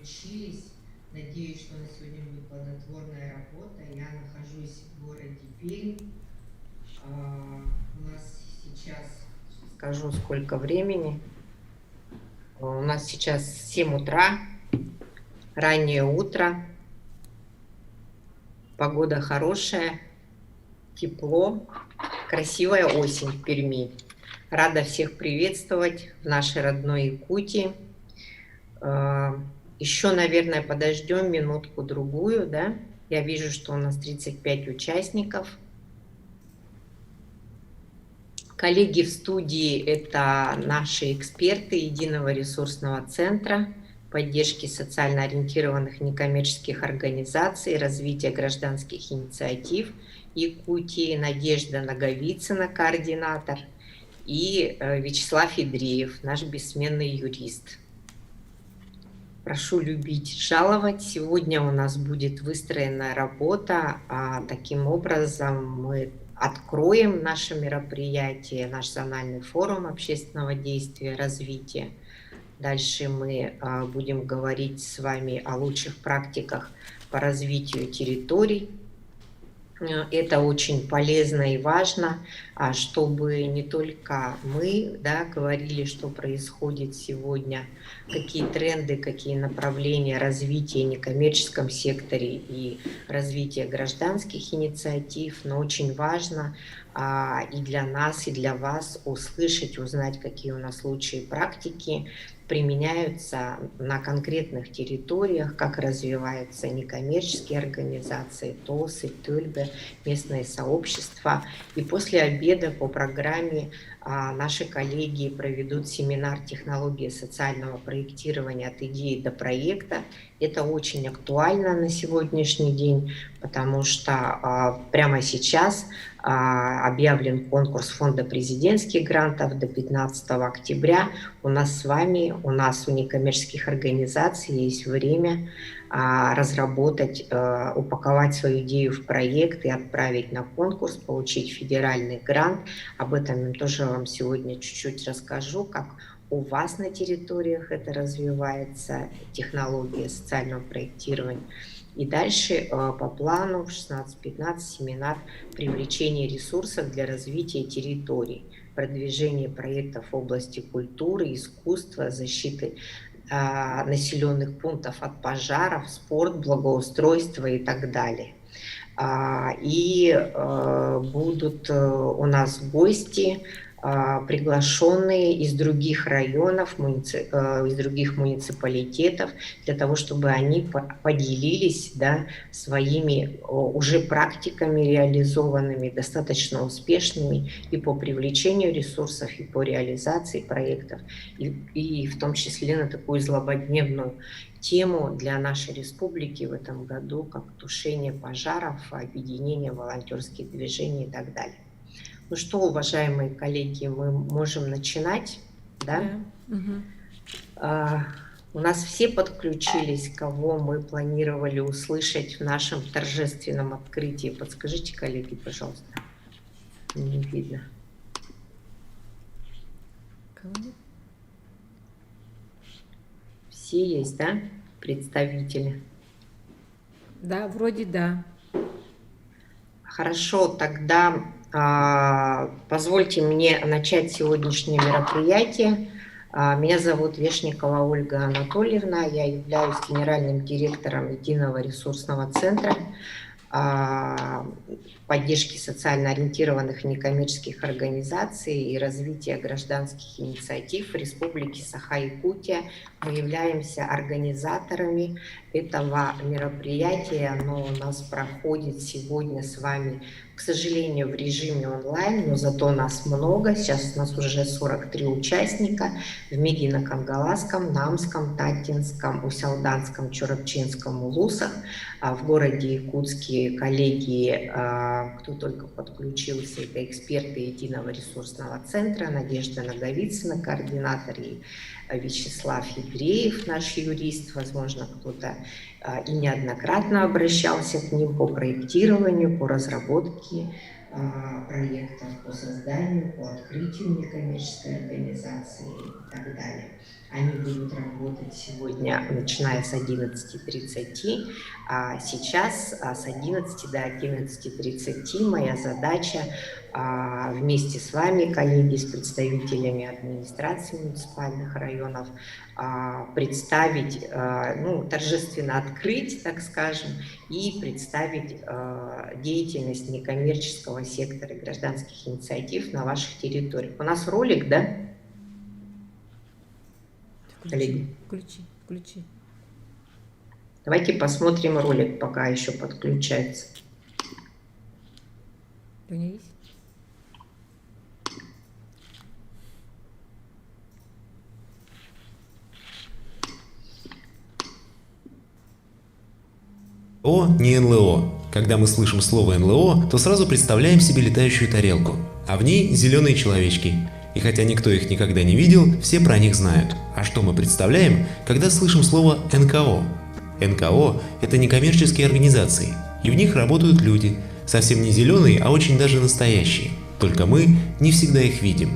подключились. Надеюсь, что у нас сегодня будет плодотворная работа. Я нахожусь в городе Пермь. У нас сейчас, скажу, сколько времени. У нас сейчас 7 утра, раннее утро. Погода хорошая, тепло, красивая осень в Перми. Рада всех приветствовать в нашей родной Якутии. Еще, наверное, подождем минутку-другую, да? Я вижу, что у нас 35 участников. Коллеги в студии – это наши эксперты Единого ресурсного центра поддержки социально ориентированных некоммерческих организаций, развития гражданских инициатив Якутии, Надежда Наговицына, координатор, и Вячеслав Идреев, наш бессменный юрист. Прошу любить, жаловать. Сегодня у нас будет выстроена работа. Таким образом, мы откроем наше мероприятие, наш зональный форум общественного действия, развития. Дальше мы будем говорить с вами о лучших практиках по развитию территорий. Это очень полезно и важно, чтобы не только мы, да, говорили, что происходит сегодня, какие тренды, какие направления развития в некоммерческом секторе и развития гражданских инициатив, но очень важно и для нас, и для вас услышать, узнать, какие у нас лучшие практики применяются на конкретных территориях, как развиваются некоммерческие организации, ТОСы, ТЮЛьБы, местные сообщества. И после обеда по программе наши коллеги проведут семинар «Технологии социального проектирования от идеи до проекта». Это очень актуально на сегодняшний день, потому что прямо сейчас объявлен конкурс Фонда президентских грантов до 15 октября. У нас с вами, у некоммерческих организаций есть время разработать, упаковать свою идею в проект и отправить на конкурс, получить федеральный грант. Об этом я тоже вам сегодня чуть-чуть расскажу, как у вас на территориях это развивается, технология социального проектирования. И дальше по плану в 16:15 семинар «Привлечение ресурсов для развития территорий», продвижение проектов в области культуры, искусства, защиты населенных пунктов от пожаров, спорт, благоустройство и так далее. Будут у нас гости, приглашенные из других районов, из других муниципалитетов, для того, чтобы они поделились, да, своими уже практиками реализованными, достаточно успешными и по привлечению ресурсов, и по реализации проектов, и в том числе на такую злободневную тему для нашей республики в этом году, как тушение пожаров, объединение волонтерских движений и так далее. Ну что, уважаемые коллеги, мы можем начинать, да? У нас все подключились, кого мы планировали услышать в нашем торжественном открытии. Подскажите, коллеги, пожалуйста. Не видно. Все есть, да, представители? Да, вроде да. Хорошо, тогда позвольте мне начать сегодняшнее мероприятие. Меня зовут Вешникова Ольга Анатольевна, я являюсь генеральным директором Единого ресурсного центра поддержки социально ориентированных некоммерческих организаций и развития гражданских инициатив в Республике Саха-Якутия. Мы являемся организаторами этого мероприятия. Оно у нас проходит сегодня с вами, к сожалению, в режиме онлайн, но зато нас много. Сейчас у нас уже 43 участника в Мегино-Кангаласском, Намском, Татинском, Усялданском, Чурапчинском, Улусах. В городе Якутске коллеги, кто только подключился, это эксперты Единого ресурсного центра, Надежда Наговицына, координатор, и Вячеслав Идреев, наш юрист. Возможно, кто-то и неоднократно обращался к ним по проектированию, по разработке проектов, по созданию, по открытию некоммерческой организации и так далее. Они будут работать сегодня, начиная с 11:30, а сейчас с 11 до 11:30 моя задача вместе с вами, коллеги, с представителями администрации муниципальных районов, представить, ну, торжественно открыть, так скажем, и представить деятельность некоммерческого сектора гражданских инициатив на ваших территориях. У нас ролик, да? Коллеги, Включи. давайте посмотрим ролик, пока еще подключается. У меня есть? НЛО не НЛО. Когда мы слышим слово НЛО, то сразу представляем себе летающую тарелку, а в ней зеленые человечки. И хотя никто их никогда не видел, все про них знают. А что мы представляем, когда слышим слово НКО? НКО – это некоммерческие организации, и в них работают люди, совсем не зеленые, а очень даже настоящие. Только мы не всегда их видим.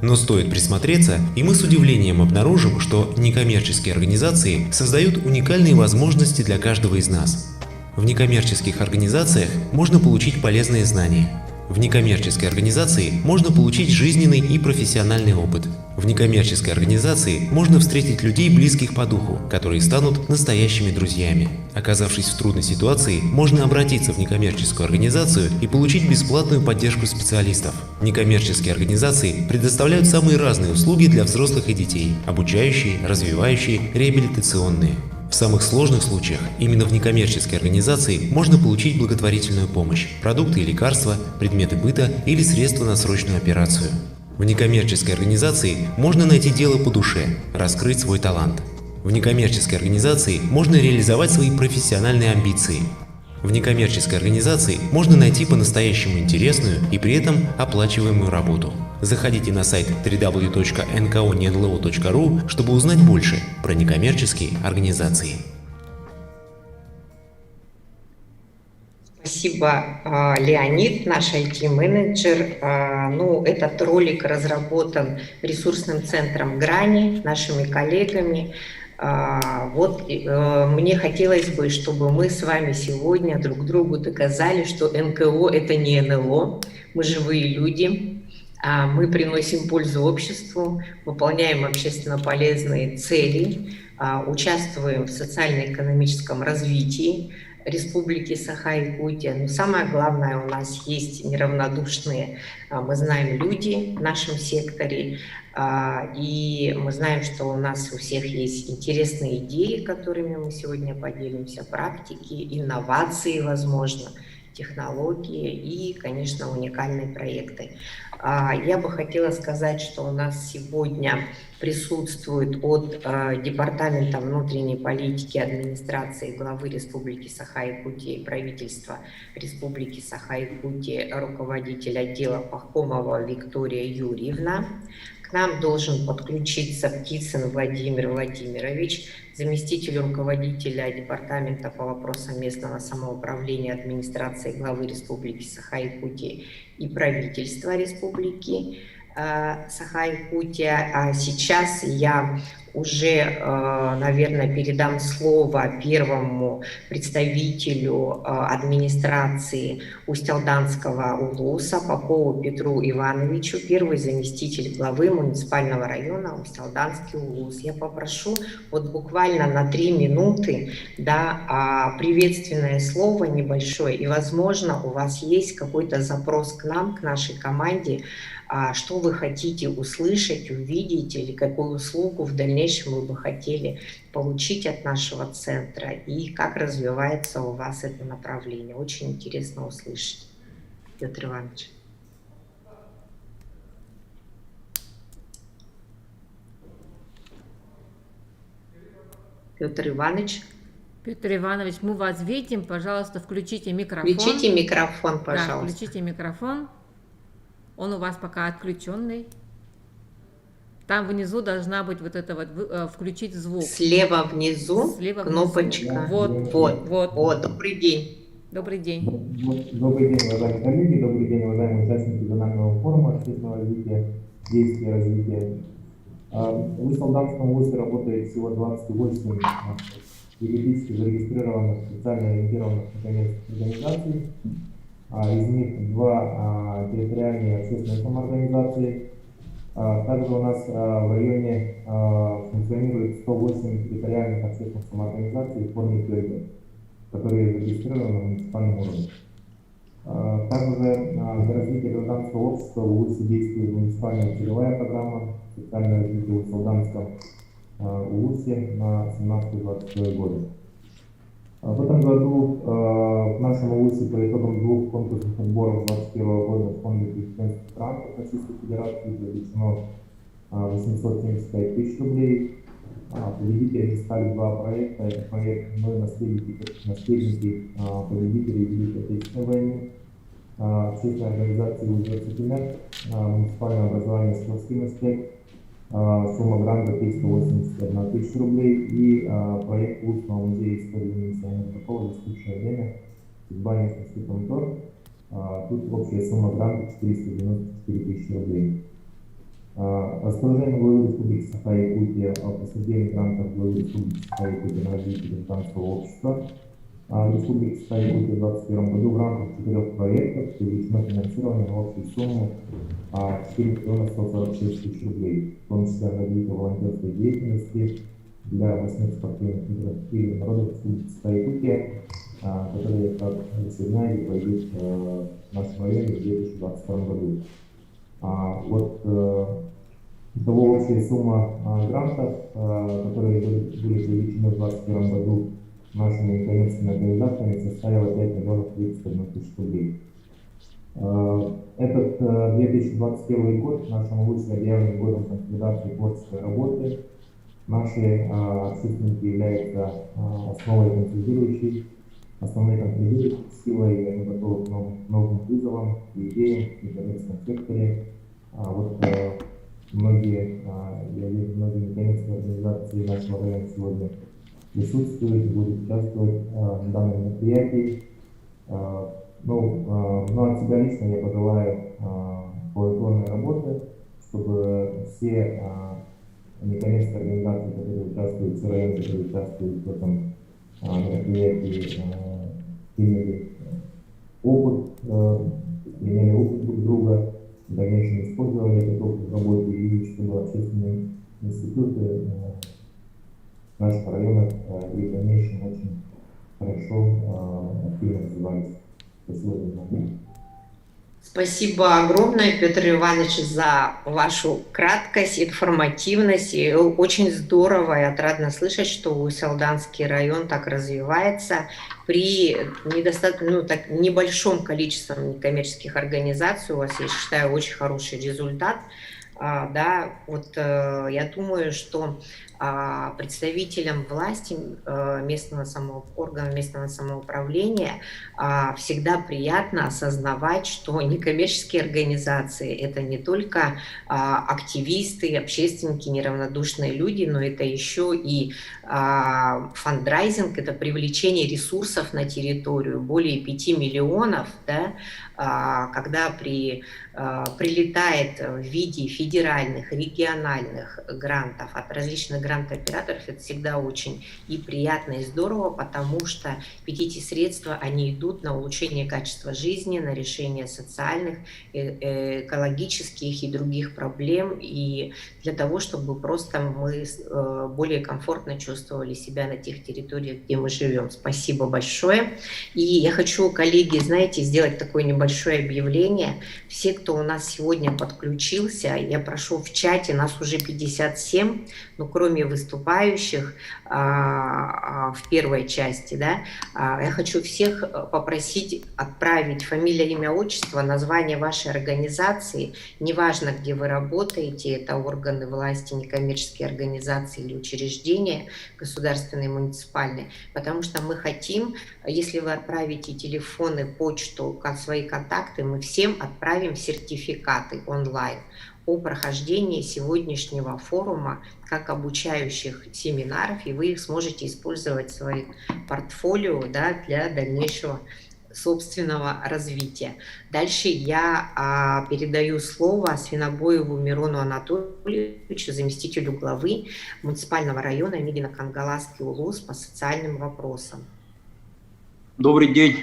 Но стоит присмотреться, и мы с удивлением обнаружим, что некоммерческие организации создают уникальные возможности для каждого из нас. В некоммерческих организациях можно получить полезные знания. В некоммерческой организации можно получить жизненный и профессиональный опыт. В некоммерческой организации можно встретить людей, близких по духу, которые станут настоящими друзьями. Оказавшись в трудной ситуации, можно обратиться в некоммерческую организацию и получить бесплатную поддержку специалистов. Некоммерческие организации предоставляют самые разные услуги для взрослых и детей – обучающие, развивающие, реабилитационные. В самых сложных случаях именно в некоммерческой организации можно получить благотворительную помощь, продукты и лекарства, предметы быта или средства на срочную операцию. В некоммерческой организации можно найти дело по душе, раскрыть свой талант. В некоммерческой организации можно реализовать свои профессиональные амбиции. В некоммерческой организации можно найти по-настоящему интересную и при этом оплачиваемую работу. Заходите на сайт www.nkonenlo.ru, чтобы узнать больше про некоммерческие организации. Спасибо, Леонид, наш IT-менеджер. Ну, этот ролик разработан ресурсным центром «Грани», нашими коллегами. Вот мне хотелось бы, чтобы мы с вами сегодня друг другу доказали, что НКО – это не НЛО, мы живые люди, мы приносим пользу обществу, выполняем общественно полезные цели, участвуем в социально-экономическом развитии Республики Саха-Якутия. Но самое главное, у нас есть неравнодушные, мы знаем, люди в нашем секторе, и мы знаем, что у нас у всех есть интересные идеи, которыми мы сегодня поделимся, практики, инновации, возможно, технологии и, конечно, уникальные проекты. Я бы хотела сказать, что у нас сегодня присутствует от Департамента внутренней политики администрации главы Республики Саха-Якутия и правительства Республики Саха-Якутия руководитель отдела Пахомова Виктория Юрьевна. К нам должен подключиться Птицын Владимир Владимирович, заместитель руководителя Департамента по вопросам местного самоуправления администрации главы Республики Саха-Якутия и правительства Республики Саха-Якутия. Сейчас я уже, наверное, передам слово первому представителю администрации Усть-Алданского УЛУСа Попову Петру Ивановичу, первый заместитель главы муниципального района Усть-Алданский УЛУС. Я попрошу вот буквально на 3 минуты, да, приветственное слово небольшое, и, возможно, у вас есть какой-то запрос к нам, к нашей команде, что вы хотите услышать, увидеть, или какую услугу в дальнейшем вы бы хотели получить от нашего центра, и как развивается у вас это направление. Очень интересно услышать. Петр Иванович. Петр Иванович. Петр Иванович, мы вас видим. Пожалуйста, включите микрофон. Включите микрофон, пожалуйста. Да, включите микрофон. Он у вас пока отключенный. Там внизу должна быть вот это вот включить звук. Слева внизу Слева кнопочка. Внизу. Вот. Добрый день. Добрый день. Добрый день, уважаемые коллеги, добрый день, уважаемые участники зонального форума общественного развития, действия развития В Исалдамском ВУЗе работает всего 28 юридически зарегистрированных специально ориентированных некоммерческих организаций. Из них 2 территориальные общественные самоорганизации. Также у нас в районе функционирует 108 территориальных общественных самоорганизаций в форме ТЭГ, которые зарегистрированы на муниципальном уровне. Также для развития гражданского общества в УВУСе действует муниципальная целевая программа «Социальное развитие в Исалдамском УВУСе» на 17-22 годы. В этом году в нашем УВУСе по итогам 2 конкурсных отборов 2021 года в фонде президентских грантов Российской Федерации привлечено 875 тысяч рублей. Победителями стали 2 проекта. Это проект «Мы наследники победителей Великой Отечественной войны», общественной организации «Университет», муниципальное образование «Складский аспект», сумма гранта 381 тысяча рублей, и проект Устного музея истории имени Семена Михалкова «Застывшее время. Судьба местности Помидор». Тут общая сумма гранта 494 тысячи рублей. Распоряжение главы Республики Саха-Якутия о присуждении грантов главы Республики Саха-Якутия на развитие гражданского общества в Республике Саха-Якутия в 2021 году в рамках 4 проектов привлечено финансирование на общую сумму 4 146 тысяч рублей, в том числе развитие волонтерской деятельности для 8 спортивных игр и народов Республики Саха-Якутия, которые, как вы все знаете, пройдут в нашем районе в 2022 году. Итого общая сумма грантов, которые были привлечены в 2021 году нашими некоммерческими организациями, составила 5 миллионов 31 тысяч рублей. Этот 2021 год нашему ВУЗе объявлен годом консолидации творческой работы. Наши общественники являются основной консолидирующей силой, и они готовы к новым вызовам и идеям в некоммерческом секторе. Многие некоммерческие организации нашего района сегодня присутствуют, будут участвовать в данном мероприятии. От себя лично я пожелаю плодотворной работы, чтобы все некоммерческие организации, которые участвуют, все районы, которые участвуют в этом мероприятии, имели применяли опыт друг друга, в дальнейшем использовали этот опыт в работе, и чтобы общественные институты наших районов и в дальнейшем очень хорошо, активно развивались. Спасибо за внимание. Спасибо огромное, Петр Иванович, за вашу краткость, информативность. И очень здорово и отрадно слышать, что Исалдамский район так развивается при небольшом количестве некоммерческих организаций. У вас, я считаю, очень хороший результат. Я думаю, что представителям власти органов местного самоуправления всегда приятно осознавать, что некоммерческие организации – это не только активисты, общественники, неравнодушные люди, но это еще и фандрайзинг, это привлечение ресурсов на территорию, более 5 миллионов, когда прилетает в виде федеральных, региональных грантов от различных грантооператоров, это всегда очень и приятно, и здорово, потому что эти средства, они идут на улучшение качества жизни, на решение социальных, экологических и других проблем, и для того, чтобы просто мы более комфортно чувствовали себя на тех территориях, где мы живем. Спасибо большое. И я хочу, коллеги, сделать такое небольшое объявление. Все, кто у нас сегодня подключился, я прошу в чате, нас уже 57, но кроме выступающих в первой части, я хочу всех попросить отправить фамилия, имя, отчество, название вашей организации, неважно, где вы работаете, это органы власти, некоммерческие организации или учреждения, государственные, муниципальные, потому что мы хотим, если вы отправите телефоны, почту, свои контакты, мы всем отправим сертификаты онлайн о прохождении сегодняшнего форума как обучающих семинаров, и вы их сможете использовать в своем портфолио для дальнейшего собственного развития. Дальше я передаю слово Свинобоеву Мирону Анатольевичу, заместителю главы муниципального района Мегино-Кангаласский улус по социальным вопросам. Добрый день,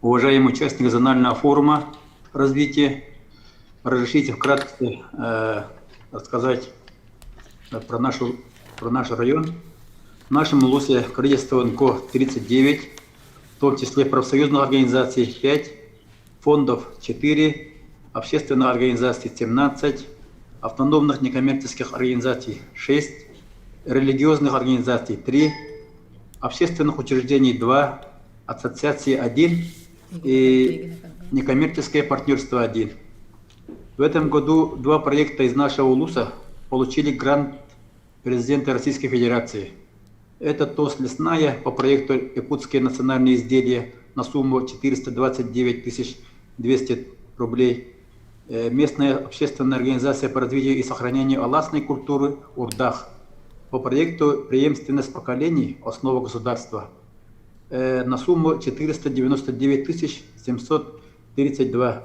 уважаемые участники зонального форума развития. Разрешите вкратце рассказать про наш район. В нашем улусе количество НКО 39, в том числе профсоюзных организаций 5, фондов 4, общественных организаций 17, автономных некоммерческих организаций 6, религиозных организаций 3, общественных учреждений 2, ассоциации 1 и некоммерческое партнерство 1. В этом году 2 проекта из нашего улуса получили грант президента Российской Федерации. Это ТОС «Лесная» по проекту «Якутские национальные изделия» на сумму 429 200 рублей. Местная общественная организация по развитию и сохранению аласной культуры «Урдах» по проекту «Преемственность поколений. Основа государства» на сумму 499 732.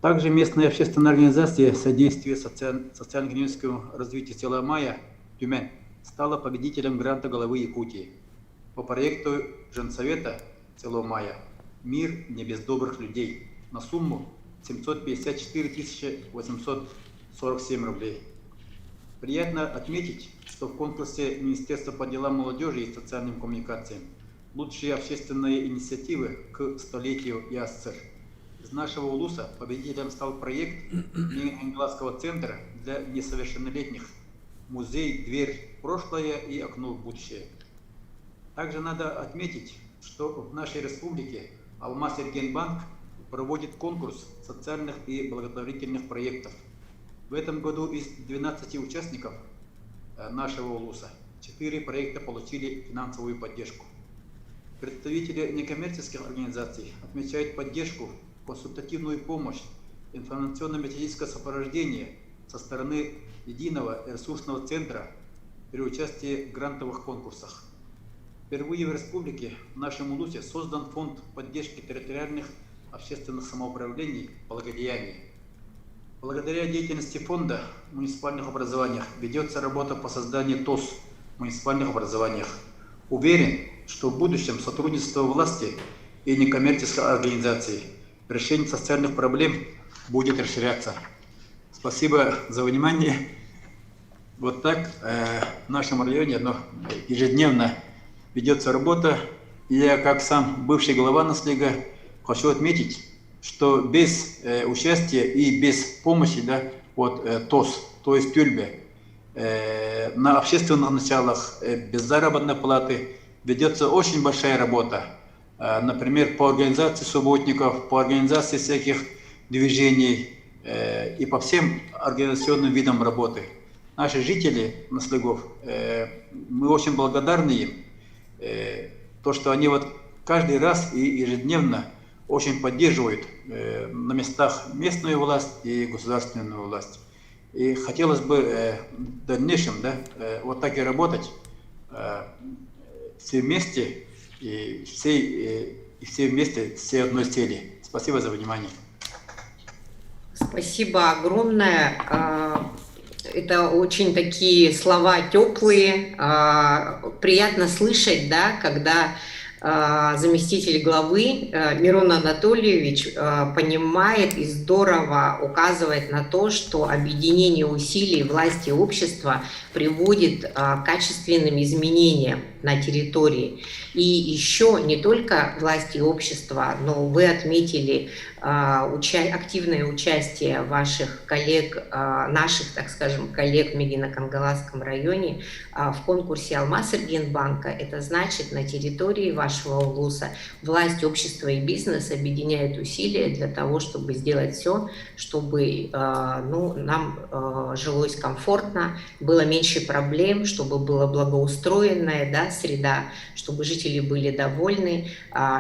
Также местная общественная организация «Содействие социально-экономическому развитию села Мая» Тюмень стала победителем гранта главы Якутии по проекту Женсовета село Мая «Мир не без добрых людей» на сумму 754 847 рублей. Приятно отметить, что в конкурсе Министерства по делам молодежи и социальным коммуникациям «Лучшие общественные инициативы к столетию ЯССР» из нашего улуса победителем стал проект Мегино-Кангаласского центра для несовершеннолетних «Музей. Дверь в прошлое и окно в будущее». Также надо отметить, что в нашей республике Алмаз-Эргенбанк проводит конкурс социальных и благотворительных проектов. В этом году из 12 участников нашего улуса 4 проекта получили финансовую поддержку. Представители некоммерческих организаций отмечают поддержку, консультативную помощь, информационно-методическое сопровождение со стороны единого ресурсного центра при участии в грантовых конкурсах. Впервые в республике в нашем улусе создан фонд поддержки территориальных общественных самоуправлений «Благодеяние». Благодаря деятельности фонда в муниципальных образованиях ведется работа по созданию ТОС в муниципальных образованиях. Уверен, что в будущем сотрудничество власти и некоммерческой организации в решении социальных проблем будет расширяться. Спасибо за внимание. Вот так в нашем районе ежедневно ведется работа. И я, как сам бывший глава Наслега, хочу отметить, что без участия и без помощи ТОС, то есть Тюльбе, на общественных началах, без заработной платы ведется очень большая работа. Например, по организации субботников, по организации всяких движений и по всем организационным видам работы. Наши жители Наслегов, мы очень благодарны им, то, что они каждый раз и ежедневно очень поддерживают на местах местную власть и государственную власть. И хотелось бы в дальнейшем вот так и работать все вместе и все вместе, все одной цели. Спасибо за внимание. Спасибо огромное. Это очень такие слова теплые. Приятно слышать, когда заместитель главы Мирон Анатольевич понимает и здорово указывает на то, что объединение усилий власти и общества приводит к качественным изменениям на территории. И еще не только власти и общества, но вы отметили активное участие ваших коллег, наших, так скажем, коллег в Мегино-Кангаласском районе в конкурсе Алмаз-Эргенбанка. Это значит, на территории вашего улуса власть, общество и бизнес объединяют усилия для того, чтобы сделать все, чтобы нам жилось комфортно, было меньше проблем, чтобы была благоустроенная среда, чтобы жители были довольны,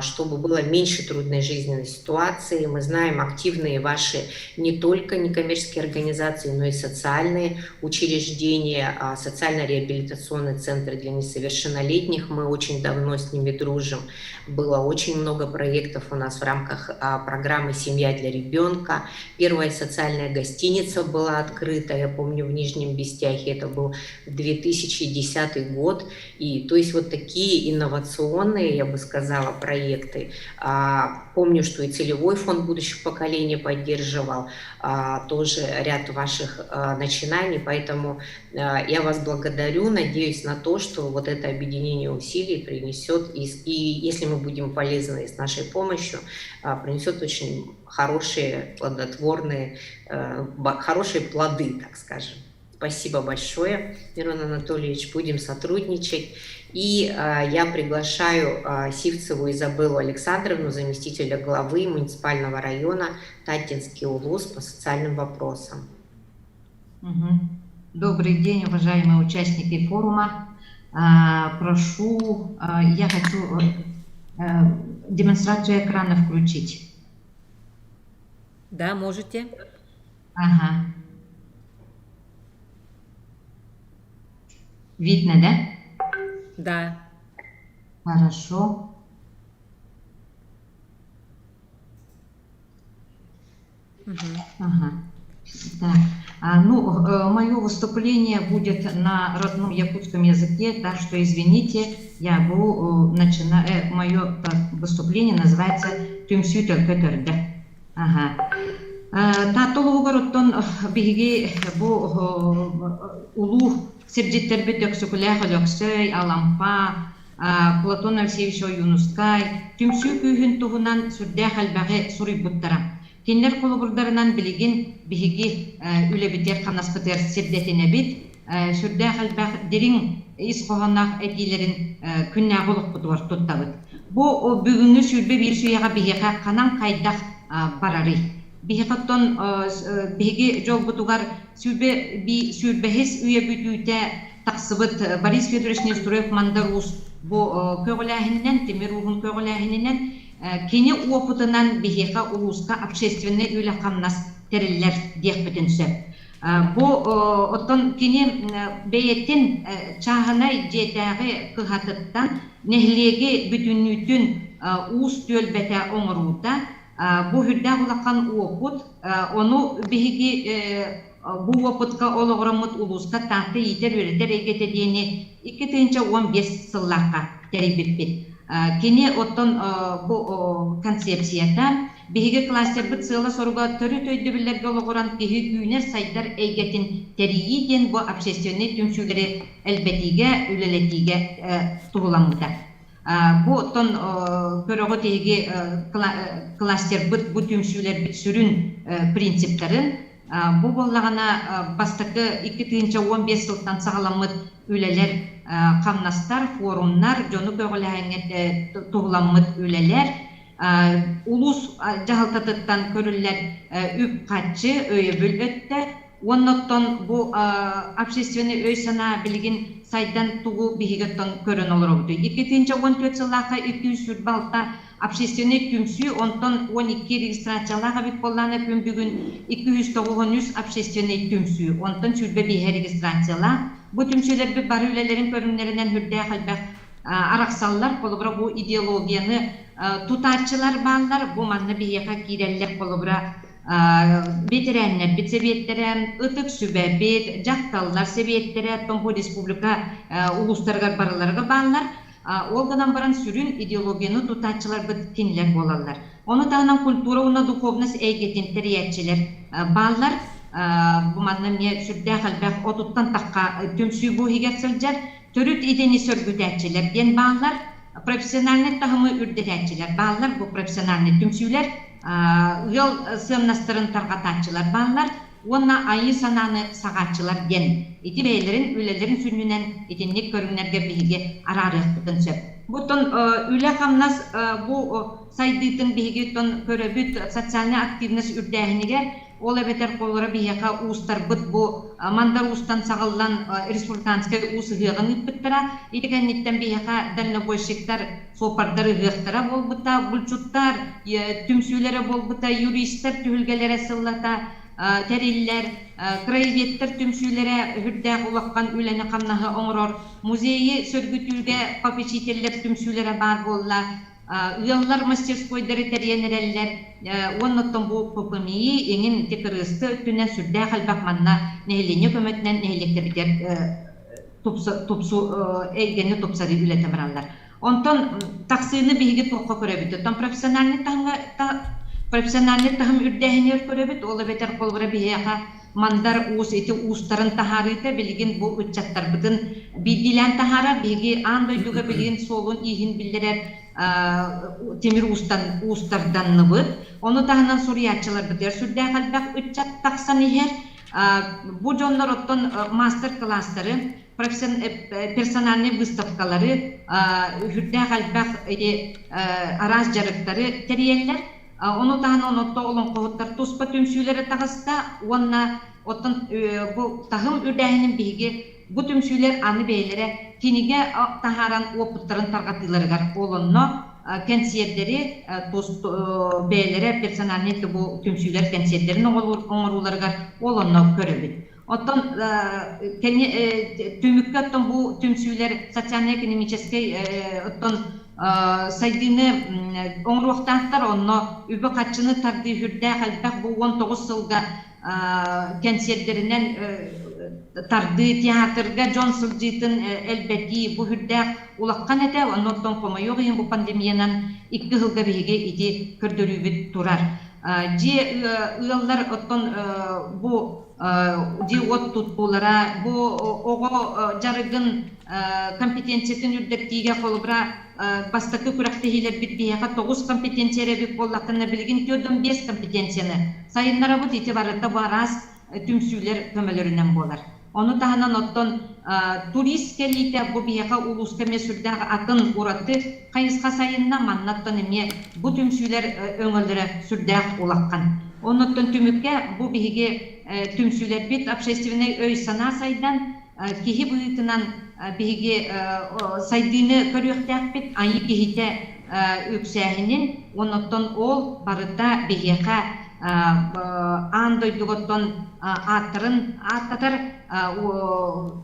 чтобы было меньше трудной жизненной ситуации. Мы знаем активные ваши не только некоммерческие организации, но и социальные учреждения, социально-реабилитационные центры для несовершеннолетних. Мы очень давно с ними дружим. Было очень много проектов у нас в рамках программы «Семья для ребенка». Первая социальная гостиница была открыта, я помню, в Нижнем Бестяхе. Это был 2010 год. И то есть вот такие инновационные, я бы сказала, проекты. Помню, что и целевой фонд будущих поколений поддерживал тоже ряд ваших начинаний, поэтому я вас благодарю, надеюсь на то, что вот это объединение усилий принесет, и если мы будем полезны с нашей помощью, принесет очень хорошие, плодотворные, хорошие плоды, так скажем. Спасибо большое, Мирон Анатольевич, будем сотрудничать. И я приглашаю Сивцеву Изабеллу Александровну, заместителя главы муниципального района Татинский УЛУС по социальным вопросам. Добрый день, уважаемые участники форума. Прошу, я хочу демонстрацию экрана включить. Да, можете. Ага. Видно, да? Да. Хорошо. Ага. Так. Мое выступление будет на родном якутском языке, так что извините, я буду начинать. Мое выступление называется «Тюмсютел Петерда». Ага. Татолугороттон биги бу улу сержиттер битек сукулях олексой алампа Платон Алексеевич Юнускай түмсүү күйін туғынан сүрдә халбағы сурый буттара. Тенлер колубурдарынан билеген биги үлебитер қанаспытер сердетіне бит сүрдә халбақ дерин ис қоғанақ әтилерін күннә қолық бұтуар тұттабыт. Бу бүгінгі сүрбе бір сүйеға бигеға қанан қайдақ барары. Бихаттон биги жол бутугар сүрбехес үйе бүтүйте тақсыбыт Борис Федорович Нестроев мандарус бу көголәһиннән темир угун көголәһиннән кене опытынан бихеха улуска общественный үләканнас терелләр диек бүтүнсө. Бу оттон кене бейеттен чагынай жетәге кыхатыттан нехлеге бүтүннүтүн уус төлбәтә оңорута. Бу хүрдә булакан опыт, оны биһиги бу опытка ологорамыт улуска таты итер үредер эгете дейни 2015 сылларга терибиппит. Кене оттон бу концепцията биһиги кластербыт сыла соруга төрү төйдөбүллерге ологоран киһи күйнер сайдар эгетин терийиден бу общественный түмсүлери элбетиге үлелетиге тугуламыта. Бу тон көрөгө теги кластер бу түмсүлер бит сүрүн принциптарын бу боллагана бастакы 2015 жылдан сагаламыт үлелер камнастар, форумнар, жону көголәһәңе тугуламыт үлелер улус жагылтатыттан көрүллер үп катчы өйөбүл өттө. Онноттон бу общественный өй сана билген сайдан тугу бихигеттон көрөн олоробду. 2014 жыллака 200 балта общественный түмсүү, онтон 12 регистрациялага бит болланы бүгүн 293 общественный түмсүү, онтон сүрбе бихе регистрацияла. Бу түмсүүлер бит бар үлелерин көрүнлөрүнөн хүрдө халбак араксаллар болобра бу идеологияны тутарчылар балдар, бу манны бихега киреллер болобра ветераннер бит себеттерен ытык сүбәбет жакталлар себеттере Томбу республика улустарга бараларга баллар олгадан баран сүрүн идеологияны тутачылар бит тинлер болалар. Оны тагынан культура уна духовность эйгетин терьячилер баллар бу манна мне сүрдә халбак отуттан такка түмсүү бу хигетселжер төрүт идени сөргүтәчилер ден баллар профессиональный тагымы үрдәтәчилер баллар бу профессиональный түмсүүлер ел сымнастырын таргатачылар баллар, онна айы сананы сагатчылар ген. Ити бейлерин, үлелерин сүрнүнен итинник көрүнерге биһиге арарык бүтүн сөп. Бутон үле камнас бу сайдытын биһиге тон көрөбүт социальный активность үрдәһинеге ол эбетер колора бияка устар быт бу мандар устан сагаллан республиканская усы гыгын иппеттера итегенниттен бияка дальнобойщиктар сопардары гыктара болбута булчуттар түмсүлере болбута юристтер түһүлгелере сыллата териллер краеветтер түмсүлере хүрдәк улаккан үләне камнахы оңрор музейи сөргүтүүгө попечительлер түмсүлере бар болла Уяллар мастерскойдары тәренереллер, оннаттан бұл попымии еңін текірісті өттінен сүрдә қалбақ манна нәйлене көмөтінен нәйлектердер әйгені топсады үлетіміралар. Онтан тақсыны бейгі тоққа көребіт. Онтан профессиональный тағым үрдәхінер көребіт. Олы бетер қолғыры бейеға мандар уус еті уустарын тахарыйты білген бұл үтчаттар бұдын бидилен тахара бейгі андойдуға білген солын иғін білдерер темир устарданны быт. Оны тағынан сориятчылар бітер. Сүрдә қалбақ үтчат тақсан егер. Бұл жонлар оттан мастер-класстары, персональный выставкалары, хүрдә қалбақ араз жарықтары тәрелер. Onu tahan onotto olon qoğutlar tospa tümsüylere tağısta onna ottun bu tahım ürdähinin bihigi bu tümsüyler anı beylere kinige taharan oputların targatılırgar olonno kensiyerleri tost beylere personalnetli bu tümsüyler kensiyerlerin oңorulargar olonno köröbüt. Ottun tümükkü ottun bu tümsüyler soциально-экономический ottun Сайдыны оңруқтақтар онно үбі қатшыны тарды хүрдә қалбақ бұл 19 сылға кәнсердерінен тарды театрға Джон Сылжитын әлбәті бұл хүрдә улаққан әді, оннотон қомайоғы ең бұл пандемиянан 2 жылға бейге иде көрдірі бет тұрар. Же ұялар оттон бұл де от тұтпулара, бұл оғы жарығын компетенциятын үрдіктіге қолыбыра бастакы күрәктехилер бит бияка 9 компетенцияре бит боллакына билген төдөн 5 компетенцияны сайыннара бут ите барыта барас түмсүлер көмөлөрүнөн болар. Оны таханан оттон турист келите бу бияка улуска месүрдәг атын ураты кайыска сайынна маннаттан эме бу түмсүлер өңөлдөрө сүрдәг улаккан. Оноттон түмүккө бу биге түмсүлер бит общественный өй сана сайдан кихи буйтынан биги сайдыны көрүктәк бит айы кихите үксәһинен оноттон ол барыта бигека андойдуготтон аттар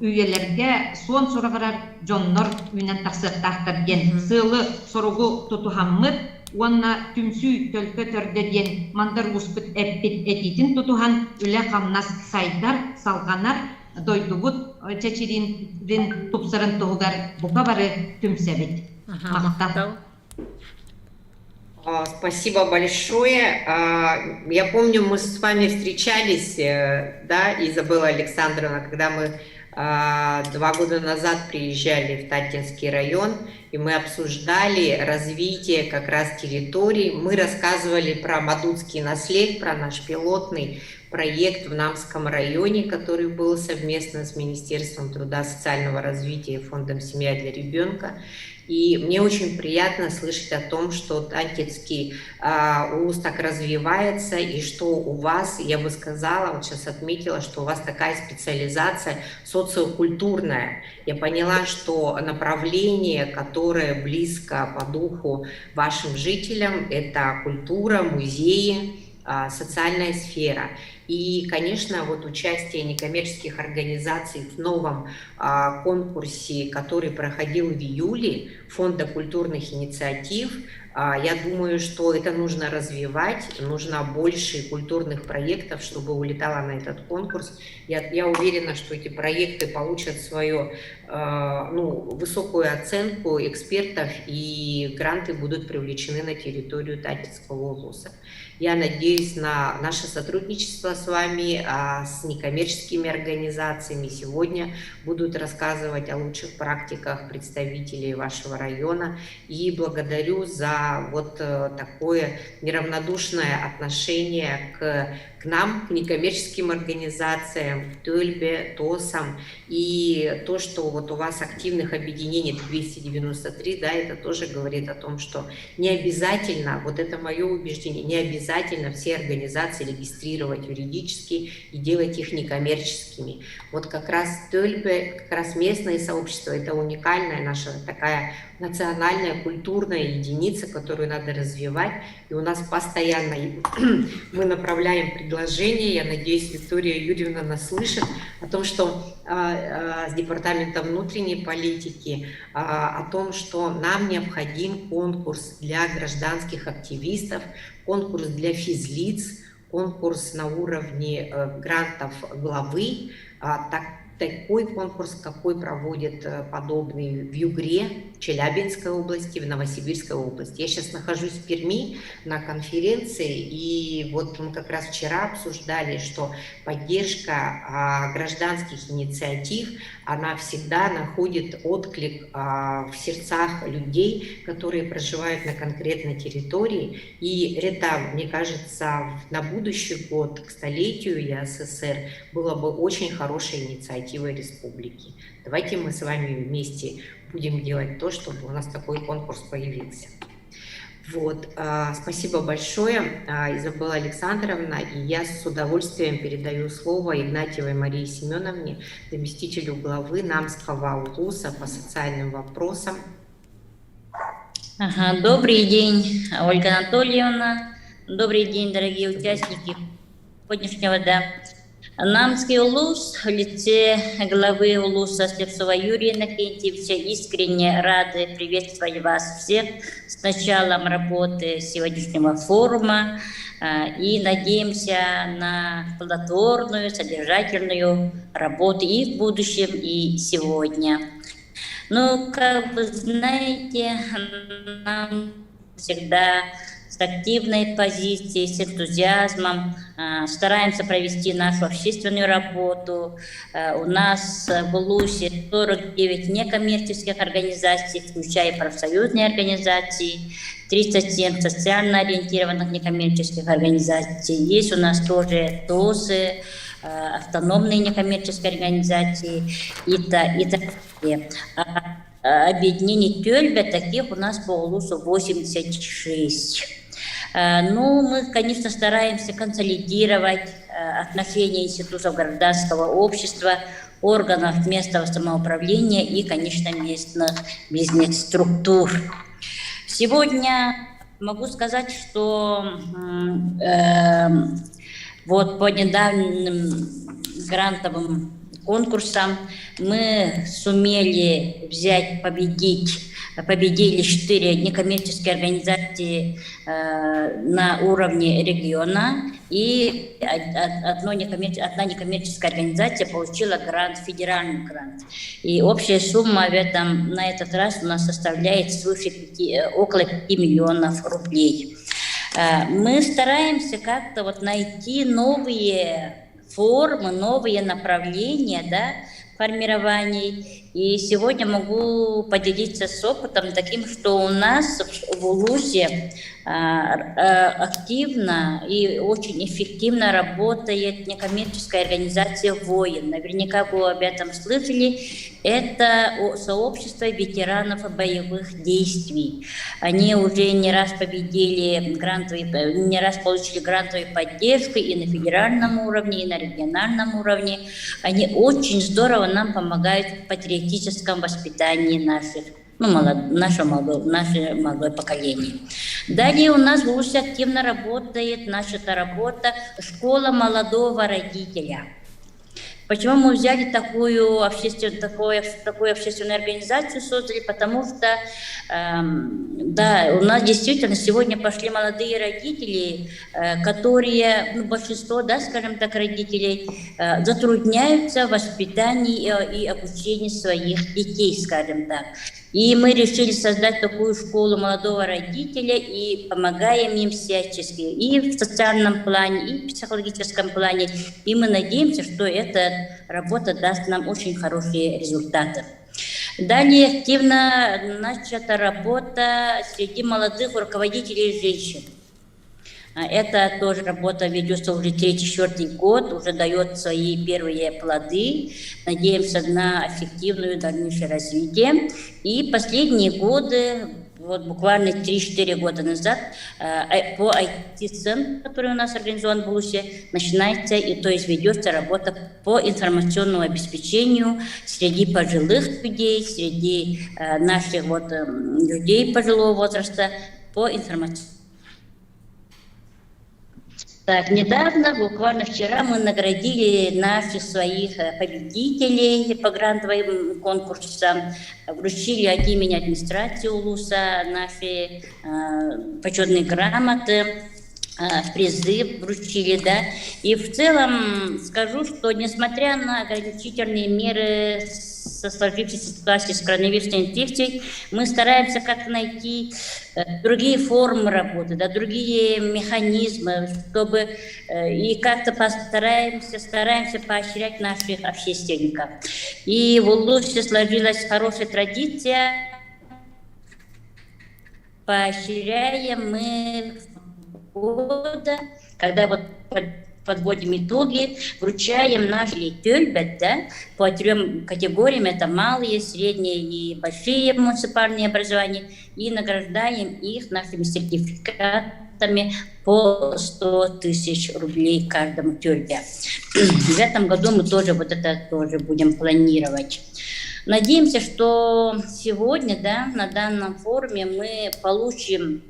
үйелерге сон сурагырар жоннор үнен таксыктактар ген сылы соругу тутухаммыт онна түмсүй төлкө төрдеден мандар успут эппит этитин тутухан үле камнас сайдар салганар дойдугут чечирин тупсарын тугар бука бары түмсебит. Мактал. Спасибо большое. Я помню, мы с вами встречались, да, Изабелла Александровна, когда мы 2 года назад приезжали в Татинский район, и мы обсуждали развитие как раз территорий. Мы рассказывали про Мадутский наследие, про наш пилотный проект в Намском районе, который был совместно с Министерством труда и социального развития и Фондом «Семья для ребенка». И мне очень приятно слышать о том, что Татинский улус так развивается, и что у вас, я бы сказала, вот сейчас отметила, что у вас такая специализация социокультурная. Я поняла, что направление, которое близко по духу вашим жителям, это культура, музеи, социальная сфера. И, конечно, вот участие некоммерческих организаций в новом конкурсе, который проходил в июле, Фонда культурных инициатив, я думаю, что это нужно развивать, нужно больше культурных проектов, чтобы улетало на этот конкурс. Я уверена, что эти проекты получат свою высокую оценку экспертов, и гранты будут привлечены на территорию Татинского улуса. Я надеюсь на наше сотрудничество с вами, с некоммерческими организациями. Сегодня будут рассказывать о лучших практиках представителей вашего района. И благодарю за за вот такое неравнодушное отношение к нам, к некоммерческим организациям, к Тольбе, ТОСам, и то, что вот у вас активных объединений 293, да, это тоже говорит о том, что не обязательно, вот это мое убеждение, не обязательно все организации регистрировать юридически и делать их некоммерческими. Вот как раз Тольбе, как раз местное сообщество, это уникальная наша такая национальная культурная единица, которую надо развивать, и у нас постоянно мы направляем предложения, я надеюсь, Виктория Юрьевна нас слышит, о том, что с Департаментом внутренней политики, о том, что нам необходим конкурс для гражданских активистов, конкурс для физлиц, конкурс на уровне грантов главы, такой конкурс, какой проводит подобный в Югре, в Челябинской области, в Новосибирской области. Я сейчас нахожусь в Перми на конференции, и вот мы как раз вчера обсуждали, что поддержка гражданских инициатив, она всегда находит отклик в сердцах людей, которые проживают на конкретной территории. И это, мне кажется, на будущий год, к столетию ЕАССР, было бы очень хорошей инициативой республики. Давайте мы с вами вместе будем делать то, чтобы у нас такой конкурс появился. Вот, спасибо большое, Изабелла Александровна, и я с удовольствием передаю слово Игнатьевой Марии Семеновне, заместителю главы Намского УЛУСа по социальным вопросам. Добрый день, Ольга Анатольевна. Добрый день, дорогие участники сегодняшнего Намский УЛУС в лице главы УЛУСа Слепцова Юрия Иннокентьевича искренне рады приветствовать вас всех с началом работы сегодняшнего форума и надеемся на плодотворную, содержательную работу и в будущем, и сегодня. Ну, как вы знаете, нам всегда с активной позицией, с энтузиазмом стараемся провести нашу общественную работу. У нас в УЛУСе 49 некоммерческих организаций, включая профсоюзные организации, 37 социально ориентированных некоммерческих организаций. Есть у нас тоже ТОСы, автономные некоммерческие организации и так далее. Объединений Тольбе таких у нас по УЛУСу 86. Ну, мы, конечно, стараемся консолидировать отношения институтов гражданского общества, органов местного самоуправления и, конечно, местных бизнес-структур. Сегодня могу сказать, что вот по недавним грантовым конкурсам мы сумели победили 4 некоммерческие организации на уровне региона, и одна некоммерческая организация получила федеральный грант. И общая сумма на этот раз у нас составляет около 5 миллионов рублей. Мы стараемся как-то найти новые формы, новые направления, формирований. И сегодня могу поделиться с опытом таким, что у нас в УЛУСе активно и очень эффективно работает некоммерческая организация «Воин». Наверняка вы об этом слышали. Это сообщество ветеранов боевых действий. Они уже не раз получили грантовую поддержку и на федеральном уровне, и на региональном уровне. Они очень здорово нам помогают в патриотическом воспитании наше молодое поколение. Далее у нас в УЛУСе активно работает наша работа «Школа молодого родителя». Почему мы взяли такую общественную организацию, создали? Потому что, у нас действительно сегодня пошли молодые родители, которые, большинство, скажем так, родителей, затрудняются в воспитании и обучении своих детей, скажем так. И мы решили создать такую школу молодого родителя и помогаем им всячески и в социальном плане, и в психологическом плане. И мы надеемся, что эта работа даст нам очень хорошие результаты. Далее активно начата работа среди молодых руководителей женщин. Это тоже работа ведется уже 3-4 год, уже дает свои первые плоды. Надеемся на эффективное дальнейшее развитие. И последние годы, вот буквально 3-4 года назад, по IT-центру, который у нас организован в Улусе, начинается, то есть ведется работа по информационному обеспечению среди пожилых людей, среди наших людей пожилого возраста по информационному. Так, недавно, буквально вчера, мы наградили наших своих победителей по грантовым конкурсам, вручили от имени администрации Улуса наши почетные грамоты, призы вручили, да. И в целом скажу, что несмотря на ограничительные меры со сложившейся ситуацией с коронавирусной инфекцией, мы стараемся как-то найти другие формы работы, да, другие механизмы, чтобы и как-то стараемся поощрять наших общественников. И в Улусе сложилась хорошая традиция, поощряем мы года, когда вот подводим итоги, вручаем наши тюльбет, да, по 3 категориям, это малые, средние и большие муниципальные образования, и награждаем их нашими сертификатами по 100 тысяч рублей каждому тюльбе. В этом году мы тоже это тоже будем планировать. Надеемся, что сегодня, да, на данном форуме мы получим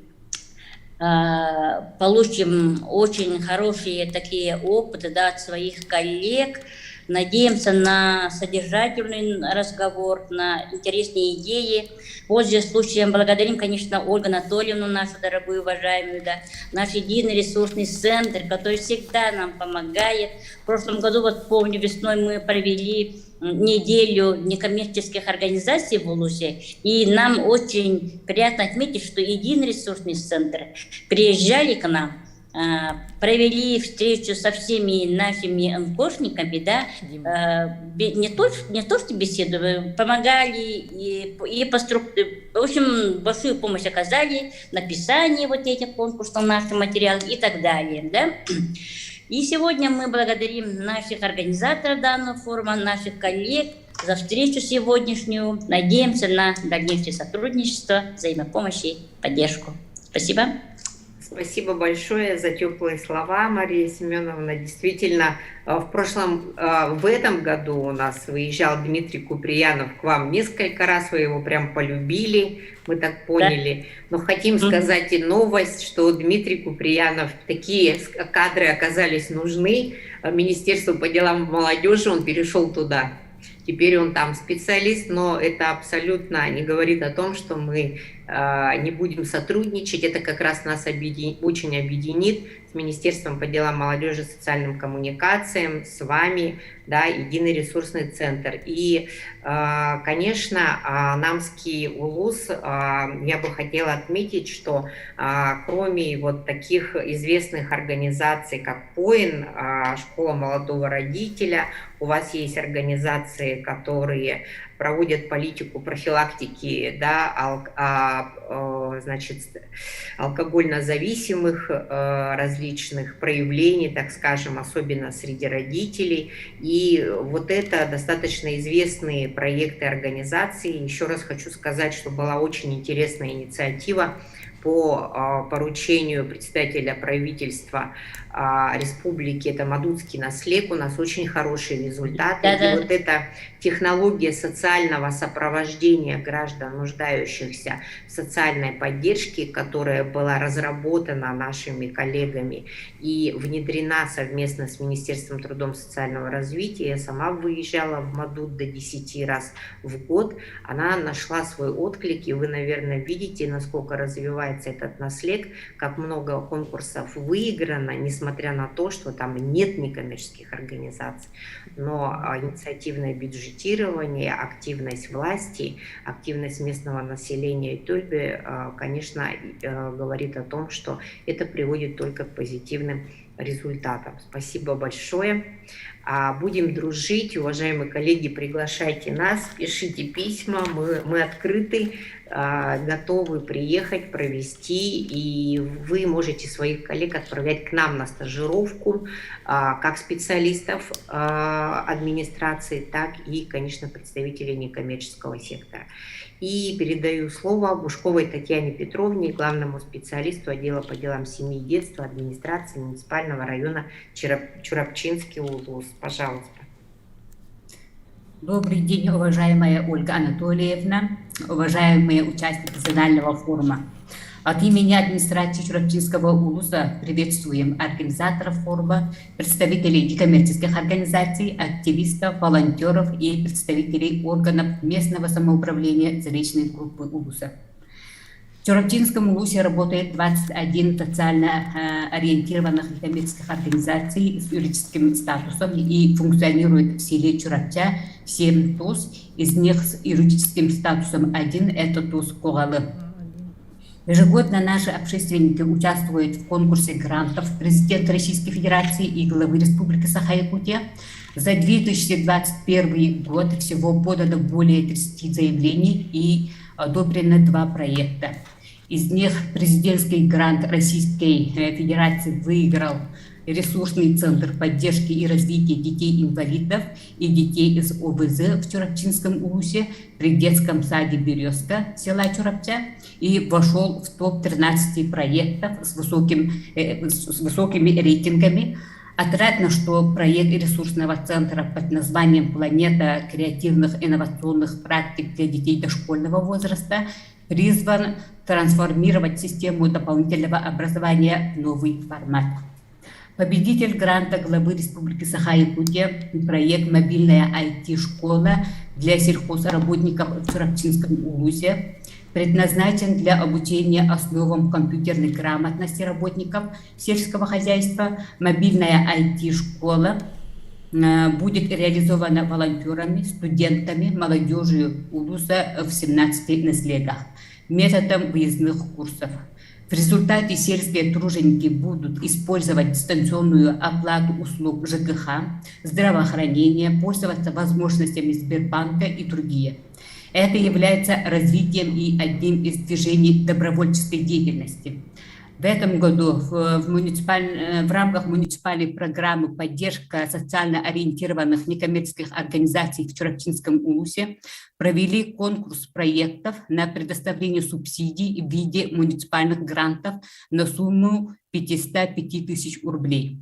очень хорошие такие опыты, да, от своих коллег. Надеемся на содержательный разговор, на интересные идеи. Пользуясь случаем, благодарим, конечно, Ольгу Анатольевну, нашу дорогую, уважаемую, да, наш единый ресурсный центр, который всегда нам помогает. В прошлом году, вот помню, весной мы провели неделю некоммерческих организаций в Улусе, и нам очень приятно отметить, что единый ресурсный центр приезжали к нам, провели встречу со всеми нашими НКОшниками, да, не то что беседовали, помогали и по структуре, в общем, большую помощь оказали, написание вот этих конкурсов, наших материалов и так далее, да. И сегодня мы благодарим наших организаторов данного форума, наших коллег за встречу сегодняшнюю. Надеемся на дальнейшее сотрудничество, взаимопомощь и поддержку. Спасибо. Спасибо большое за теплые слова, Мария Семеновна. Действительно, в этом году у нас выезжал Дмитрий Куприянов к вам несколько раз, вы его прям полюбили, мы так поняли. Но хотим сказать и новость, что Дмитрий Куприянов, такие кадры оказались нужны Министерству по делам молодежи, он перешел туда. Теперь он там специалист, но это абсолютно не говорит о том, что мы не будем сотрудничать. Это как раз нас очень объединит с Министерством по делам молодежи и социальным коммуникациям, с вами, да, единый ресурсный центр. И, конечно, Намский Улус, я бы хотела отметить, что кроме вот таких известных организаций, как ПОИН, Школа молодого родителя, у вас есть организации, которые проводят политику профилактики, да, значит, алкогольно-зависимых различных проявлений, так скажем, особенно среди родителей. И вот это достаточно известные проекты организации. Еще раз хочу сказать, что была очень интересная инициатива по поручению председателя правительства республики, это Мадуцкий Наслек, у нас очень хорошие результаты. И вот эта технология социального сопровождения граждан, нуждающихся в социальной поддержке, которая была разработана нашими коллегами и внедрена совместно с Министерством труда и социального развития, я сама выезжала в Мадут до 10 раз в год, она нашла свой отклик, и вы, наверное, видите, насколько развивается этот Наслек, как много конкурсов выиграно, несмотря на то, что там нет некоммерческих организаций, но инициативное бюджетирование, активность власти, активность местного населения и Тюльбы, конечно, говорит о том, что это приводит только к позитивным результатам. Спасибо большое. Будем дружить, уважаемые коллеги, приглашайте нас, пишите письма, мы открыты, готовы приехать, провести, и вы можете своих коллег отправлять к нам на стажировку, как специалистов администрации, так и, конечно, представителей некоммерческого сектора. И передаю слово Бушковой Татьяне Петровне, главному специалисту отдела по делам семьи и детства администрации муниципального района Чурапчинский УЛУС. Пожалуйста. Добрый день, уважаемая Ольга Анатольевна, уважаемые участники зонального форума. От имени администрации Чурапчинского УЛУСа приветствуем организаторов форума, представителей некоммерческих организаций, активистов, волонтеров и представителей органов местного самоуправления заречной группы УЛУСа. В Чурапчинском УЛУСе работает 21 социально ориентированных некоммерческих организаций с юридическим статусом и функционирует в селе Чурапча 7 ТОС, из них с юридическим статусом 1 – это ТОС Когалы. Ежегодно наши общественники участвуют в конкурсе грантов президента Российской Федерации и главы Республики Саха-Якутия. За 2021 год всего подано более 30 заявлений и одобрено 2 проекта. Из них президентский грант Российской Федерации выиграл ресурсный центр поддержки и развития детей-инвалидов и детей из ОВЗ в Чурапчинском УЛУСе при детском саде «Березка» села Чурапча и вошел в топ-13 проектов с высокими рейтингами. Отрадно, что проект ресурсного центра под названием «Планета креативных инновационных практик для детей дошкольного возраста» призван трансформировать систему дополнительного образования в новый формат. Победитель гранта главы Республики Саха-Якутия, проект «Мобильная IT-школа для сельхозработников в Чурапчинском УЛУСе», предназначен для обучения основам компьютерной грамотности работников сельского хозяйства. Мобильная IT-школа будет реализована волонтерами, студентами, молодежью УЛУСа в 17 наследах методом выездных курсов. В результате сельские труженики будут использовать дистанционную оплату услуг ЖКХ, здравоохранения, пользоваться возможностями Сбербанка и другие. Это является развитием и одним из движений добровольческой деятельности. В этом году в рамках муниципальной программы «Поддержка социально ориентированных некоммерческих организаций» в Чурапчинском УЛУСе провели конкурс проектов на предоставление субсидий в виде муниципальных грантов на сумму 505 тысяч рублей.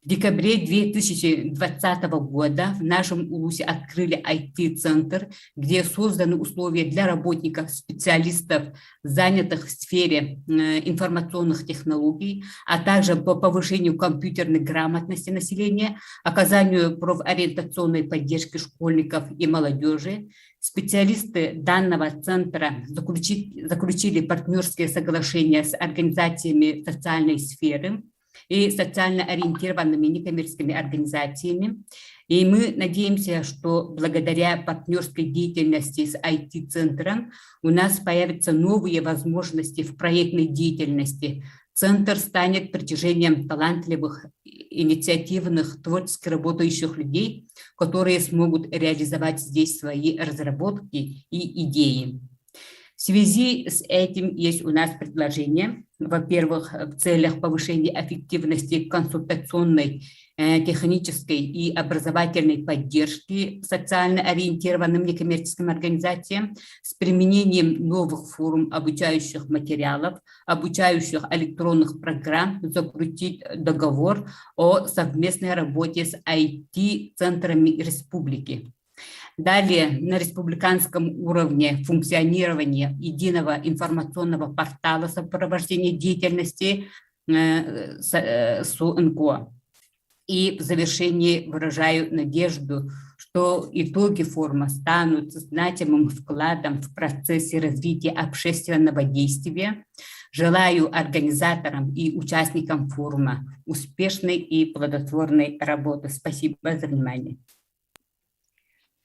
В декабре 2020 года в нашем УЛУСе открыли IT-центр, где созданы условия для работников, специалистов, занятых в сфере информационных технологий, а также по повышению компьютерной грамотности населения, оказанию профориентационной поддержки школьников и молодежи. Специалисты данного центра заключили партнерские соглашения с организациями социальной сферы и социально ориентированными некоммерческими организациями. И мы надеемся, что благодаря партнерской деятельности с IT-центром у нас появятся новые возможности в проектной деятельности. Центр станет притяжением талантливых, инициативных, творчески работающих людей, которые смогут реализовать здесь свои разработки и идеи. В связи с этим есть у нас предложение. Во-первых, в целях повышения эффективности консультационной, технической и образовательной поддержки социально ориентированным некоммерческим организациям с применением новых форм обучающих материалов, обучающих электронных программ, заключить договор о совместной работе с IT-центрами республики. Далее, на республиканском уровне функционирование единого информационного портала сопровождения деятельности СУНКО. И в завершении выражаю надежду, что итоги форума станут значимым вкладом в процессе развития общественного действия. Желаю организаторам и участникам форума успешной и плодотворной работы. Спасибо за внимание.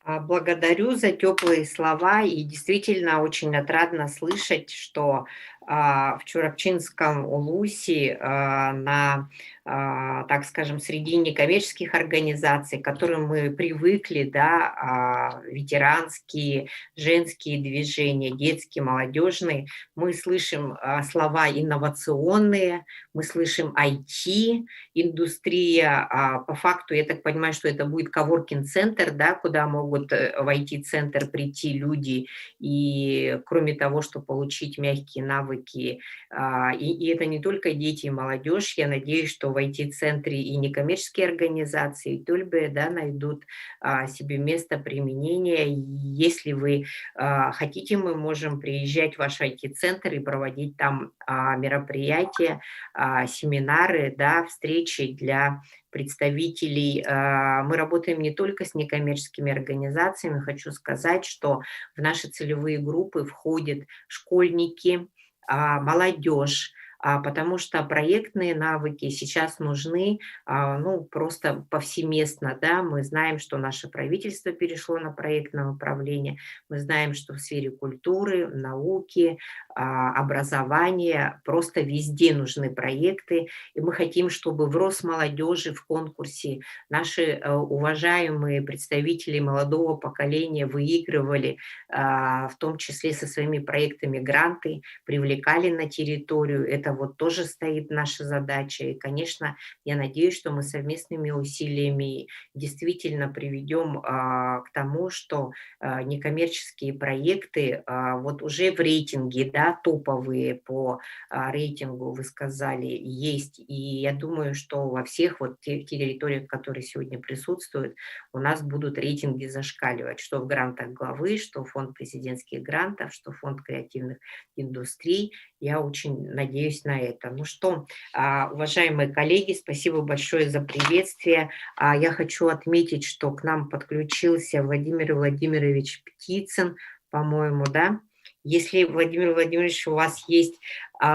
Благодарю за теплые слова, и действительно очень отрадно слышать, что в Чурапчинском УЛУСе на так скажем, среди некоммерческих организаций, к которым мы привыкли, да, ветеранские, женские движения, детские, молодежные, мы слышим слова инновационные, мы слышим IT, индустрия, по факту, я так понимаю, что это будет коворкинг-центр, да, куда могут в IT-центр прийти люди, и кроме того, что получить мягкие навыки, и это не только дети и молодежь, я надеюсь, что в IT-центре и некоммерческие организации, и Тульбе, да, найдут себе место применения. И если вы хотите, мы можем приезжать в ваш IT-центр и проводить там мероприятия, семинары, да, встречи для представителей. Мы работаем не только с некоммерческими организациями. Хочу сказать, что в наши целевые группы входят школьники, молодежь, потому что проектные навыки сейчас нужны, ну, просто повсеместно, да. Мы знаем, что наше правительство перешло на проектное управление, мы знаем, что в сфере культуры, науки, образования просто везде нужны проекты, и мы хотим, чтобы в Росмолодежи в конкурсе наши уважаемые представители молодого поколения выигрывали, в том числе со своими проектами гранты, привлекали на территорию. Это вот тоже стоит наша задача. И, конечно, я надеюсь, что мы совместными усилиями действительно приведем к тому, что некоммерческие проекты вот уже в рейтинге, да, топовые по рейтингу, вы сказали, есть. И я думаю, что во всех вот тех территориях, которые сегодня присутствуют, у нас будут рейтинги зашкаливать, что в грантах главы, что фонд президентских грантов, что фонд креативных индустрий. Я очень надеюсь на это. Ну что, уважаемые коллеги, спасибо большое за приветствие. Я хочу отметить, что к нам подключился Владимир Владимирович Птицын, по-моему, да? Если, Владимир Владимирович, у вас есть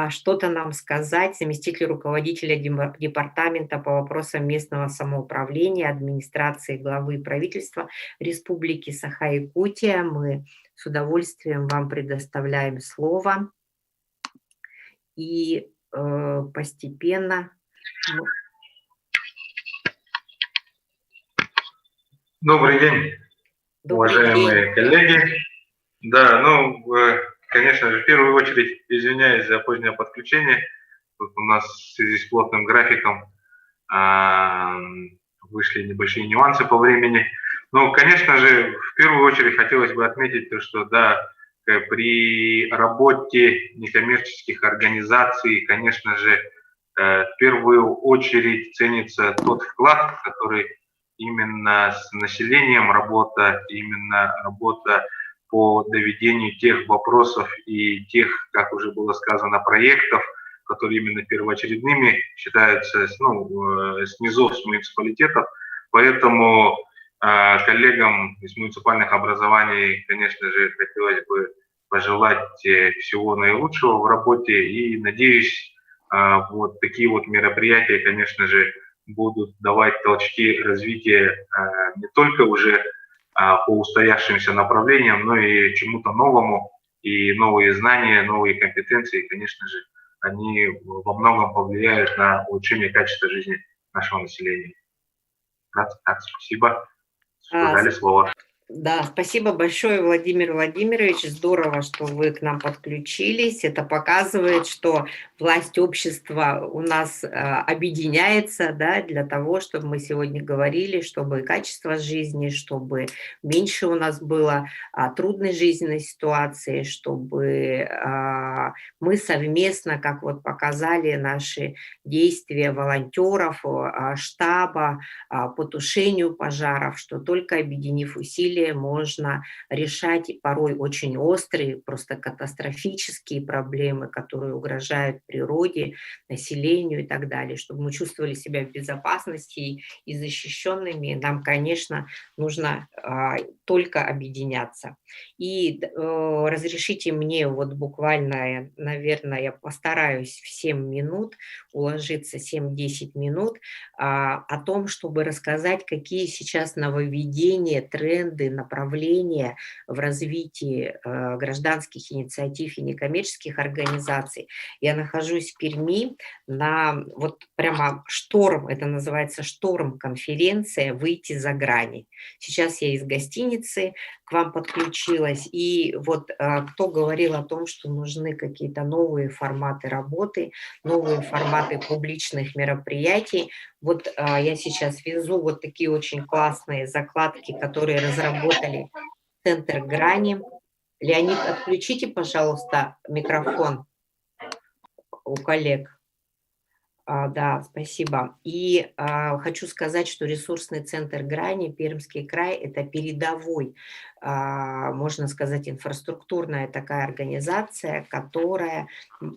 что-то нам сказать, заместитель руководителя департамента по вопросам местного самоуправления, администрации главы правительства Республики Саха-Якутия, мы с удовольствием вам предоставляем слово. И постепенно... Добрый день, уважаемые коллеги. Да, ну, конечно же, в первую очередь извиняюсь за позднее подключение. Тут у нас в связи с плотным графиком вышли небольшие нюансы по времени. Ну, конечно же, в первую очередь хотелось бы отметить то, что, да, при работе некоммерческих организаций, конечно же, в первую очередь ценится тот вклад, который именно с населением работа, именно работа по доведению тех вопросов и тех, как уже было сказано, проектов, которые именно первоочередными считаются, ну, с низов, с муниципалитетов. Поэтому коллегам из муниципальных образований, конечно же, хотелось бы пожелать всего наилучшего в работе, и надеюсь, вот такие вот мероприятия, конечно же, будут давать толчки развития не только уже по устоявшимся направлениям, но и чему-то новому, и новые знания, новые компетенции, конечно же, они во многом повлияют на улучшение качества жизни нашего населения. Так, спасибо, что дали слово. Да, спасибо большое, Владимир Владимирович. Здорово, что вы к нам подключились. Это показывает, что власть общества у нас объединяется, да, для того, чтобы мы сегодня говорили, чтобы качество жизни, чтобы меньше у нас было трудной жизненной ситуации, чтобы мы совместно, как вот показали наши действия волонтеров, штаба по тушению пожаров, что только объединив усилия, можно решать порой очень острые, просто катастрофические проблемы, которые угрожают природе, населению и так далее. Чтобы мы чувствовали себя в безопасности и защищенными, нам, конечно, нужно только объединяться. И разрешите мне вот буквально, наверное, я постараюсь в 7 минут уложиться, 7-10 минут, о том, чтобы рассказать, какие сейчас нововведения, тренды, подходы, направления в развитии гражданских инициатив и некоммерческих организаций. Я нахожусь в Перми на вот прямо шторм, это называется шторм-конференция «Выйти за грани». Сейчас я из гостиницы к вам подключилась, и вот кто говорил о том, что нужны какие-то новые форматы работы, новые форматы публичных мероприятий. Вот я сейчас везу вот такие очень классные закладки, которые разработали Центр Грани. Леонид, отключите, пожалуйста, микрофон у коллег. Да, спасибо. И хочу сказать, что ресурсный центр Грани, Пермский край, это передовой, можно сказать, инфраструктурная такая организация, которая,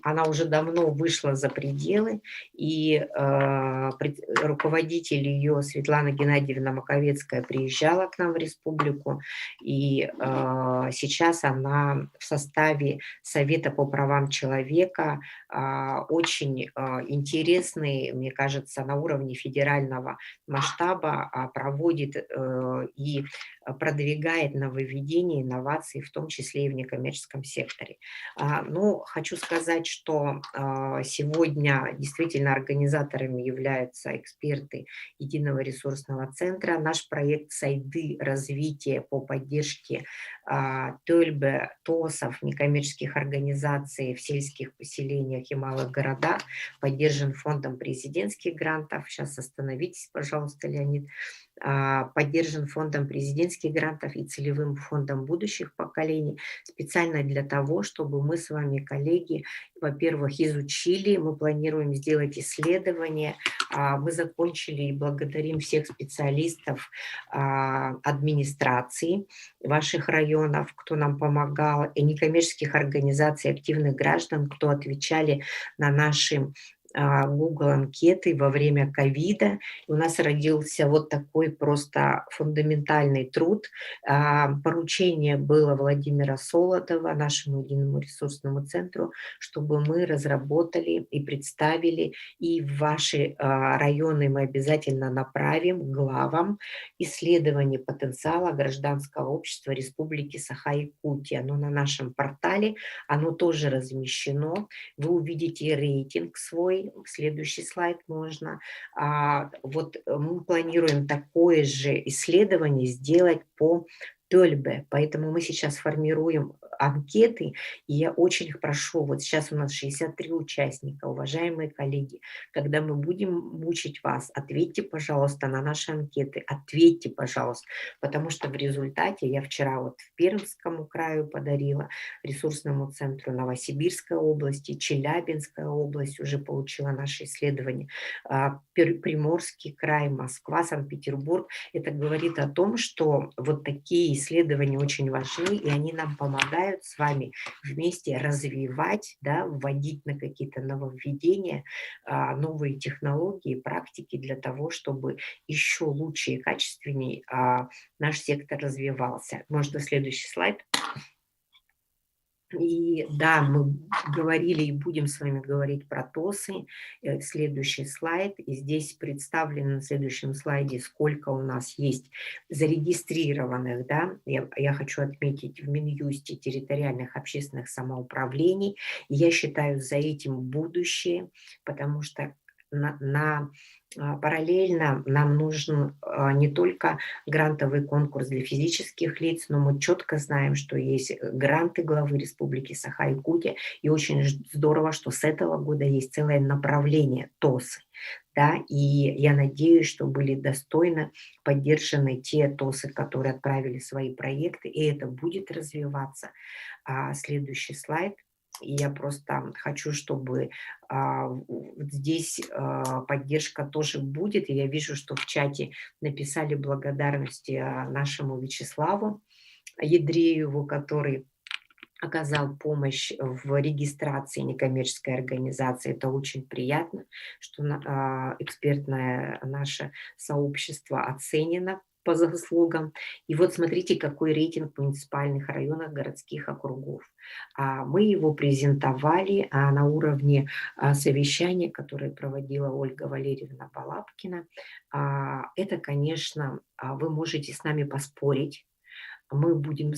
она уже давно вышла за пределы, и руководитель ее, Светлана Геннадьевна Маковецкая, приезжала к нам в республику, и сейчас она в составе Совета по правам человека, очень интересный, мне кажется, на уровне федерального масштаба проводит и продвигает нововведения, инновации, в том числе и в некоммерческом секторе. Но хочу сказать, что сегодня действительно организаторами являются эксперты Единого ресурсного центра. Наш проект «Сайды. Развитие» по поддержке ТОЛьБе, ТОСов, некоммерческих организаций в сельских поселениях и малых городах поддержан фондом президентских грантов. Сейчас остановитесь, пожалуйста, Леонид. Поддержан фондом президентских грантов и целевым фондом будущих поколений специально для того, чтобы мы с вами, коллеги, во-первых, изучили, мы планируем сделать исследования, мы закончили и благодарим всех специалистов администрации ваших районов, кто нам помогал, и некоммерческих организаций, активных граждан, кто отвечали на наши Google анкеты во время ковида. У нас родился вот такой просто фундаментальный труд. Поручение было Владимира Солодова, нашему Единому ресурсному центру, чтобы мы разработали и представили, и в ваши районы мы обязательно направим главам исследование потенциала гражданского общества Республики Саха-Якутия. Оно на нашем портале, оно тоже размещено. Вы увидите рейтинг свой. Следующий слайд можно. Вот мы планируем такое же исследование сделать по ТОЛьБе, поэтому мы сейчас формируем анкеты, и я очень их прошу, вот сейчас у нас 63 участника, уважаемые коллеги, когда мы будем мучить вас, ответьте, пожалуйста, на наши анкеты, ответьте, пожалуйста, потому что в результате я вчера вот в Пермскому краю подарила, ресурсному центру Новосибирской области, Челябинская область уже получила наше исследование, Приморский край, Москва, Санкт-Петербург. Это говорит о том, что вот такие исследования очень важны, и они нам помогают с вами вместе развивать, да, вводить на какие-то нововведения, новые технологии, практики для того, чтобы еще лучше и качественнее наш сектор развивался. Можно следующий слайд. И да, мы говорили и будем с вами говорить про ТОСы. Следующий слайд. И здесь представлено на следующем слайде, сколько у нас есть зарегистрированных, да, я хочу отметить, в Минюсте территориальных общественных самоуправлений. И я считаю, за этим будущее, потому что параллельно нам нужен не только грантовый конкурс для физических лиц, но мы четко знаем, что есть гранты главы Республики Саха-Якутия, и очень здорово, что с этого года есть целое направление ТОСы. Да, и я надеюсь, что были достойно поддержаны те ТОСы, которые отправили свои проекты, и это будет развиваться. Следующий слайд. И я просто хочу, чтобы здесь поддержка тоже будет. И я вижу, что в чате написали благодарности нашему Вячеславу Ядрееву, который оказал помощь в регистрации некоммерческой организации. Это очень приятно, что экспертное наше сообщество оценено по заслугам. И вот смотрите, какой рейтинг в муниципальных районах, городских округов. Мы его презентовали на уровне совещания, которое проводила Ольга Валерьевна Балабкина. Это, конечно, вы можете с нами поспорить, мы будем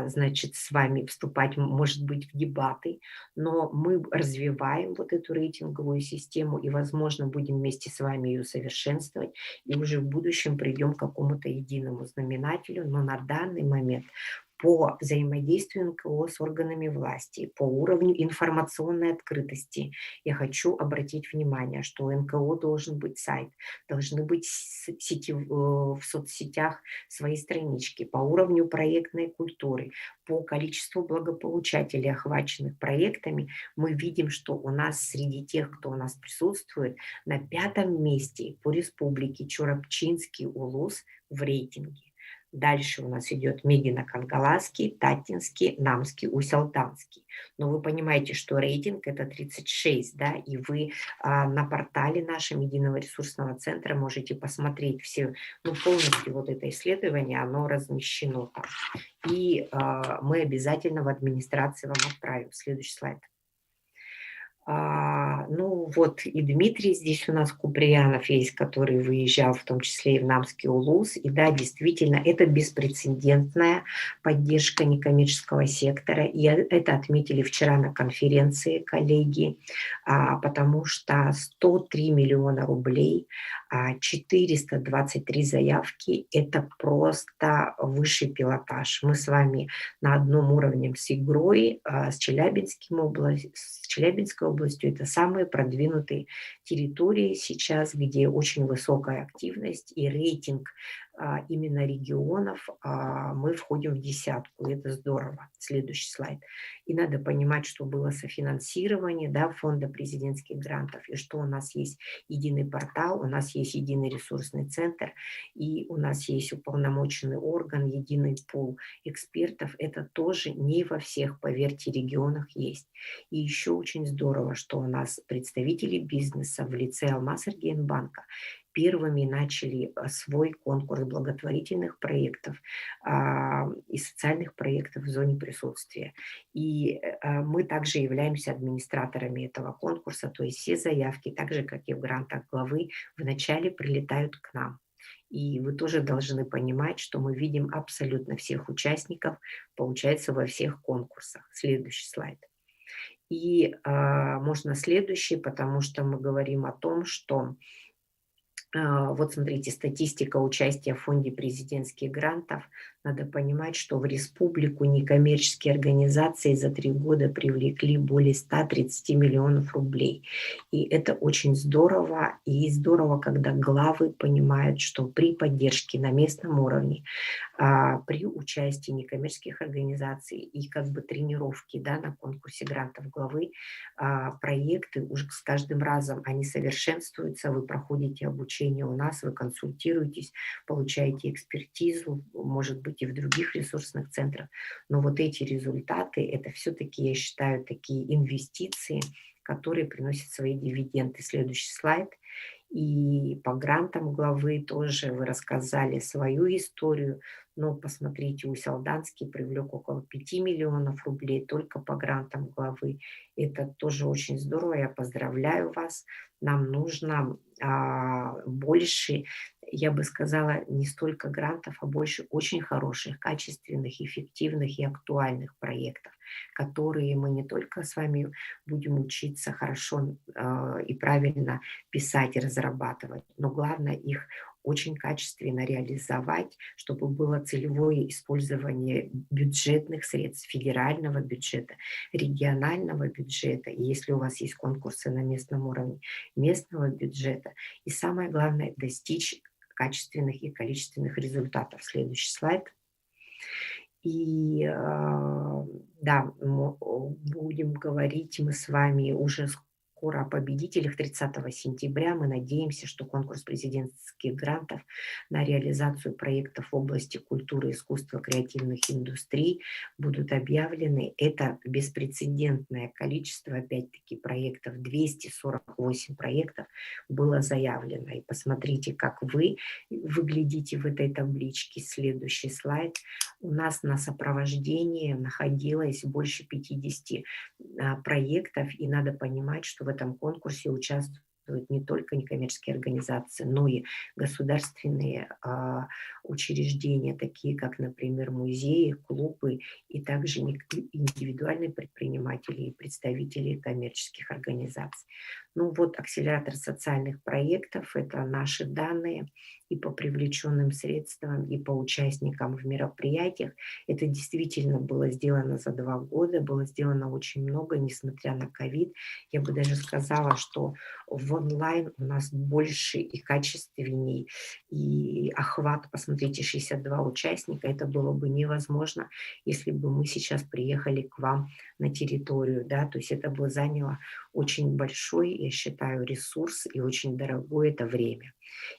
значит, с вами вступать, может быть, в дебаты, но мы развиваем вот эту рейтинговую систему и, возможно, будем вместе с вами ее совершенствовать, и уже в будущем придем к какому-то единому знаменателю, но на данный момент по взаимодействию НКО с органами власти, по уровню информационной открытости. Я хочу обратить внимание, что у НКО должен быть сайт, должны быть в соцсетях свои странички по уровню проектной культуры, по количеству благополучателей, охваченных проектами. Мы видим, что у нас среди тех, кто у нас присутствует, на 5-м месте по республике Чурапчинский улус в рейтинге. Дальше у нас идет Мегино-Кангаласский, Татинский, Намский, Усть-Алтанский. Но вы понимаете, что рейтинг это 36, да, и вы на портале нашего единого ресурсного центра можете посмотреть все, полностью вот это исследование, оно размещено там. И мы обязательно в администрации вам отправим. Следующий слайд. И Дмитрий здесь у нас Куприянов есть, который выезжал в том числе и в Намский улус. И да, действительно, это беспрецедентная поддержка некоммерческого сектора. И это отметили вчера на конференции коллеги, потому что 103 миллиона рублей, 423 заявки – это просто высший пилотаж. Мы с вами на одном уровне с Игрой, с Челябинской областью. Это самые продвинутые территории сейчас, где очень высокая активность и рейтинг именно регионов. Мы входим в 10, и это здорово. Следующий слайд. И надо понимать, что было софинансирование, да, фонда президентских грантов, и что у нас есть единый портал, у нас есть единый ресурсный центр, и у нас есть уполномоченный орган, единый пул экспертов. Это тоже не во всех, поверьте, регионах есть. И еще очень здорово, что у нас представители бизнеса в лице Алмаз-Эргейнбанка первыми начали свой конкурс благотворительных проектов и социальных проектов в зоне присутствия. И мы также являемся администраторами этого конкурса, то есть все заявки, так же, как и в грантах главы, вначале прилетают к нам. И вы тоже должны понимать, что мы видим абсолютно всех участников, получается, во всех конкурсах. Следующий слайд. И можно следующий, потому что мы говорим о том, что вот смотрите, статистика участия в фонде президентских грантов. Надо понимать, что в республику некоммерческие организации за 3 года привлекли более 130 миллионов рублей. И это очень здорово. И здорово, когда главы понимают, что при поддержке на местном уровне, при участии некоммерческих организаций и как бы тренировки, да, на конкурсе грантов главы, проекты уже с каждым разом они совершенствуются, вы проходите обучение у нас, вы консультируетесь, получаете экспертизу, может быть, и в других ресурсных центрах. Но вот эти результаты, это все-таки, я считаю, такие инвестиции, которые приносят свои дивиденды. Следующий слайд. И по грантам главы тоже вы рассказали свою историю, но посмотрите, Усть-Алданский привлек около 5 миллионов рублей только по грантам главы. Это тоже очень здорово, я поздравляю вас. Нам нужно больше, я бы сказала, не столько грантов, а больше очень хороших, качественных, эффективных и актуальных проектов, которые мы не только с вами будем учиться хорошо и правильно писать и разрабатывать, но главное их очень качественно реализовать, чтобы было целевое использование бюджетных средств, федерального бюджета, регионального бюджета, и если у вас есть конкурсы на местном уровне, местного бюджета. И самое главное – достичь качественных и количественных результатов. Следующий слайд. И да, будем говорить мы с вами уже скоро о победителях 30 сентября. Мы надеемся, что конкурс президентских грантов на реализацию проектов в области культуры, искусства, креативных индустрий будут объявлены. Это беспрецедентное количество, опять-таки, проектов. 248 проектов было заявлено. И посмотрите, как вы выглядите в этой табличке. Следующий слайд. У нас на сопровождении находилось больше 50 проектов, и надо понимать, что в этом конкурсе участвуют участвуют не только некоммерческие организации, но и государственные учреждения, такие как, например, музеи, клубы и также индивидуальные предприниматели и представители коммерческих организаций. Ну вот акселератор социальных проектов – это наши данные и по привлеченным средствам, и по участникам в мероприятиях. Это действительно было сделано за 2 года, было сделано очень много, несмотря на ковид. Я бы даже сказала, что в онлайн у нас больше и качественней, и охват, посмотрите, 62 участника, это было бы невозможно, если бы мы сейчас приехали к вам на территорию, да, то есть это бы заняло очень большой, я считаю, ресурс и очень дорогое это время.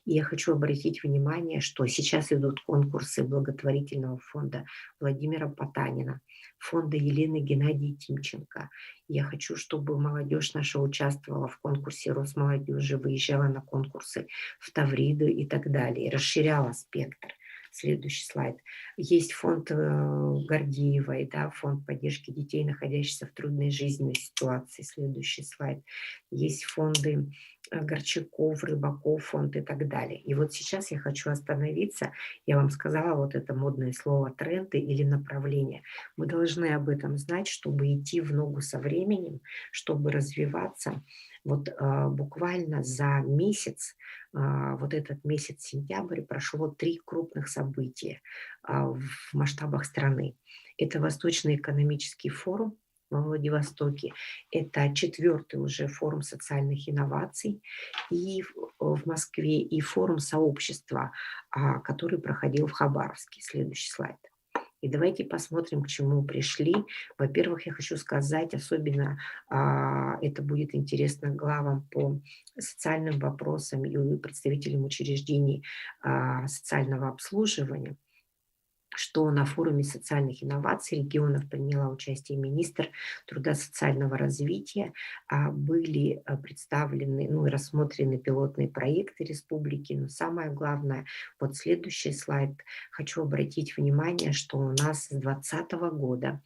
И я хочу обратить внимание, что сейчас идут конкурсы благотворительного фонда Владимира Потанина, фонда Елены Геннадия Тимченко. Я хочу, чтобы молодежь наша участвовала в конкурсе Росмолодежи, выезжала на конкурсы в Тавриду и так далее, и расширяла спектр. Следующий слайд. Есть фонд Гордеевой, да, фонд поддержки детей, находящихся в трудной жизненной ситуации. Следующий слайд. Есть фонды Горчаков, Рыбаков фонд и так далее. И вот сейчас я хочу остановиться. Я вам сказала вот это модное слово тренды или направления. Мы должны об этом знать, чтобы идти в ногу со временем, чтобы развиваться. Вот буквально за месяц, вот этот месяц сентябрь, прошло 3 крупных события в масштабах страны. Это Восточный экономический форум во Владивостоке, это 4-й уже форум социальных инноваций и в Москве, и форум сообщества, который проходил в Хабаровске. Следующий слайд. И давайте посмотрим, к чему пришли. Во-первых, я хочу сказать, особенно это будет интересно главам по социальным вопросам и представителям учреждений социального обслуживания, что на форуме социальных инноваций регионов приняла участие министр труда и социального развития, были представлены, ну и рассмотрены пилотные проекты республики, но самое главное, вот следующий слайд, хочу обратить внимание, что у нас с 2020 года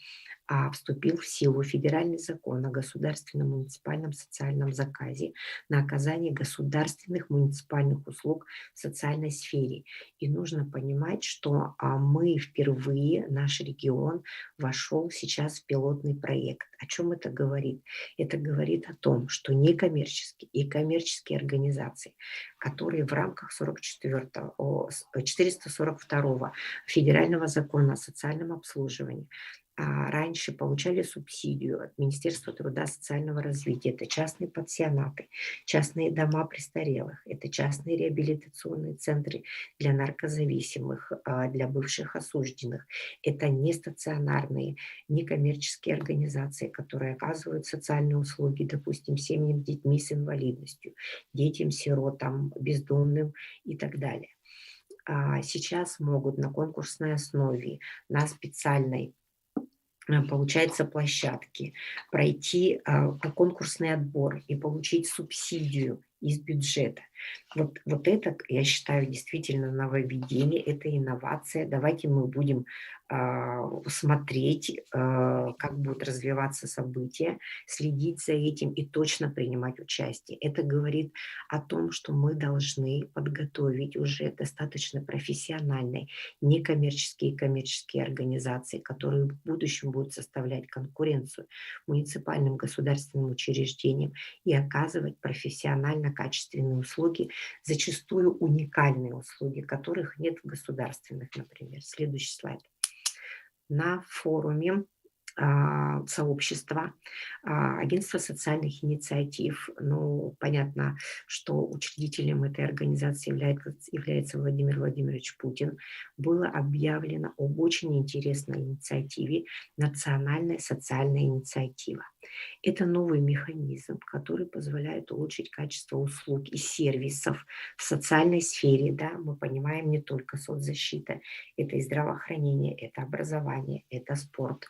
вступил в силу федеральный закон о государственном муниципальном социальном заказе на оказание государственных муниципальных услуг в социальной сфере. И нужно понимать, что мы впервые, наш регион, вошел сейчас в пилотный проект. О чем это говорит? Это говорит о том, что некоммерческие и коммерческие организации, которые в рамках 442 федерального закона о социальном обслуживании раньше получали субсидию от Министерства труда и социального развития. Это частные пансионаты, частные дома престарелых, это частные реабилитационные центры для наркозависимых, для бывших осужденных. Это нестационарные, некоммерческие организации, которые оказывают социальные услуги, допустим, семьям с детьми с инвалидностью, детям, сиротам, бездомным и так далее. Сейчас могут на конкурсной основе, на специальной получается площадки, пройти конкурсный отбор и получить субсидию из бюджета. Вот это, я считаю, действительно нововведение, это инновация. Давайте мы будем смотреть, как будут развиваться события, следить за этим и точно принимать участие. Это говорит о том, что мы должны подготовить уже достаточно профессиональные некоммерческие и коммерческие организации, которые в будущем будут составлять конкуренцию муниципальным государственным учреждениям и оказывать профессионально качественные услуги, зачастую уникальные услуги, которых нет в государственных, например. Следующий слайд. На форуме сообщества, агентства социальных инициатив. Ну, понятно, что учредителем этой организации является Владимир Владимирович Путин. Было объявлено об очень интересной инициативе «Национальная социальная инициатива». Это новый механизм, который позволяет улучшить качество услуг и сервисов в социальной сфере. Да? Мы понимаем, не только соцзащита, это и здравоохранение, это образование, это спорт.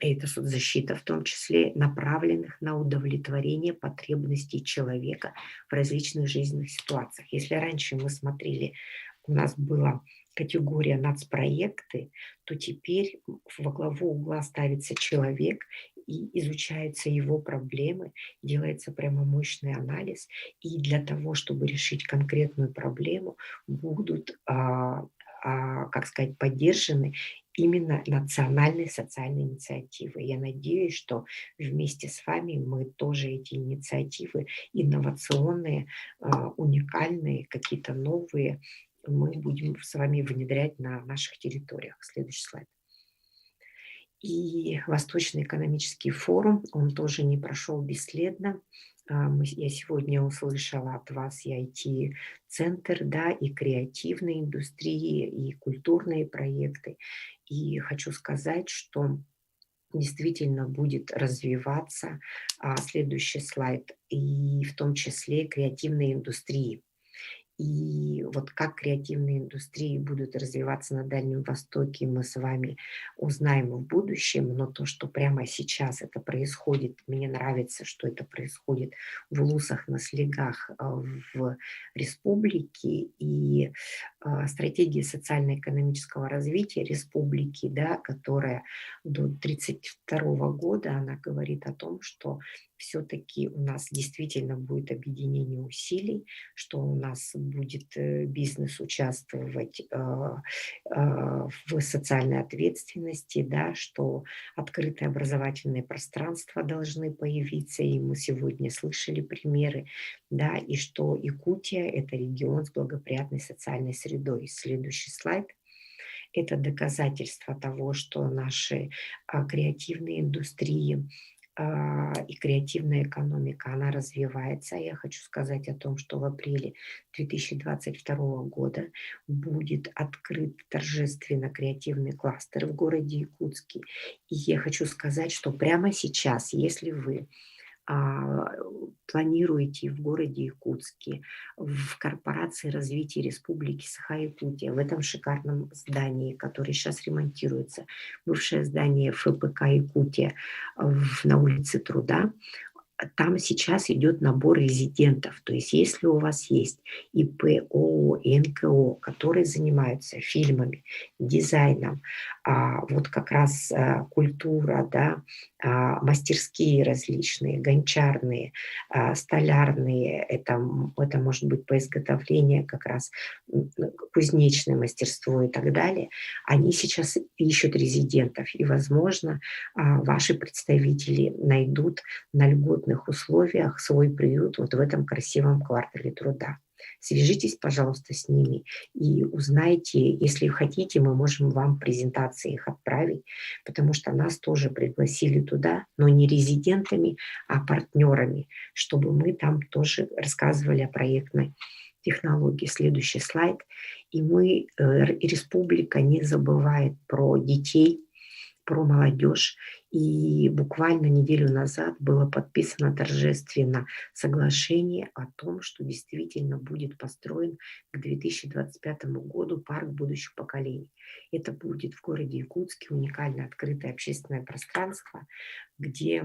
Это соцзащита, в том числе направленных на удовлетворение потребностей человека в различных жизненных ситуациях. Если раньше мы смотрели, у нас была категория нацпроекты, то теперь во главу угла ставится человек и изучаются его проблемы, делается прямо мощный анализ, и для того, чтобы решить конкретную проблему, будут, как сказать, поддержаны именно национальные социальные инициативы. Я надеюсь, что вместе с вами мы тоже эти инициативы инновационные, уникальные, какие-то новые, мы будем с вами внедрять на наших территориях. Следующий слайд. И Восточный экономический форум, он тоже не прошел бесследно. Я сегодня услышала от вас и IT-центр, да, и креативные индустрии, и культурные проекты. И хочу сказать, что действительно будет развиваться следующий слайд, и в том числе креативные индустрии. И вот как креативные индустрии будут развиваться на Дальнем Востоке, мы с вами узнаем в будущем, но то, что прямо сейчас это происходит, мне нравится, что это происходит в Улусах, на Слегах, в республике, и стратегия социально-экономического развития республики, да, которая до 1932 года, она говорит о том, что все-таки у нас действительно будет объединение усилий, что у нас будет бизнес участвовать в социальной ответственности, да, что открытые образовательные пространства должны появиться, и мы сегодня слышали примеры, да, и что Якутия – это регион с благоприятной социальной средой. Следующий слайд. Это доказательство того, что наши креативные индустрии и креативная экономика, она развивается. Я хочу сказать о том, что в апреле 2022 года будет открыт торжественно креативный кластер в городе Якутске. И я хочу сказать, что прямо сейчас, если вы планируете в городе Якутске, в корпорации развития Республики Саха-Якутия, в этом шикарном здании, которое сейчас ремонтируется, бывшее здание ФПК Якутия на улице Труда, там сейчас идет набор резидентов. То есть если у вас есть ИП, ООО и НКО, которые занимаются фильмами, дизайном, вот как раз культура, да, мастерские различные, гончарные, столярные, это может быть по изготовлению как раз кузнечное мастерство и так далее, они сейчас ищут резидентов. И, возможно, ваши представители найдут на льготных условиях свой приют вот в этом красивом квартале труда. Свяжитесь, пожалуйста, с ними и узнайте, если хотите, мы можем вам презентации их отправить, потому что нас тоже пригласили туда, но не резидентами, а партнерами, чтобы мы там тоже рассказывали о проектной технологии. Следующий слайд. И мы, республика, не забывает про детей, про молодежь. И буквально неделю назад было подписано торжественно соглашение о том, что действительно будет построен к 2025 году парк будущих поколений. Это будет в городе Якутске уникальное открытое общественное пространство, где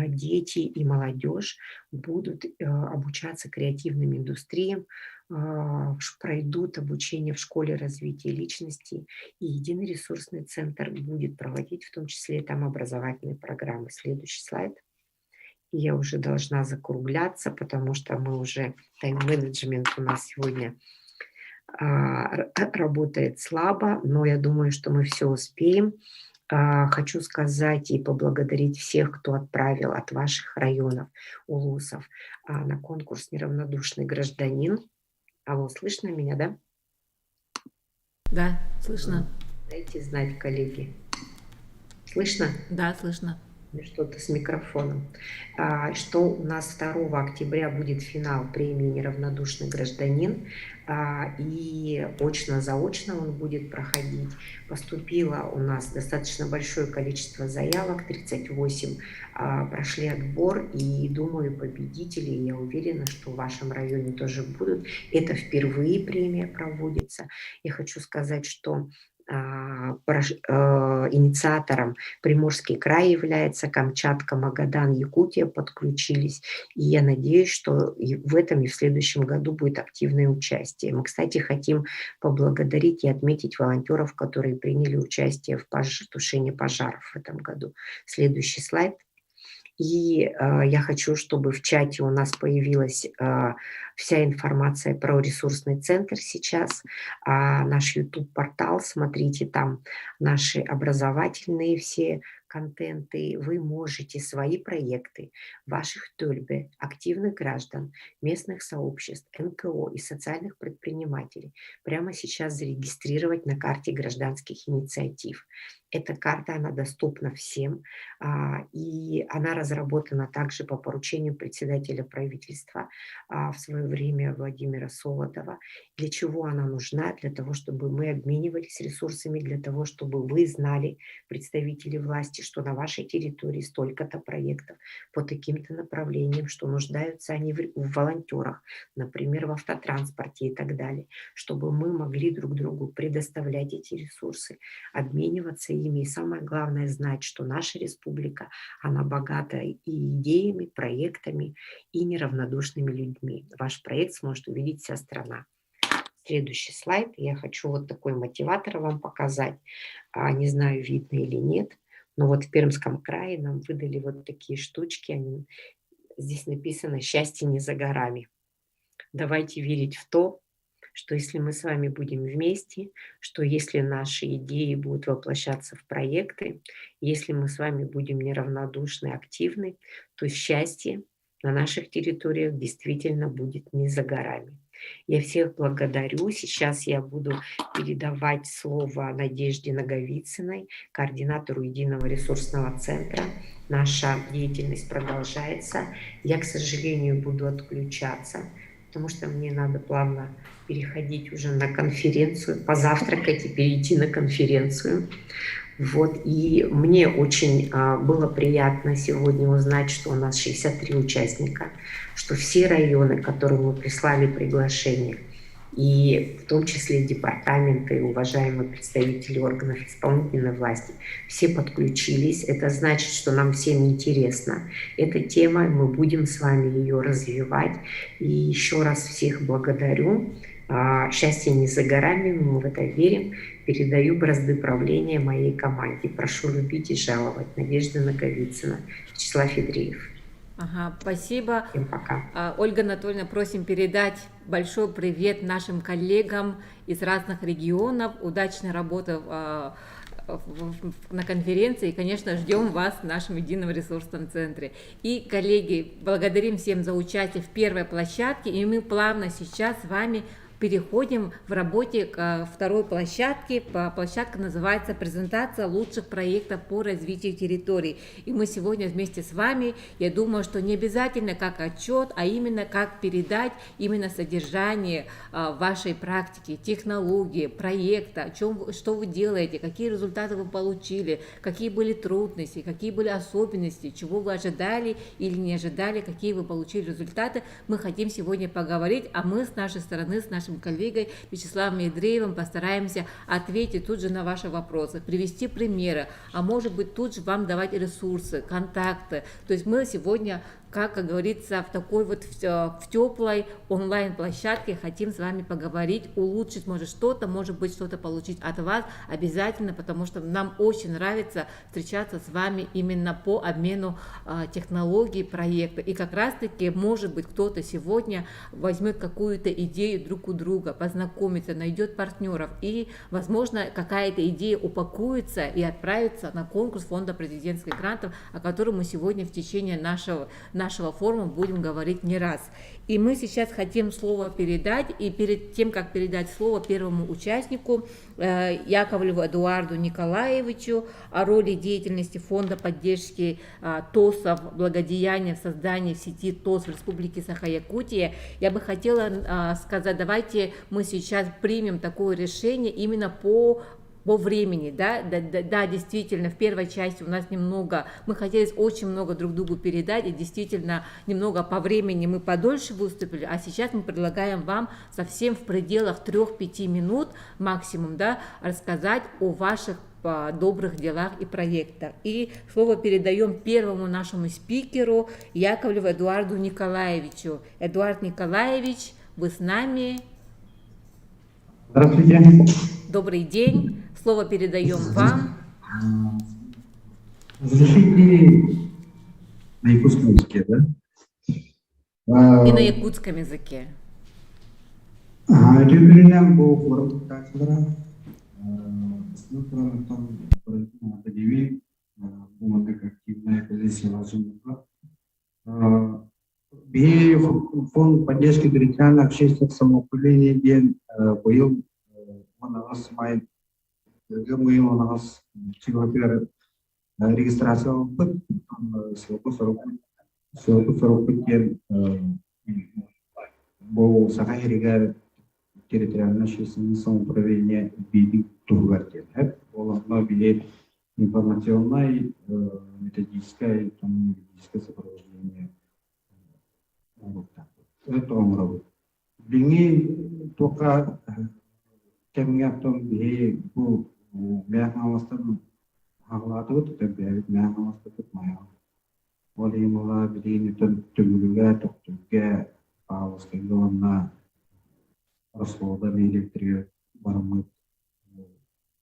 дети и молодежь будут обучаться креативным индустриям, пройдут обучение в школе развития личности, и единый ресурсный центр будет проводить в том числе там образовательные программы. Следующий слайд. И я уже должна закругляться, потому что мы уже, тайм-менеджмент у нас сегодня работает слабо, но я думаю, что мы все успеем. Хочу сказать и поблагодарить всех, кто отправил от ваших районов, улусов, на конкурс «Неравнодушный гражданин». Алло, слышно меня, да? Да, слышно. Дайте знать, коллеги. Слышно? Да, слышно. Что-то с микрофоном. Что у нас 2 октября будет финал премии «Неравнодушный гражданин», и очно-заочно он будет проходить. Поступило у нас достаточно большое количество заявок, 38, прошли отбор, и думаю, победители, я уверена, что в вашем районе тоже будут. Это впервые премия проводится. Я хочу сказать, что инициатором Приморский край является, Камчатка, Магадан, Якутия подключились, и я надеюсь, что и в этом и в следующем году будет активное участие. Мы, кстати, хотим поблагодарить и отметить волонтеров, которые приняли участие в тушении пожаров в этом году. Следующий слайд. И я хочу, чтобы в чате у нас появилась вся информация про ресурсный центр сейчас, наш YouTube-портал, смотрите там наши образовательные все контенты, вы можете свои проекты ваших тюльбе, активных граждан, местных сообществ, НКО и социальных предпринимателей прямо сейчас зарегистрировать на карте гражданских инициатив. Эта карта, она доступна всем, и она разработана также по поручению председателя правительства в свое время Владимира Солодова. Для чего она нужна? Для того, чтобы мы обменивались ресурсами, для того, чтобы вы знали, представители власти, что на вашей территории столько-то проектов по таким-то направлениям, что нуждаются они в волонтерах, например, в автотранспорте и так далее, чтобы мы могли друг другу предоставлять эти ресурсы, обмениваться ими. И самое главное знать, что наша республика, она богата и идеями, проектами, и неравнодушными людьми. Ваш проект сможет увидеть вся страна. Следующий слайд. Я хочу вот такой мотиватор вам показать. Не знаю, видно или нет, но вот в Пермском крае нам выдали вот такие штучки. Здесь написано «Счастье не за горами». Давайте верить в то, что если мы с вами будем вместе, что если наши идеи будут воплощаться в проекты, если мы с вами будем неравнодушны, активны, то счастье на наших территориях действительно будет не за горами. Я всех благодарю. Сейчас я буду передавать слово Надежде Наговицыной, координатору Единого ресурсного центра. Наша деятельность продолжается. Я, к сожалению, буду отключаться, потому что мне надо плавно переходить уже на конференцию, позавтракать и перейти на конференцию. Вот, и мне очень было приятно сегодня узнать, что у нас 63 участника, что все районы, которым мы прислали приглашение, и в том числе департаменты, уважаемые представители органов исполнительной власти, все подключились. Это значит, что нам всем интересна эта тема, мы будем с вами ее развивать. И еще раз всех благодарю. Счастье не за горами, мы в это верим. Передаю бразды правления моей команде. Прошу любить и жаловать. Надежда Наговицына, Вячеслав Федреев. Ага, спасибо. Всем пока. Ольга Анатольевна, просим передать большой привет нашим коллегам из разных регионов. Удачной работы на конференции. И, конечно, ждем вас в нашем Едином ресурсном центре. И, коллеги, благодарим всем за участие в первой площадке. И мы плавно сейчас с вами переходим в работе к второй площадке. Площадка называется «Презентация лучших проектов по развитию территорий». И мы сегодня вместе с вами, я думаю, что не обязательно как отчет, а именно как передать именно содержание вашей практики, технологии, проекта, что вы делаете, какие результаты вы получили, какие были трудности, какие были особенности, чего вы ожидали или не ожидали, какие вы получили результаты. Мы хотим сегодня поговорить, а мы с нашей стороны, с нашим коллегой Вячеславом Федреевым постараемся ответить тут же на ваши вопросы, привести примеры, а может быть тут же вам давать ресурсы, контакты. То есть мы сегодня, как говорится, в такой вот в теплой онлайн-площадке хотим с вами поговорить, улучшить, может быть что-то получить от вас обязательно, потому что нам очень нравится встречаться с вами именно по обмену технологий проекта. И как раз-таки, может быть, кто-то сегодня возьмет какую-то идею друг у друга, познакомится, найдет партнеров, и, возможно, какая-то идея упакуется и отправится на конкурс Фонда президентских грантов, о котором мы сегодня в течение нашего форума будем говорить не раз. И мы сейчас хотим слово передать, и перед тем, как передать слово первому участнику, Яковлеву Эдуарду Николаевичу, о роли деятельности Фонда поддержки ТОСов, благодеяния в создании сети ТОС в Республике Саха-Якутия, я бы хотела сказать, давайте мы сейчас примем такое решение именно по времени, да, действительно, в первой части у нас немного, мы хотели очень много друг другу передать, и действительно немного по времени мы подольше выступили, а сейчас мы предлагаем вам совсем в пределах 3-5 минут максимум, да, рассказать о ваших добрых делах и проектах. И слово передаем первому нашему спикеру Яковлеву Эдуарду Николаевичу. Эдуард Николаевич, вы с нами? Здравствуйте. Добрый день. Слово передаем вам. Разрешите на якутском языке, да? И на якутском языке. Это переням был форум кафедра. Смотрим там подивил, как активная позиция разумного. Фонд поддержки территориального общественного самоуправления день был у нас май, мы у нас человек регистрация опыт, сорок день был сахаригар территориальное общественное самоуправление видит тургартен. Это билет информационное, методическое, юридическое сопровождение. Это он работает. Бинги только кемгап том бие бу мягкостан халатут тебе мягкостан мая. Оли мала бини тон тюгуга токтуга паус кегона расхода электрик бармыт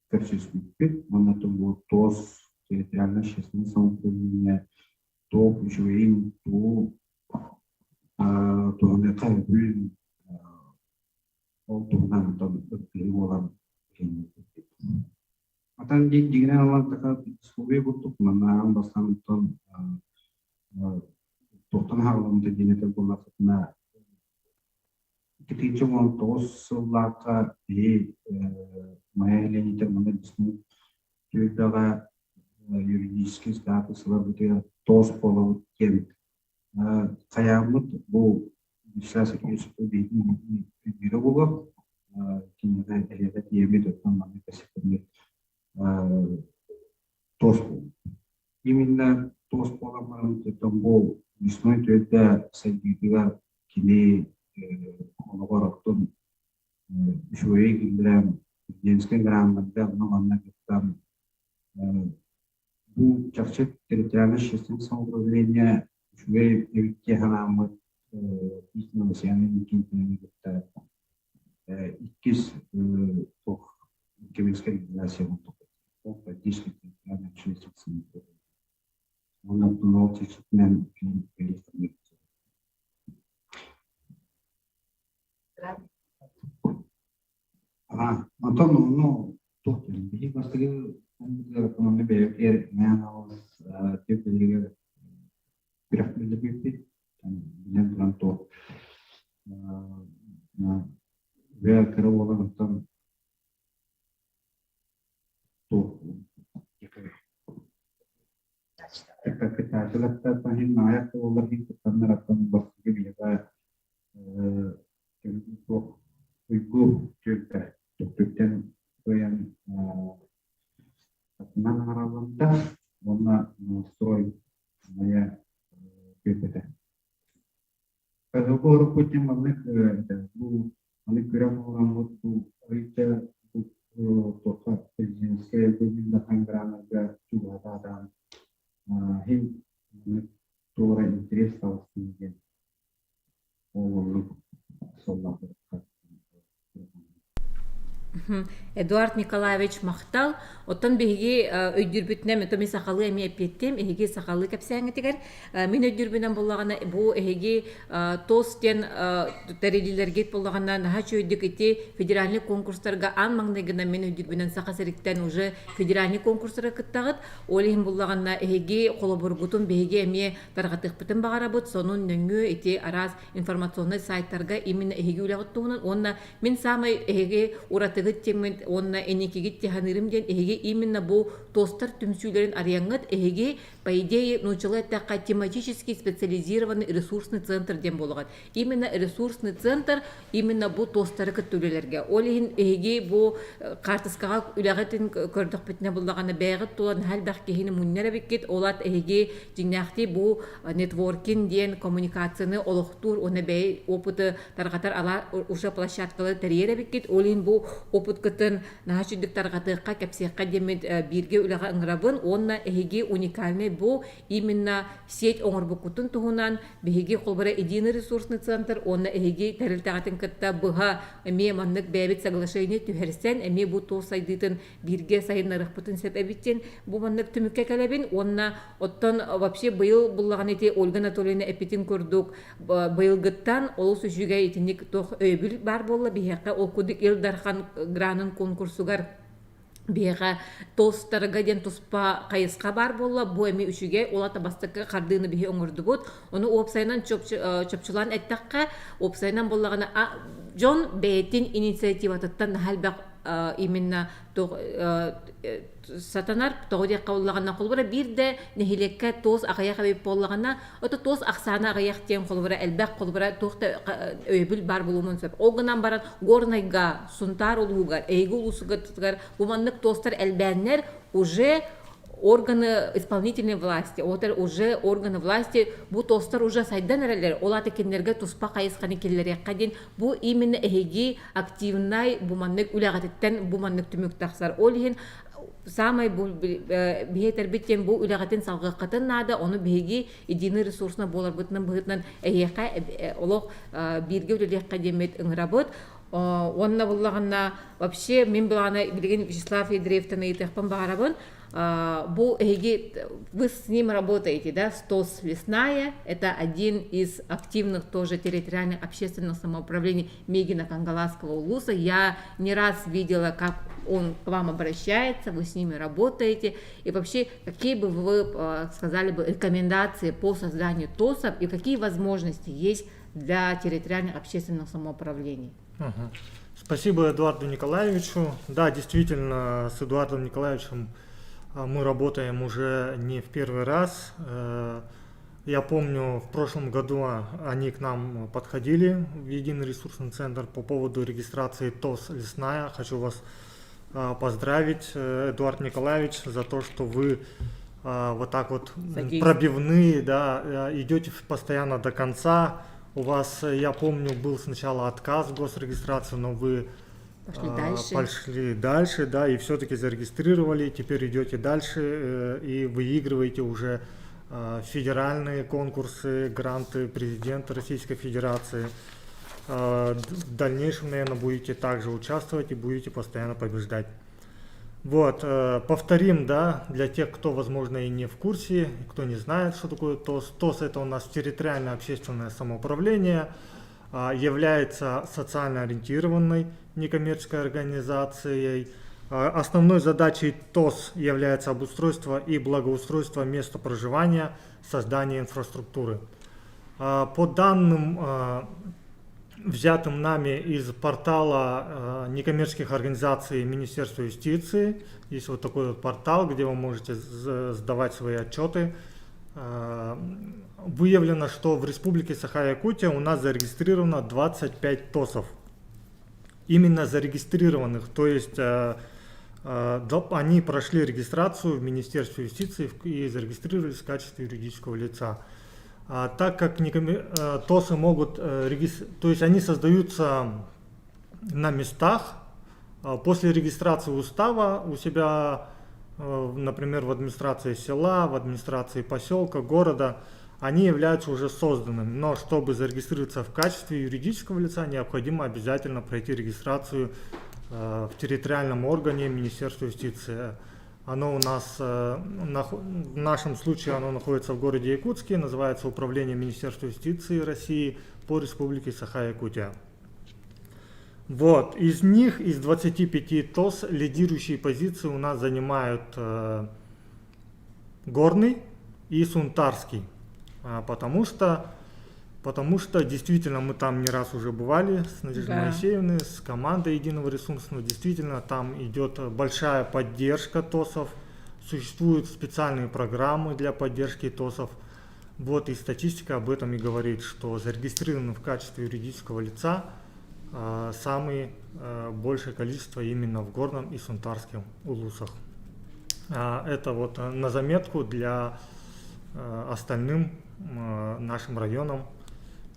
персистит монатон бу тос территориальное общественное самоуправление то ключевым то не кайбин Tuhan atau kehidupan ini. Atan di negara Allah tak sebagai bentuk menang bersama Tuhan Tuhan hal untuk jenis terbuka karena kita cuma terus selaka di maya ini termenat semua juga yuridis status sebagai terus pola kian kayak bu bisa seperti di Roboga, kini ada dia betul sama kita seperti tospo. Ini tospo orang itu tambo, bisma itu ada segitu kini orang tu isui gram, jenis gram ada nama kita bu cakap terjadi sistem sampai isui itu halaman Истина Васяна Никитина Гупта икис тох кемиская гимназия тох поддержки территориальной общественности. Он обдумал течетмен переформировать. Потом, ну, тот, беги построил, он бегает, мянус, типа бегает, переформировать. Yang untuk biar kerana orang tu kita selesai tahin naya tu lagi kita menerapkan bahasa biasa untuk ibu juga untuk yang mana orang dah mana nostroy maya kita. Kalau orang punya mana kerja, mana kerja orang itu, kerja itu tokat bisnes kerja bila anggaran agak juga ada, hin orang interest tahu sendiri, orang soal Эдуард Николаевич мақтал, оттан беге өйдүрбүтнем, томи сақалы эми эппеттем, эге сақалы кәпсәңі тегер, мен өйдүрбүнен болағана, бұл эге тостен тәрелілергет болағана, наға чөйдік ете федеральный конкурстарға ан маңдайгына мен өйдүрбүнен сақасыріктен уже федеральный конкурстарға кыттағыт, олейін болағана эге қолыбыргутун беге эме тарғатық бітін бағара бұд, сонун нөңі ете араз информационный сайттарға именно эге үлағыт туғынан, онна мен самай эге уратығы теммен онна энекегит тиханырымден эге именно бу тостар түмсүлерин арияңыт эге по идее научилась такая тематически специализированный ресурсный центр дем болгат. Именно ресурсный центр именно бу тостары көттүлелерге. Олин эге бу картыскага үлөгөтүн көрдүк битне буллаганы бәгыт тулан халдак кехини муннера бекет олат эге жинакти бу нетворкинг ден коммуникацияны олохтур оны бей опыты таргатар ала уже площадкалы терьере бекет олин бу опыт кытын нахачудыктарга тыкка кепсекка демет бирге үлага ыңрабын, онна эһиги уникальный бу именно сеть оңорбукутун туһунан биһиги холбара единый ресурсный центр, онна эһиги терилтагатын кытта быха эме маннык бэбит соглашение түһерсен, эме бу тосайдытын бирге сайыннарыхпытын сепебиттен бу маннык түмүкке келебин, онна оттон вообще быйыл буллаган эти Ольга Анатольевна эпитин көрдүк, быйылгыттан олус үжүгө итинник тох өйбүл бар болла биһекка окудук Илдархан гранын конкурсугар биһега тостарга ден туспа кайыска бар болла бу эми үчүгө олата бастыкка кардыны биһи оңордубут, ону опсайнан чопчулан эттакка опсайнан боллагана Джон Бейтин инициативатыттан халбак именно сатанар тоодия каллагана холбара бирде нехилекке тоз агая кабып боллагана ото тоз аксана агая тем холбара элбак холбара тохта өйбүл бар булумун сеп огынан баран горнайга сунтар улугар эйгул усугатгар буманнык тостар элбеннер уже органы исполнительной власти, уже органы власти, бу тостар уже сайдан эрелер, олаты кеннерге туспа кайысканы келлере кадин, бу именно эһиги активнай буманнык үлягатыттан буманнык түмүк тахсар олихин, самай бу бихетер биттен бу үлягатын салгыкатын нада, оны биһиги единый ресурсна болар бытнын быгытнан эһека олох бирге үлелек демет ыңрабыт. Онна буллаганна вообще мен булана билген Вячеслав Идреевтен айтыппын барабын. Бу эги вы с ним работаете, да, СТОС Лесная, это один из активных тоже территориальных общественных самоуправлений Мегино-Кангаласского улуса. Я не раз видела, как он к вам обращается, вы с ними работаете, и вообще какие бы вы сказали бы рекомендации по созданию ТОСов и какие возможности есть для территориальных общественных самоуправлений? Спасибо Эдуарду Николаевичу. Да, действительно, с Эдуардом Николаевичем мы работаем уже не в первый раз. Я помню, в прошлом году они к нам подходили в Единый ресурсный центр по поводу регистрации ТОС Лесная. Хочу вас поздравить, Эдуард Николаевич, за то, что вы вот так вот пробивные, да, идете постоянно до конца. У вас, я помню, был сначала отказ в госрегистрацию, но вы пошли дальше, да, и все-таки зарегистрировали, теперь идете дальше и выигрываете уже федеральные конкурсы, гранты президента Российской Федерации. В дальнейшем, наверное, будете также участвовать и будете постоянно побеждать. Вот, повторим, да, для тех, кто, возможно, и не в курсе, кто не знает, что такое ТОС. ТОС — это у нас территориальное общественное самоуправление, является социально ориентированной некоммерческой организацией. Основной задачей ТОС является обустройство и благоустройство места проживания, создание инфраструктуры. По данным, взятым нами из портала некоммерческих организаций Министерства юстиции, есть вот такой вот портал, где вы можете сдавать свои отчеты. Выявлено, что в Республике Саха-Якутия у нас зарегистрировано 25 ТОСов. Именно зарегистрированных, то есть они прошли регистрацию в Министерстве юстиции и зарегистрировались в качестве юридического лица. Так как ТОСы могут, то есть они создаются на местах, после регистрации устава у себя, например, в администрации села, в администрации поселка, города, они являются уже созданными. Но чтобы зарегистрироваться в качестве юридического лица, необходимо обязательно пройти регистрацию в территориальном органе Министерства юстиции. Оно у нас, в нашем случае, оно находится в городе Якутске, называется Управление Министерства юстиции России по Республике Саха-Якутия. Вот, из них, из 25 ТОС, лидирующие позиции у нас занимают Горный и Сунтарский, потому что действительно мы там не раз уже бывали с Надеждой Моисеевной, с командой Единого ресурсного. Действительно, там идет большая поддержка ТОСов, существуют специальные программы для поддержки ТОСов. Вот и статистика об этом и говорит, что зарегистрированы в качестве юридического лица самое большее количество именно в Горном и Сунтарском улусах. Это вот на заметку для остальным нашим районам,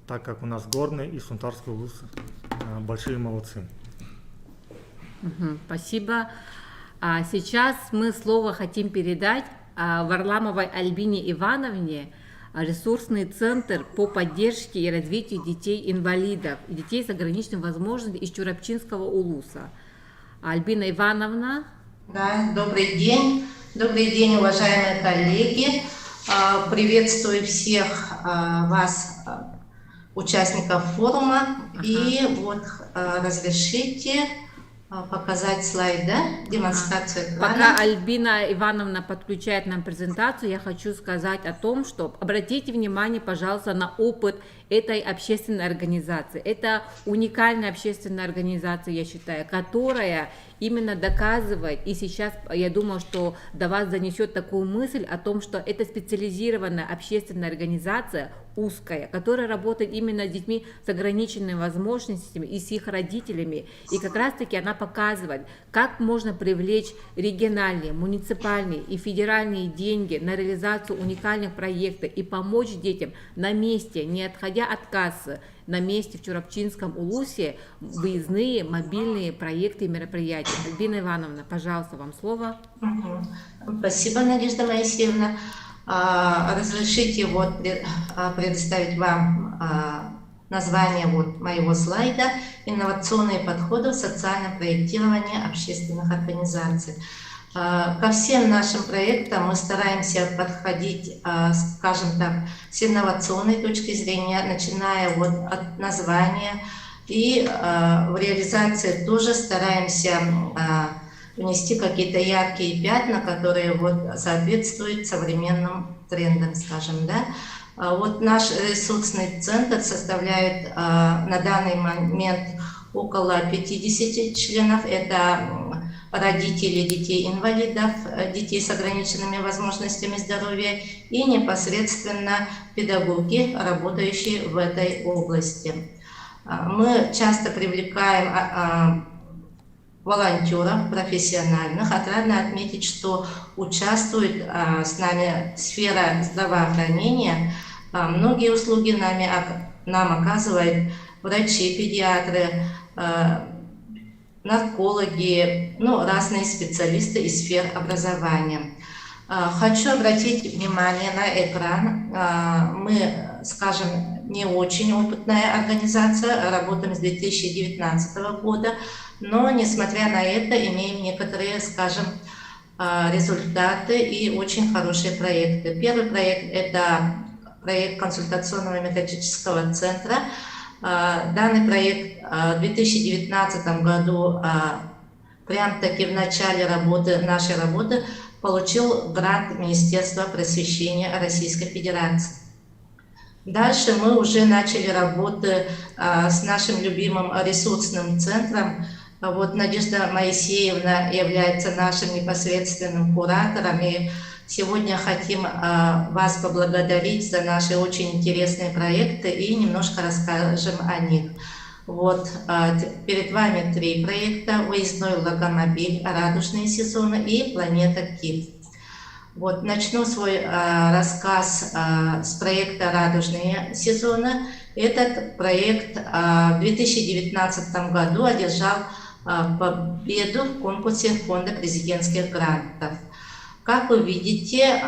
так как у нас Горный и Сунтарский улус большие молодцы. Спасибо. А сейчас мы слово хотим передать Варламовой Альбине Ивановне, ресурсный центр по поддержке и развитию детей-инвалидов и детей с ограниченными возможностями из Чурапчинского улуса. Альбина Ивановна. Да, добрый день. Добрый день, уважаемые коллеги. Приветствую всех вас, участников форума. И вот разрешите показать слайд, да? Демонстрацию экрана. Пока Альбина Ивановна подключает нам презентацию, я хочу сказать о том, что обратите внимание, пожалуйста, на опыт этой общественной организации. Это уникальная общественная организация, я считаю, которая именно доказывает, и сейчас я думаю, что до вас занесет такую мысль о том, что это специализированная общественная организация, узкая, которая работает именно с детьми с ограниченными возможностями и с их родителями. И как раз-таки она показывает, как можно привлечь региональные, муниципальные и федеральные деньги на реализацию уникальных проектов и помочь детям на месте, не отходя от кассы, на месте в Чурапчинском улусе выездные мобильные проекты и мероприятия. Альбина Ивановна, пожалуйста, вам слово. Спасибо, Надежда Моисеевна. Разрешите вот предоставить вам название вот моего слайда «Инновационные подходы в социальном проектировании общественных организаций». Ко всем нашим проектам мы стараемся подходить, скажем так, с инновационной точки зрения, начиная вот от названия. И в реализации тоже стараемся внести какие-то яркие пятна, которые вот соответствуют современным трендам, скажем, да. Вот наш ресурсный центр составляет на данный момент около 50 членов. Это родители детей-инвалидов, детей с ограниченными возможностями здоровья и непосредственно педагоги, работающие в этой области. Мы часто привлекаем волонтеров профессиональных. Отрадно отметить, что участвует с нами сфера здравоохранения. Многие услуги нам оказывают врачи, педиатры, наркологи, разные специалисты из сфер образования. Хочу обратить внимание на экран. Мы, скажем, не очень опытная организация, работаем с 2019 года, но, несмотря на это, имеем некоторые, скажем, результаты и очень хорошие проекты. Первый проект – это проект консультационного методического центра. Данный проект в 2019 году, прям-таки в начале нашей работы, получил грант Министерства просвещения Российской Федерации. Дальше мы уже начали работы с нашим любимым ресурсным центром. Вот Надежда Моисеевна является нашим непосредственным куратором, и сегодня хотим вас поблагодарить за наши очень интересные проекты и немножко расскажем о них. Вот перед вами 3 проекта: выездной логомобиль, радужные сезоны и планета Кит. Вот начну свой рассказ с проекта «Радужные сезоны». Этот проект в 2019 году одержал победу в конкурсе Фонда президентских грантов. Как вы видите,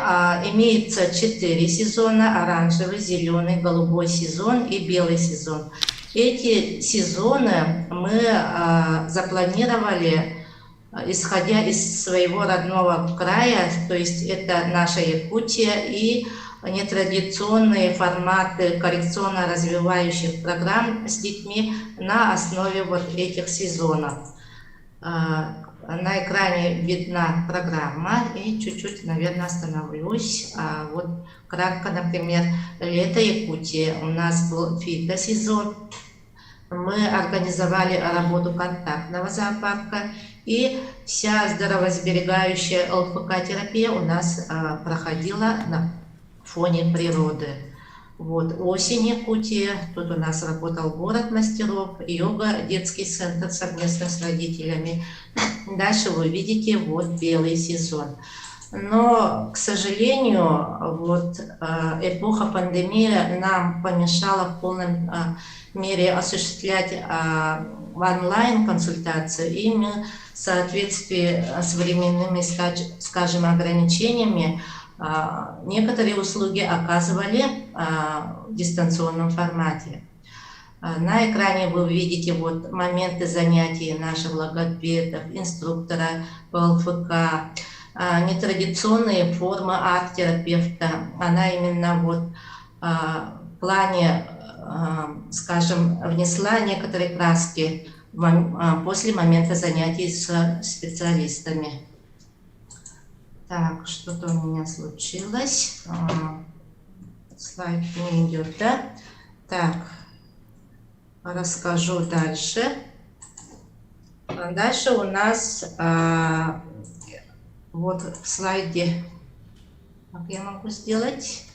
имеется 4 сезона: оранжевый, зеленый, голубой сезон и белый сезон. Эти сезоны мы запланировали, исходя из своего родного края, то есть это наша Якутия, и нетрадиционные форматы коррекционно-развивающих программ с детьми на основе вот этих сезонов. На экране видна программа, и чуть-чуть, наверное, остановлюсь. Вот кратко, например, лето Якутии. У нас был фитосезон. Мы организовали работу контактного зоопарка, и вся здоровосберегающая ЛФК-терапия у нас проходила на фоне природы. Вот осень Якутии, тут у нас работал город мастеров, йога, детский центр совместно с родителями. Дальше вы видите вот белый сезон. Но, к сожалению, вот эпоха пандемии нам помешала в полной мере осуществлять онлайн-консультацию, и мы в соответствии с временными, скажем, ограничениями некоторые услуги оказывали в дистанционном формате. На экране вы видите вот моменты занятий наших логопедов, инструктора по ЛФК, нетрадиционные формы арт-терапевта. Она именно вот в плане, скажем, внесла некоторые краски после момента занятий с специалистами. Так, что-то у меня случилось. Слайд не идет, да? Так, расскажу дальше. Дальше у нас вот в слайде, как я могу сделать?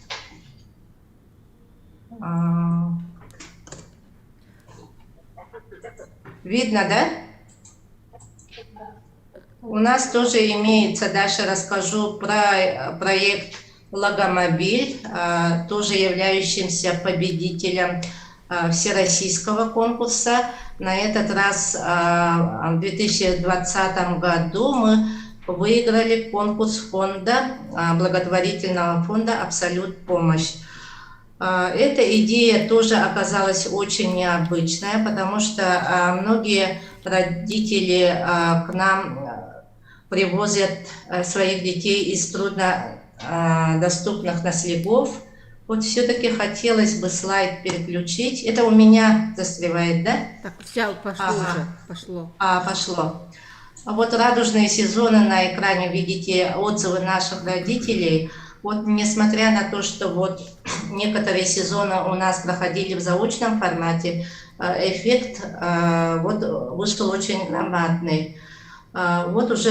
Видно, да? У нас тоже имеется, дальше расскажу про проект «Логомобиль», тоже являющимся победителем всероссийского конкурса. На этот раз в 2020 году мы выиграли конкурс фонда, благотворительного фонда «Абсолют помощь». Эта идея тоже оказалась очень необычная, потому что многие родители к нам привозят своих детей из труднодоступных наследов. Вот все-таки хотелось бы слайд переключить. Это у меня застревает, да? Так, все, пошло уже, пошло. Пошло. Вот радужные сезоны на экране, видите отзывы наших родителей. Вот несмотря на то, что вот некоторые сезоны у нас проходили в заочном формате, эффект вот вышел очень громадный. Вот уже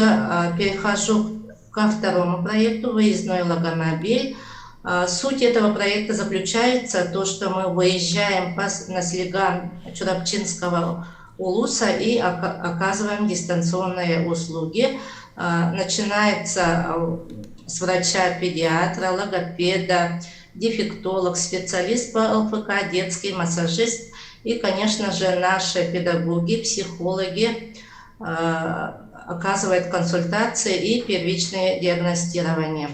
перехожу ко второму проекту «Выездной логомобиль». Суть этого проекта заключается в том, что мы выезжаем по наследам Чурапчинского улуса и оказываем дистанционные услуги. Начинается с врача-педиатра, логопеда, дефектолог, специалист по ЛФК, детский массажист и, конечно же, наши педагоги, психологи оказывают консультации и первичное диагностирование.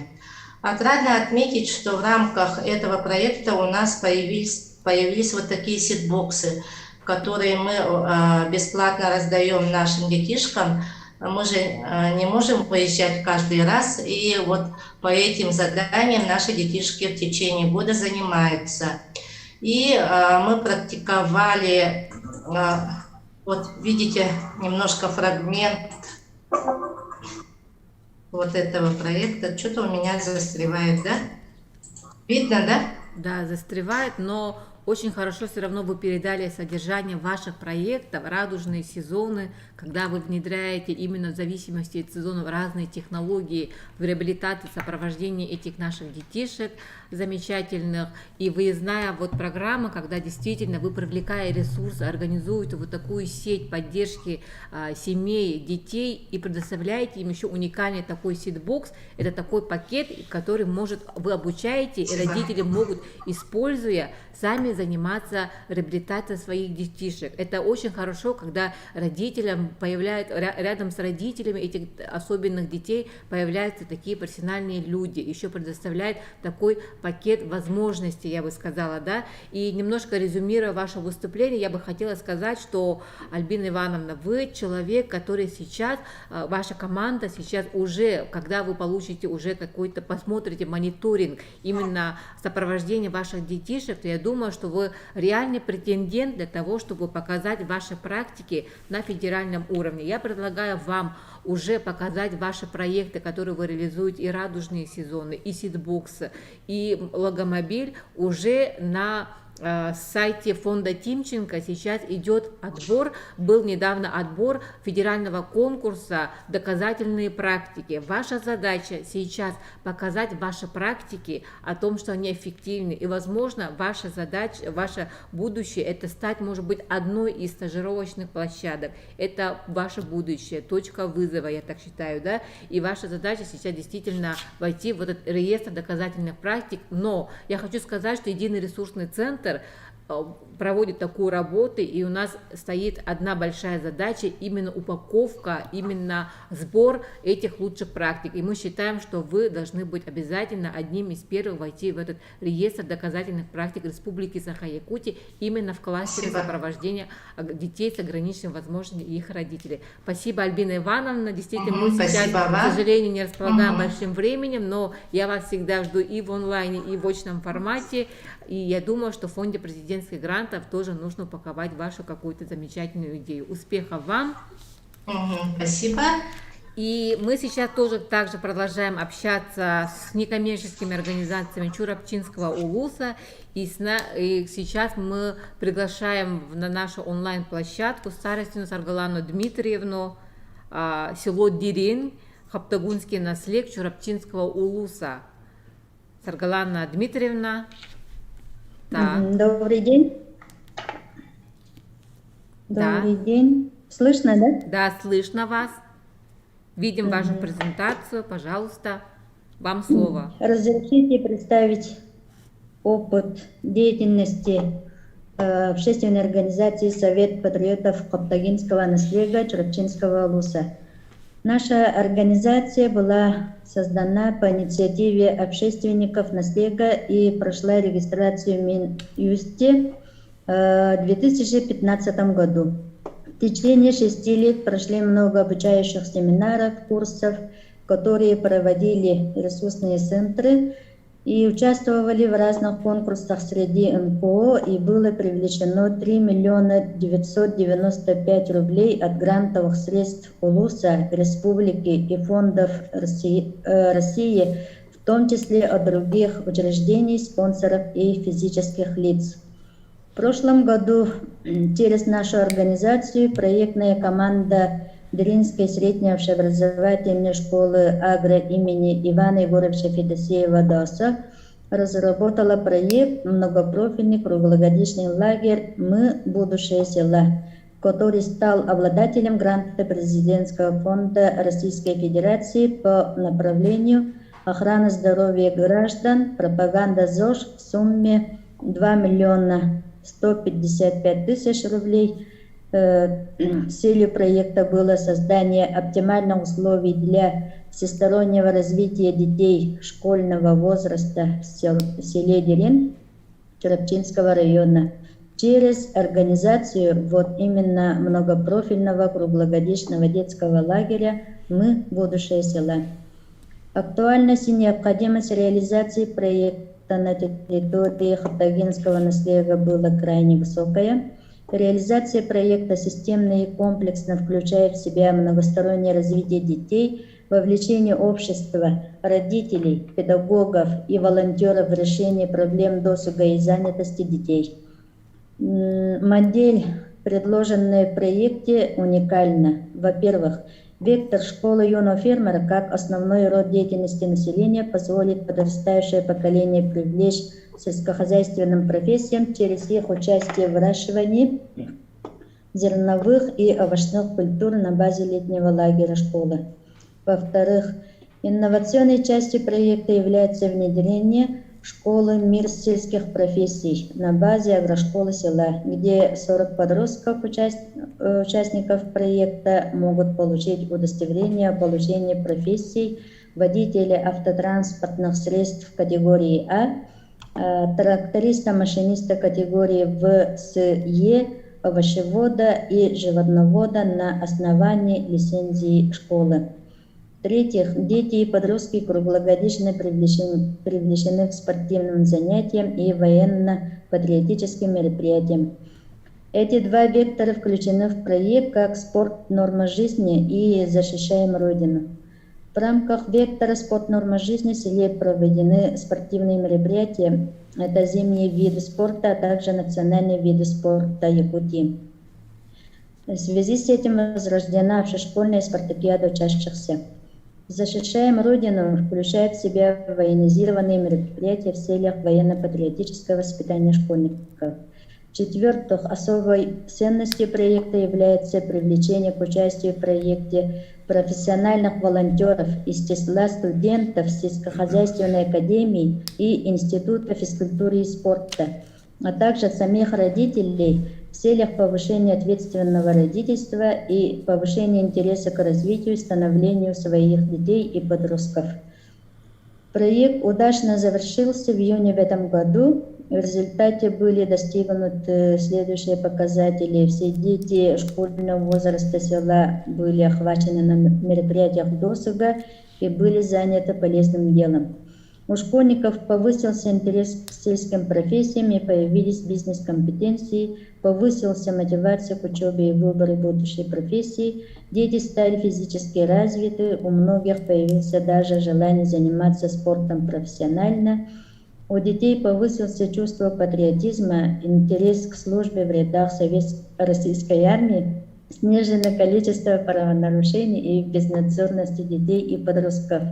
Отрадно отметить, что в рамках этого проекта у нас появились вот такие ситбоксы, которые мы бесплатно раздаем нашим детишкам. Мы же не можем выезжать каждый раз, и вот по этим заданиям наши детишки в течение года занимаются. И мы практиковали, вот видите, немножко фрагмент вот этого проекта. Что-то у меня застревает, да? Видно, да? Да, застревает, но очень хорошо все равно вы передали содержание ваших проектов, радужные сезоны, когда вы внедряете именно в зависимости от сезонов разные технологии в реабилитации, сопровождении этих наших детишек замечательных, и выездная вот программа, когда действительно вы, привлекая ресурсы, организуете вот такую сеть поддержки семей, детей и предоставляете им еще уникальный такой ситбокс, это такой пакет, который вы обучаете, и родители могут, используя, сами заниматься реабилитацией своих детишек. Это очень хорошо, когда родителям рядом с родителями этих особенных детей появляются такие профессиональные люди, еще предоставляют такой пакет возможностей, я бы сказала, да. И немножко резюмируя ваше выступление, я бы хотела сказать, что, Альбина Ивановна, вы человек, который сейчас, ваша команда сейчас уже, когда вы получите уже какой-то, посмотрите мониторинг, именно сопровождение ваших детишек, то я думаю, что вы реальный претендент для того, чтобы показать ваши практики на федеральном уровне. Я предлагаю вам уже показать ваши проекты, которые вы реализуете, и радужные сезоны, и ситбоксы, и логомобиль уже на сайте фонда Тимченко сейчас идет отбор, был недавно отбор федерального конкурса «Доказательные практики». Ваша задача сейчас показать ваши практики о том, что они эффективны, и, возможно, ваша задача, ваше будущее – это стать, может быть, одной из стажировочных площадок. Это ваше будущее, точка вызова, я так считаю, да, и ваша задача сейчас действительно войти в этот реестр доказательных практик, но я хочу сказать, что Единый ресурсный центр проводит такую работу, и у нас стоит одна большая задача, именно упаковка, именно сбор этих лучших практик. И мы считаем, что вы должны быть обязательно одним из первых войти в этот реестр доказательных практик Республики Саха-Якутия именно в кластере сопровождения детей с ограниченными возможностями и их родителей. Спасибо, Альбина Ивановна. Действительно, мы сейчас, к сожалению, не располагаем большим временем, но я вас всегда жду и в онлайне, и в очном формате. И я думаю, что в фонде президентских грантов тоже нужно упаковать вашу какую-то замечательную идею. Успехов вам! Спасибо! И мы сейчас тоже также продолжаем общаться с некоммерческими организациями Чурапчинского улуса. И сейчас мы приглашаем на нашу онлайн-площадку старостину Саргалану Дмитриевну, село Дирень, Хаптагунский наслед Чурапчинского улуса. Саргалана Дмитриевна. Да. Добрый день. Добрый день. Слышно, да? Да, слышно вас. Видим вашу презентацию. Пожалуйста, вам слово. Разрешите представить опыт деятельности общественной организации Совет патриотов Хаптагинского наследия Чурапчинского улуса. Наша организация была создана по инициативе общественников наследия и прошла регистрацию в Минюсте в 2015 году. В течение 6 лет прошли много обучающих семинаров, курсов, которые проводили ресурсные центры, и участвовали в разных конкурсах среди НПО, и было привлечено 3 995 рублей от грантовых средств Улуса, Республики и фондов России, в том числе от других учреждений, спонсоров и физических лиц. В прошлом году через нашу организацию проектная команда Дринской средней общеобразовательной школы Агро имени Ивана Егоровича Федосеева ДОСа разработала проект «Многопрофильный круглогодичный лагерь «Мы – будущее села», который стал обладателем гранта президентского фонда Российской Федерации по направлению охраны здоровья граждан, пропаганда ЗОЖ в сумме 2 155 000 рублей. Целью проекта было создание оптимальных условий для всестороннего развития детей школьного возраста в селе Дирень Чурапчинского района через организацию вот именно многопрофильного круглогодичного детского лагеря «Мы – будущее села». Актуальность и необходимость реализации проекта на территории Хаптагинского наследия была крайне высокая. Реализация проекта системно и комплексно включает в себя многостороннее развитие детей, вовлечение общества, родителей, педагогов и волонтеров в решении проблем досуга и занятости детей. Модель, предложенная в проекте, уникальна. Во-первых, вектор школы юного фермера как основной род деятельности населения позволит подрастающее поколение привлечь сельскохозяйственным профессиям через их участие в выращивании зерновых и овощных культур на базе летнего лагеря школы. Во-вторых, инновационной частью проекта является внедрение школы «Мир сельских профессий» на базе агрошколы села, где 40 подростков, участников проекта, могут получить удостоверение о получении профессий водителя автотранспортных средств категории А, тракториста-машиниста категории В с Е, овощевода и животновода на основании лицензии школы. В-третьих, дети и подростки круглогодично привлечены к спортивным занятиям и военно-патриотическим мероприятиям. Эти два вектора включены в проект как «Спорт. Норма жизни» и «Защищаем Родину». В рамках вектора «Спорт. Норма жизни» в селе проведены спортивные мероприятия это зимние виды спорта, а также национальные виды спорта Якутии. В связи с этим возрождена общешкольная спартакиада учащихся. «Защищаем Родину» включает в себя военизированные мероприятия в целях военно-патриотического воспитания школьников. В-четвертых, особой ценностью проекта является привлечение к участию в проекте профессиональных волонтеров из числа студентов сельскохозяйственной академии и Института физкультуры и спорта, а также самих родителей в целях повышения ответственного родительства и повышения интереса к развитию и становлению своих детей и подростков. Проект удачно завершился в июне в этом году. В результате были достигнуты следующие показатели. Все дети школьного возраста села были охвачены на мероприятиях досуга и были заняты полезным делом. У школьников повысился интерес к сельским профессиям и появились бизнес-компетенции, повысился мотивация к учебе и выбору будущей профессии, дети стали физически развиты, у многих появился даже желание заниматься спортом профессионально, у детей повысился чувство патриотизма, интерес к службе в рядах Российской армии, снижено количество правонарушений и безнадзорности детей и подростков.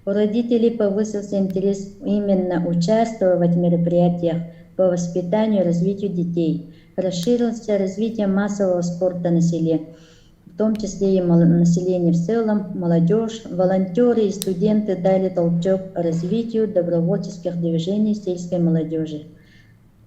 У родителей повысился интерес именно участвовать в мероприятиях по воспитанию и развитию детей. Расширился развитие массового спорта на селе, в том числе и население в целом, молодежь, волонтеры и студенты дали толчок развитию добровольческих движений сельской молодежи.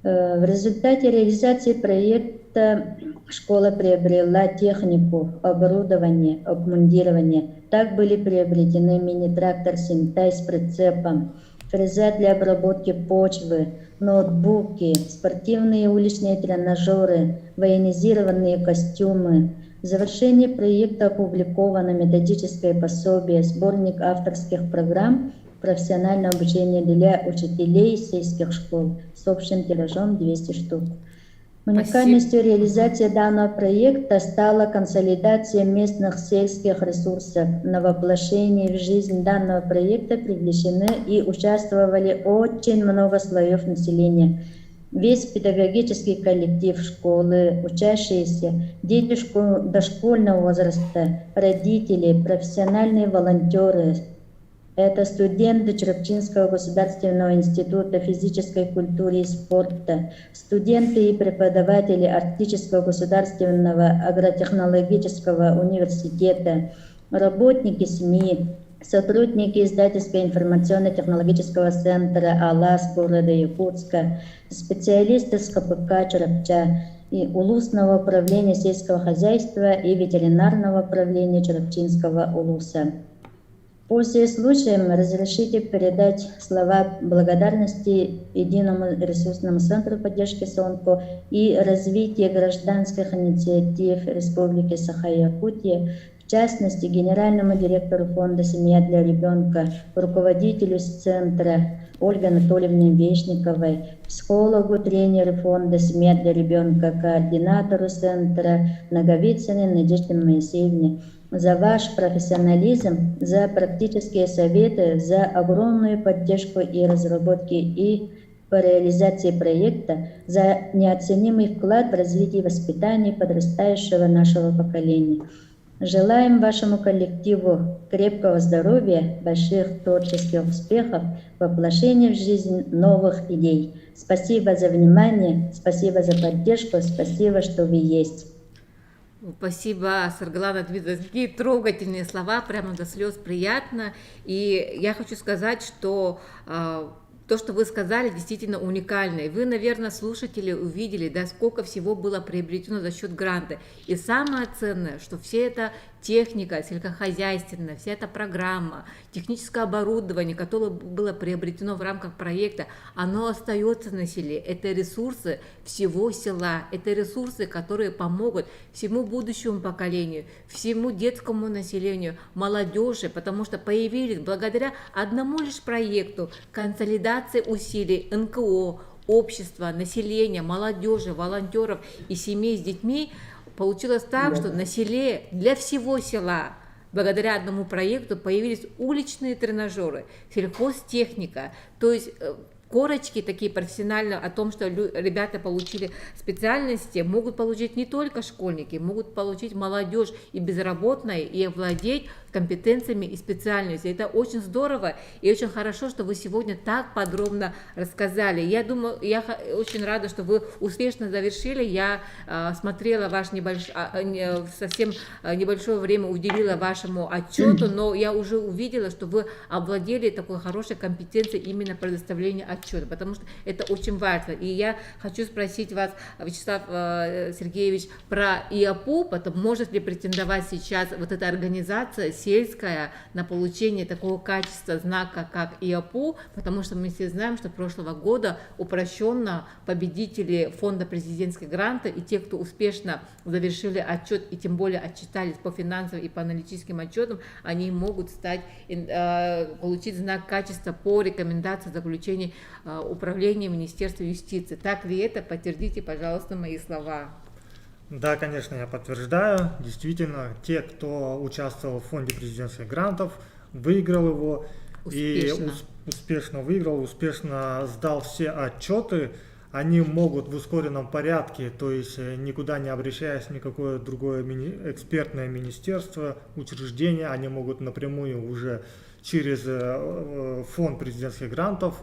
В результате реализации проекта школа приобрела технику, оборудование, обмундирование. Так были приобретены мини-трактор «Синтай» с прицепом, фреза для обработки почвы, ноутбуки, спортивные уличные тренажеры, военизированные костюмы. В завершении проекта опубликовано методическое пособие, сборник авторских программ профессионального обучения для учителей сельских школ с общим тиражом 200 штук. Уникальностью реализации данного проекта стала консолидация местных сельских ресурсов. На воплощение в жизнь данного проекта привлечены и участвовали очень много слоев населения. Весь педагогический коллектив школы, учащиеся, дети дошкольного возраста, родители, профессиональные волонтеры. Это студенты Черепчинского государственного института физической культуры и спорта, студенты и преподаватели Арктического государственного агротехнологического университета, работники СМИ, сотрудники издательско-информационно-технологического центра «АЛАС» города Якутска, специалисты с КПК Черепча и Улусного управления сельского хозяйства и ветеринарного управления Черепчинского улуса. Пользуясь случаем, разрешите передать слова благодарности Единому ресурсному центру поддержки СОНКО и развития гражданских инициатив Республики Саха-Якутия, в частности, генеральному директору фонда «Семья для ребенка», руководителю центра Ольге Анатольевне Вешниковой, психологу, тренеру фонда «Семья для ребенка», координатору центра Наговицыной Надежде Моисеевне, за ваш профессионализм, за практические советы, за огромную поддержку и разработки и по реализации проекта, за неоценимый вклад в развитие и воспитание подрастающего нашего поколения. Желаем вашему коллективу крепкого здоровья, больших творческих успехов, воплощения в жизнь новых идей. Спасибо за внимание, спасибо за поддержку, спасибо, что вы есть. Спасибо, Саргалана Дмитриевна, за такие трогательные слова, прямо до слез приятно. И я хочу сказать, что то, что вы сказали, действительно уникально. И вы, наверное, слушатели увидели, да, сколько всего было приобретено за счет гранта. И самое ценное, что вся эта техника сельскохозяйственная, вся эта программа, техническое оборудование, которое было приобретено в рамках проекта, оно остается на селе. Это ресурсы всего села, это ресурсы, которые помогут всему будущему поколению, всему детскому населению, молодежи, потому что появились благодаря одному лишь проекту консолидации усилий НКО, общества, населения, молодежи, волонтеров и семей с детьми. Получилось так, что на селе, для всего села, благодаря одному проекту появились уличные тренажеры, сельхозтехника. То есть корочки такие профессиональные о том, что ребята получили специальности, могут получить не только школьники, могут получить молодежь и безработные, и овладеть компетенциями и специальностью. Это очень здорово и очень хорошо, что вы сегодня так подробно рассказали. Я думаю, я очень рада, что вы успешно завершили. Я смотрела ваш совсем небольшое время уделила вашему отчету, но я уже увидела, что вы овладели такой хорошей компетенцией именно предоставления отчета, потому что это очень важно. И я хочу спросить вас, Вячеслав Сергеевич, про ИАПУ, может ли претендовать сейчас вот эта организация сельская на получение такого качества знака, как ИАПУ, потому что мы все знаем, что прошлого года упрощенно победители фонда президентских грантов и те, кто успешно завершили отчет и тем более отчитались по финансовым и по аналитическим отчетам, они могут получить знак качества по рекомендации заключения управления Министерства юстиции. Так ли это? Подтвердите, пожалуйста, мои слова. Да, конечно, я подтверждаю. Действительно, те, кто участвовал в фонде президентских грантов, выиграл его и успешно выиграл, успешно сдал все отчеты, они могут в ускоренном порядке, то есть никуда не обращаясь в никакое другое экспертное министерство, учреждение, они могут напрямую уже через фонд президентских грантов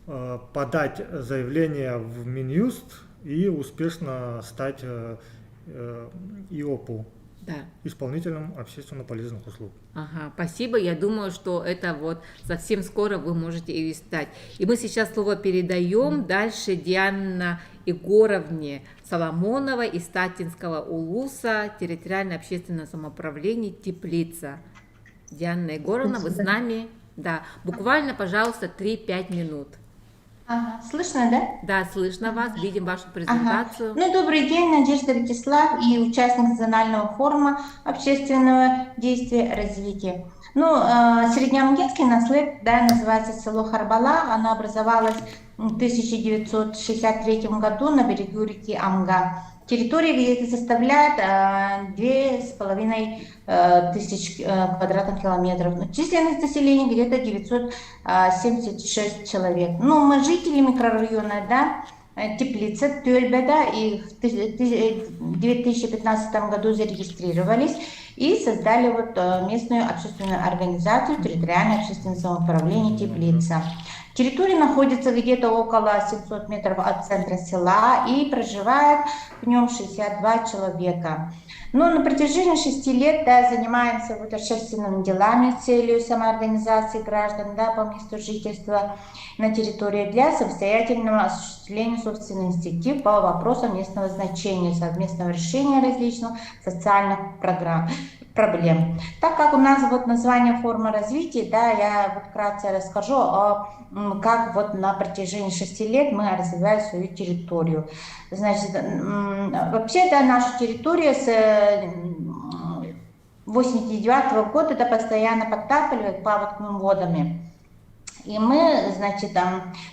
подать заявление в Минюст и успешно стать ИОПУ, да, исполнителем общественно полезных услуг. Ага, спасибо. Я думаю, что это вот совсем скоро вы можете и стать. И мы сейчас слово передаем дальше Диане Егоровне Соломоновой из Татинского улуса, территориальное общественное самоуправление Теплица. Диана Егоровна, вы с нами? Да, буквально, пожалуйста, 3-5 минут. Ага, слышно, да? Да, слышно вас, видим вашу презентацию. Ага. Ну, добрый день, Надежда Вячеслав и участник национального форума общественного действия развития. Ну, Среднеамгинский наслед, да, называется село Харбала, оно образовалось в 1963 году на берегу реки Амга. Территория где-то составляет 2500 квадратных километров. Численность населения где-то 976 человек. Ну, мы жители микрорайона, да, Теплица, Тюльбе, да, и в 2015 году зарегистрировались и создали вот местную общественную организацию территориальное общественное самоуправление Теплица. Территория находится где-то около 700 метров от центра села и проживает в нем 62 человека. Но на протяжении 6 лет, да, занимаемся вот общественными делами с целью самоорганизации граждан, да, по месту жительства на территории для самостоятельного осуществления собственных инициатив по вопросам местного значения, совместного решения различных социальных проблем. Так как у нас вот название форума развития, да, я вот вкратце расскажу, как вот на протяжении 6 лет мы развиваем свою территорию. Значит, вообще, да, наша территория с 1989 года да, постоянно подтапливает паводковыми водами. И мы, значит,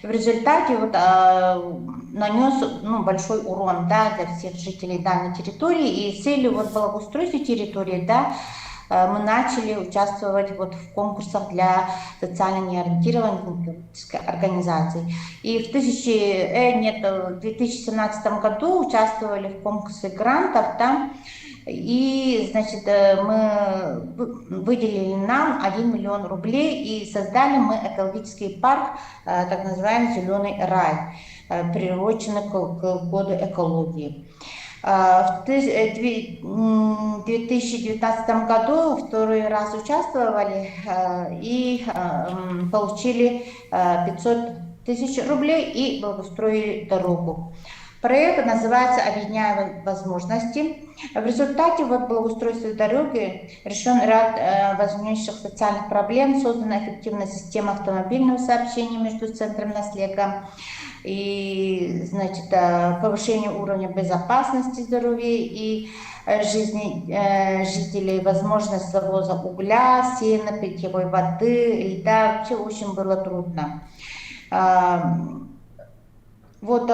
в результате вот, нанес большой урон, да, для всех жителей данной территории. И с целью вот, благоустройства территории, да, мы начали участвовать вот, в конкурсах для социально неориентированных организаций. И в 2017 году участвовали в конкурсе грантов, да, и, значит, мы выделили нам 1 миллион рублей и создали мы экологический парк, так называемый «Зеленый рай», приуроченный к году экологии. В 2019 году второй раз участвовали и получили 500 тысяч рублей и благоустроили дорогу. Проект называется «Объединяя возможности». В результате вот благоустройства дороги решен ряд возникших социальных проблем, создана эффективная система автомобильного сообщения между центром наследия и, значит, повышение уровня безопасности здоровья и жизни жителей, возможность завоза угля, сена, питьевой воды, и да, вообще очень было трудно. Вот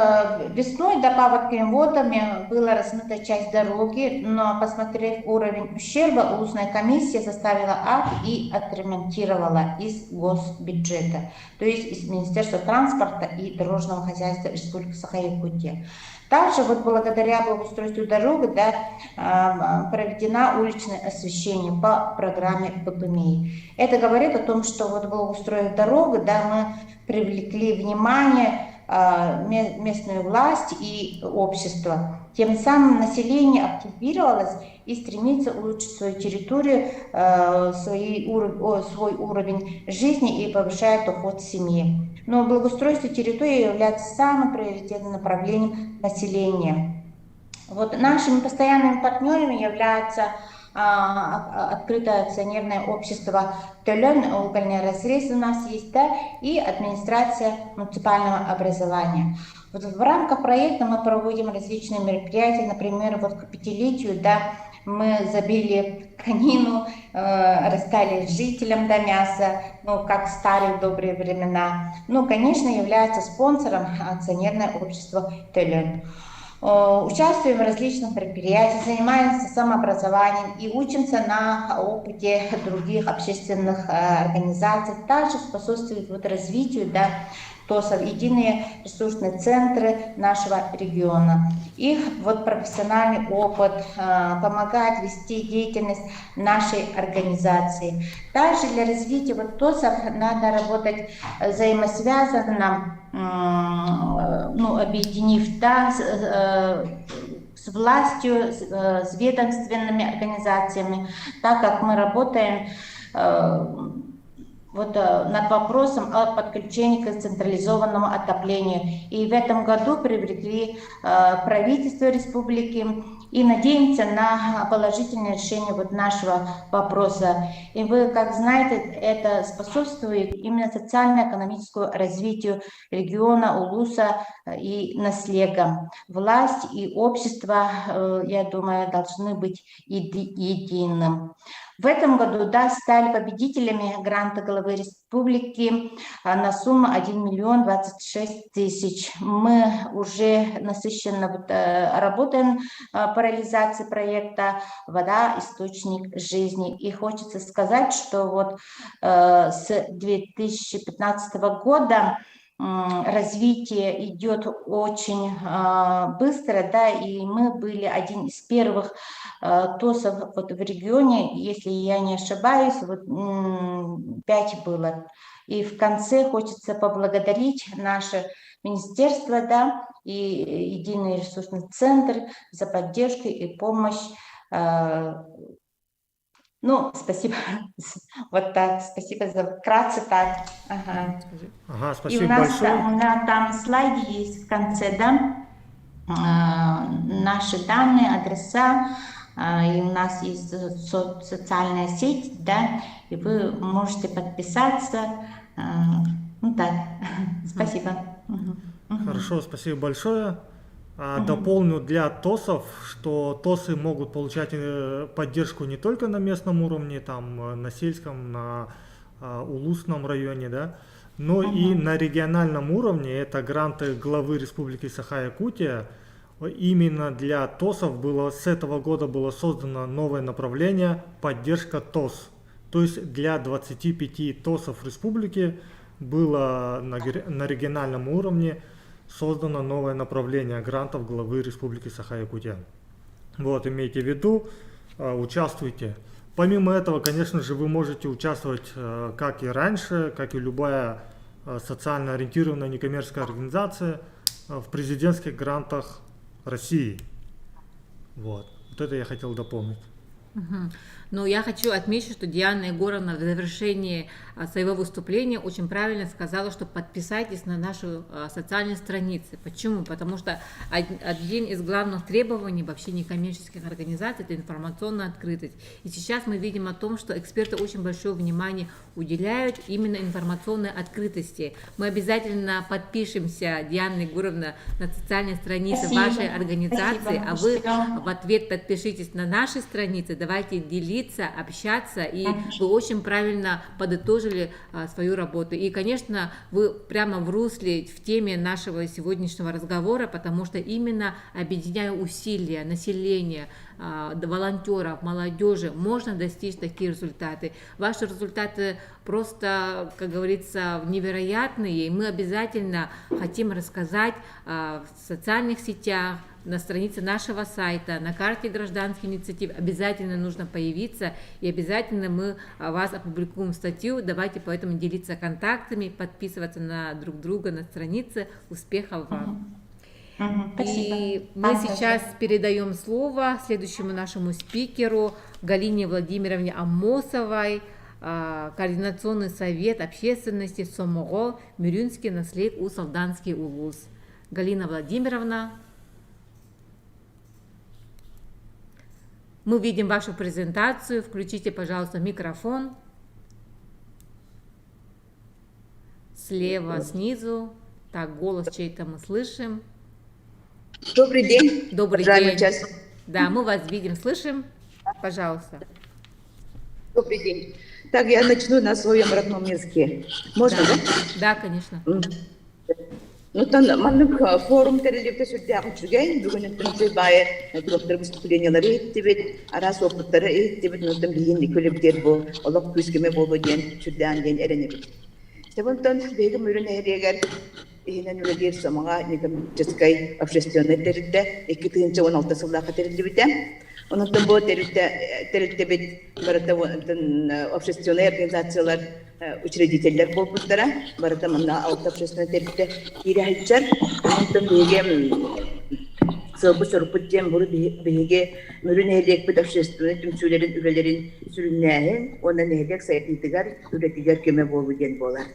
весной добавками водами была размыта часть дороги, но, посмотрев уровень ущерба, улусная комиссия составила акт и отремонтировала из госбюджета, то есть из Министерства транспорта и дорожного хозяйства Республики Саха-Якутия. Также вот благодаря благоустройству дороги проведено уличное освещение по программе БПМИ. Это говорит о том, что вот благоустроив дорогу, мы привлекли внимание местную власть и общество. Тем самым население активировалось и стремится улучшить свою территорию, свой уровень жизни и повышает доход семьи. Но благоустройство территории является самым приоритетным направлением населения. Вот нашими постоянными партнерами являются открытое акционерное общество «Төлөн», угольный разрез у нас есть, и администрация муниципального образования. Вот в рамках проекта мы проводим различные мероприятия, например, вот к 5-летию, мы забили конину, расстали жителям мяса, как в старые добрые времена. Конечно, является спонсором акционерное общество «Төлөн». Участвуем в различных мероприятиях, занимаемся самообразованием и учимся на опыте других общественных организаций. Также способствует развитию ТОСов, единые ресурсные центры нашего региона. Их профессиональный опыт помогает вести деятельность нашей организации. Также для развития ТОСов надо работать взаимосвязанно, объединив с властью, с ведомственными организациями, так как мы работаем над вопросом о подключении к централизованному отоплению. И в этом году привлекли правительство республики и надеемся на положительное решение нашего вопроса. И вы, как знаете, это способствует именно социально-экономическому развитию региона, улуса и наследия. Власть и общество, я думаю, должны быть единым. В этом году стали победителями гранта главы республики на сумму 1 миллион 26 тысяч. Мы уже насыщенно работаем по реализации проекта «Вода – источник жизни». И хочется сказать, что с 2015 года развитие идет очень быстро, и мы были один из первых ТОСов в регионе, если я не ошибаюсь, 5 было. И в конце хочется поблагодарить наше министерство, и единый ресурсный центр за поддержку и помощь. Спасибо. Спасибо за вкратце так. Спасибо и у нас большое. Там слайды есть в конце, наши данные, адреса, и у нас есть социальная сеть, и вы можете подписаться. Спасибо. Хорошо, спасибо большое. Дополню для ТОСов, что ТОСы могут получать поддержку не только на местном уровне, на сельском, на улусном районе, но и на региональном уровне. Это гранты главы Республики Саха-Якутия. Именно для ТОСов с этого года было создано новое направление «Поддержка ТОС». То есть для 25 ТОСов республики было на региональном уровне создано новое направление грантов главы Республики Саха-Якутия. Имейте в виду, участвуйте. Помимо этого, конечно же, вы можете участвовать, как и раньше, как и любая социально ориентированная некоммерческая организация, в президентских грантах России. Вот это я хотел дополнить. Но я хочу отметить, что Диана Егоровна в завершении своего выступления очень правильно сказала, что подписайтесь на нашу социальные страницы. Почему? Потому что один из главных требований вообще некоммерческих организаций – это информационная открытость. И сейчас мы видим о том, что эксперты очень большое внимание уделяют именно информационной открытости. Мы обязательно подпишемся, Диана Егоровна, на социальные страницы вашей организации, а вы в ответ подпишитесь на наши страницы, давайте делиться, общаться, и вы очень правильно подытожили свою работу. И, конечно, вы прямо в русле, в теме нашего сегодняшнего разговора, потому что именно объединяя усилия населения, волонтеров, молодежи, можно достичь такие результаты. Ваши результаты просто, как говорится, невероятные, и мы обязательно хотим рассказать в социальных сетях, на странице нашего сайта, на карте гражданских инициатив. Обязательно нужно появиться, и обязательно мы вас опубликуем статью. Давайте поэтому делиться контактами, подписываться на друг друга на странице. Успехов вам! И мы сейчас передаем слово следующему нашему спикеру Галине Владимировне Аммосовой, Координационный совет общественности Сомого, Мюрюнский наслед Усалданский улус. Галина Владимировна, мы видим вашу презентацию. Включите, пожалуйста, микрофон. Слева, снизу. Так, голос чей-то мы слышим. Добрый день. Добрый день. Да, мы вас видим, слышим. Пожалуйста. Добрый день. Так, я начну на своем родном языке. Можно, да? Да, конечно. Ну, там, форум терелепте сүрдәгін жүрген, бүгін түнсі байы доктор выступлениялары еттебет, арас опыттары еттебет, нұттан бейінді көліптер бұл, олық күзгеме болу ден, сүрдән ден әренебет. Себонтан бейгім үрін әрегер, Ihnen ülkeler samağa некоммерческой общественной территории, 2016 сыллақа территория. Onun da bu territoriya barata общественные организациялар учредителлер болбуттара, барата мына алты общественный территория ирайчар. Onun da беге сылбы сұрпыттен бұры беге мөрін әлек бұд общественный түмсулерін үлелерін сүріннәйін, онын әлек сайтынтығар үретігер көме болу ден болар.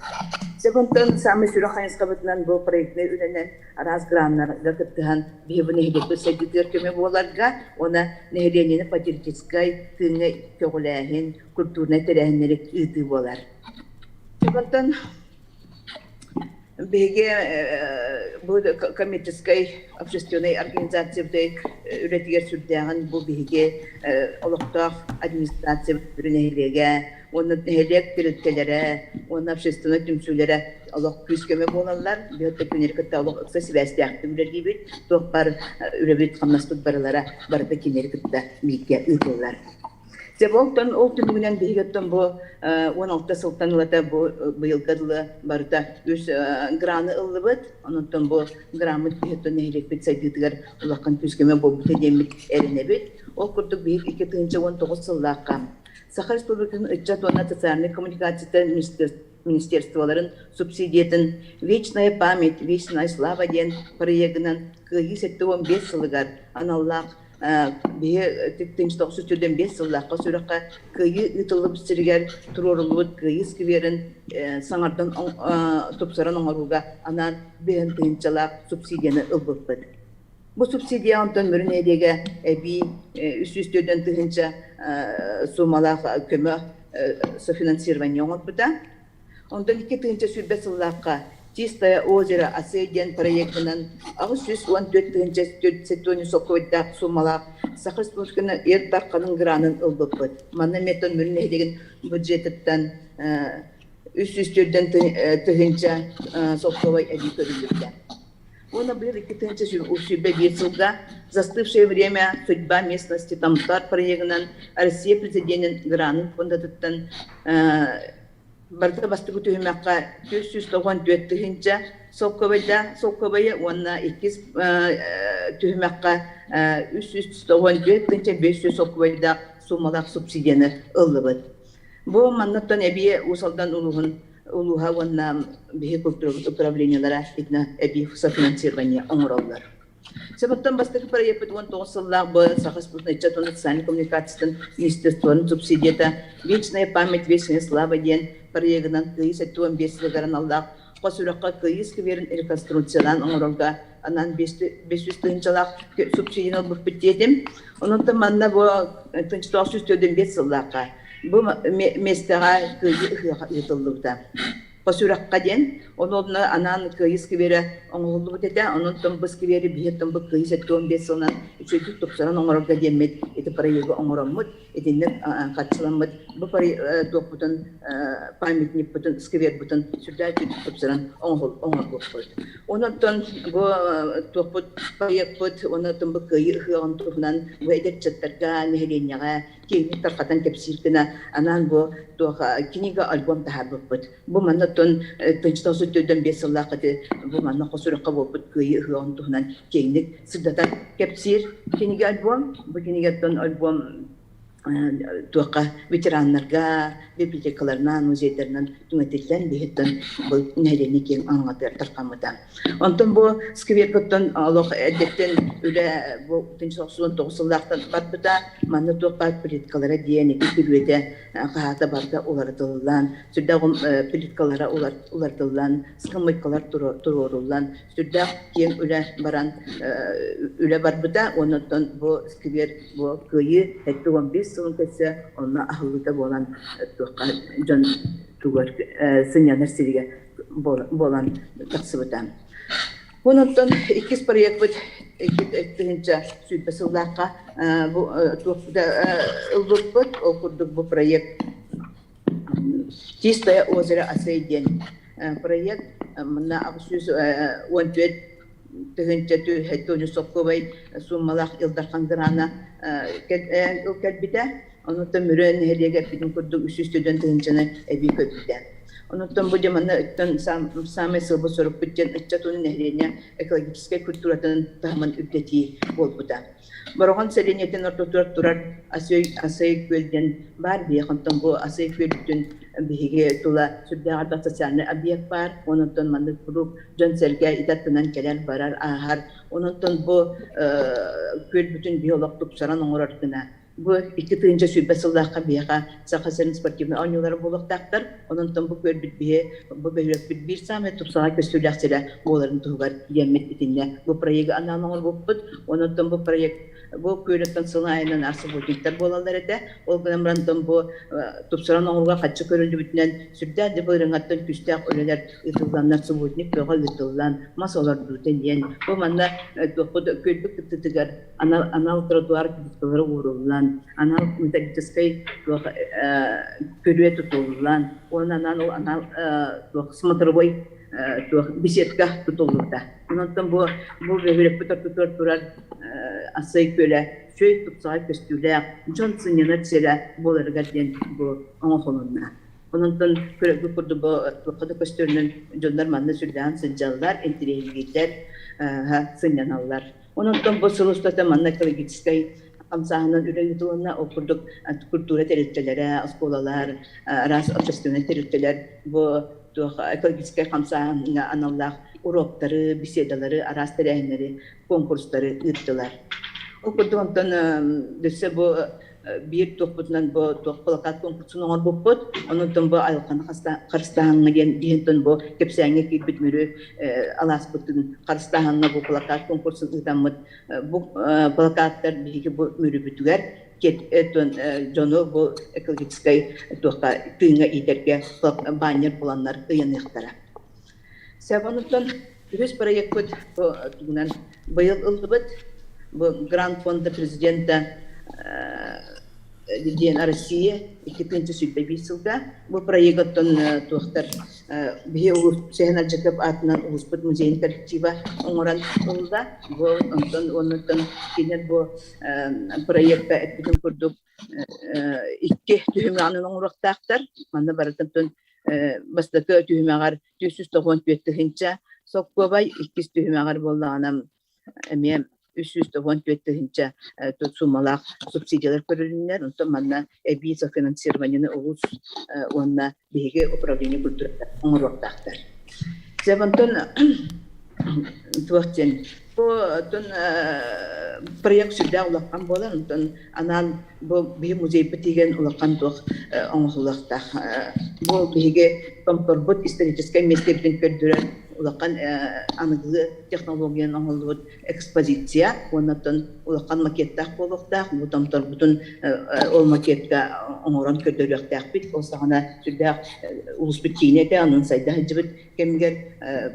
Себонтан самы сүрі қайынсқа бұтынан бұл проектіне үленен араз граннарға күттіған бейбін әлек бұд сайтынтығар көме боларға, оны нәйленені патертискай тыңы көғіләйін, культурны тәрәйінлерік үйті болар. Себонтан беге бұл коммерческой общественной организациядей үретігер сүрдәғін бұл беге олықтақ администрация үрінейлеге, оның әлек келеттелері, оның общественный түмсулері олық күскеме болалар, бейотты кенеркетті олық ұқса сібәсті ақты үрерге бейт, тоқ бар үребет қамнастық барылара барыда кенеркетті мейке ұйтылар. Себоқтан ол түнігінен бейгеттен бұл 16 сылтан ұлата бұйылғадылы барыта өз граны ұлы бұд, онынтан бұл грамы бейгеттен нәйрек бет сайдығығар ұлаққан түскеме бұл бұты демет әріне бет. Ол күрдік бейг 2019 сыллаққа. Саха Республикасының ұтчат оны социальный коммуникацияты министерстволарын субсидиятын «Вечная память, вечная слава» ден проектынан күйі 15 сылығар аналлақ бе тектенчтоқсы түрден 5 сыллаққа сұраққа күйі үтіліп сіргер тұрорылуыд күйі скверін саңардан топсаран оңаруға анан бейін түйінчалақ субсидияны ұлбып бұд. Бұл субсидия онтан мөрін әдеге әбей үс-үстерден түйінча сумалақ көмі софинансирование оңат бұда. Ондан 2 түйінча сүрбе сыллаққа Чистое озеро Асейден проектынан ағыз 114 сетони соқойдақ сумалақ Саха Республикасының ертарқаның гранын ұлбып бұд. Мана метон мөріне деген бюджеттен үс-үстерден түйінча соқовай әді көріліпті. Он был 2001 года застывшее время судьба местности Тамтар проектынан Россия президентин гранын фондатыттан Барда бастығы түйімаққа 494 түйінча соққабайда онына 2 түйімаққа 394 түйінча 500 соққабайда сумалақ субсидияны ұлыбыд. Бұл маннаттан әбие ұсалдан ұлуға онына бейі культуралық управлениялара әбие софинансирование оңыраулар. Себоттан бастығы проекты 19 сыллақ бұл Саха Республикасының социальный коммуникациясын министерствоның субсидията «Вечная память, вечная слава» ден проектынан күйіс 15 сылғарын аллақ қосыраққа күйіс ківерін реконструкциялан оңырылға анан 500 түйінчалақ субсидияны бұр біттедім. Оның таманна бұл 1905 сыллаққа бұл местаға күйі ұйтылылықта. Посуракка ден, онолна анан кыйыс кибере оңолду бутете, онун томбус кибери бие томбу кыйыс эттон бесонан, үчөйдү топсаран оңорога демет, эти параега оңороммут, этинне катчыламмут, бу парай топутун памятник бутун сквер бутун сюда топсаран оңорго койду. Онотон бу топут параекпут, онотон бу кыйы хыган тугунан бу эдетчеттерга нехеленяга кейни таркатан кепсиркина анан бу тоха книга альбом тахарбыппыт. Бу маннатон тынчтасу төдөн бесыллакыты бу манна косуракка болпут кыйы хыган тугунан кейник сырдатан кепсир книга альбом, бу книгаттон альбом туака ветераннарга, библиотекаларынан, музейдеринен түңетилген бихеттен бу нерени кең аңгатыр таркамыдан. Онтон бу скверкоттон алох эдеттен үле бу 1990-лактан барбыта манна туака плиткалара диени күлүете каата барда олардылан, сүрдагым плиткалара олардылан, скамайкалар турурулан, сүрдак кең үле баран үле барбыта, онтон бу сквер бу кыйы 15 сылын кесе, онна ахылыда болан жон тугар сынянар сириге болан тақсыбытан. Онуттан иккис проект бұд, иккитінча сүйбесіллаққа ылдық бұд, оқырдық бұл проект Чистое озеро Асайден проект, мұна ақсүйіз 14 тыгынча түйхеттөні соққыбай суммалақ илдарқандырана кәлбіде, онуттан мүрен хелеге бидin күрдік үсістөден тыгынчаны әбей көпіде. Онуттан бұл деманы самай сылбы сұрып бүттен үтчатуның нәхрене экологическай культуратын тағымын үттети бол бұда. Бароған сәленетін ортотуар тұрар асай көлден бар бейхантан бұл асай көлден биһиге тула сүрдәгәрдә социальный объект бар, оннан мандык буруп жон сәргә идаттынан келер барар ахар, оннан бу көл бүтүн биолог тупсаран оңорартына. Бу 2-нче сүбәсыллакка бияга сахасын спортивный ойнолары булыктактыр, оннан бу көл битбие, бу бөлөк бит бир самет тупсага көстүләкселе боларын тугар ямет итинне. Бу проект аналар булып, оннан бу проект бу көлөттөн сылайынан арсы булыктар болалар эте, ол грамрантан бу тупсаран оңорга качы көрүндү бүтүнөн сүрдә деп өрөңөттөн күстәк өлелер итылганнар субутник бөгө итылган масалар бүтүн ден. Бу манда көлбүк титигер анал тротуар көлөр урулган, анал металлический көлө тутулган, онан анал смотровой беседка тутулган. Онан бу бөгөлөк бүтөр турар асай көлө чөй тупсай көстүләк, жон сынянар селе боларга ден бу оңохонунна. Онунтан көрөкү курду бу кыды көстөрүнүн жондар манна сүрдән сынжаллар, интерьергитер, сынyaналлар. Онунтан бу сылыстата манна экологический камсаһынан үрәйтүнә окурдук культура территориялары, школалар, раз общественный территориялар бу экологический камсаһына аналлар уроктары, беседалары, арас терәһнәре, конкурстары үттеләр. Окурдуктан десе бу бир топутнан бу плакат конкурсунун орбуппут, онун бу айылкан карыстааңга ден бу кепсәңге кипит мүрү аласпытын карыстааңга бу плакат конкурсын ытаммыт. Бу плакаттар биги бу мүрү бүтүгөр кеттон жоно бу экологический тока тыйга итерге баннер буланнар ыяныктара. Сәбануттан үз проект бут тугунан быйыл ылдыбыт бу грант фонда президента Ден Россия 2-нче сүйтбәбисылда бу проекттан тохтар бие сәһәнәл җәкәп атынан Успут музейн коллектива оңоран булда бу оннан кинер бу проектта әйтеп күрдек 2 төһмәнен оңорактактар манда баратан бастакы төһмәгәр 397-нче соккобай 2 төһмәгәр булганам әмә 397-нче суммалар субсидиялар көрүлүнөр, онтон манна эбиза финансированияны улус онна биге управление культуры оңорактар. Себантон туактен бу проект сүрдә улаккан болар, онтон анан бу би музей битеген улаккан туак оңорлакта. Бу биге компорбут исторический мектептен көрдүрөр улакан аныгы технологияны оңолбут экспозиция, оннан улакан макеттах болуктах, бутамтар бутун ол макетка оңорон көтөрөктак бит, осагана сүрдәк улус биткине анын сайда жибит кемгер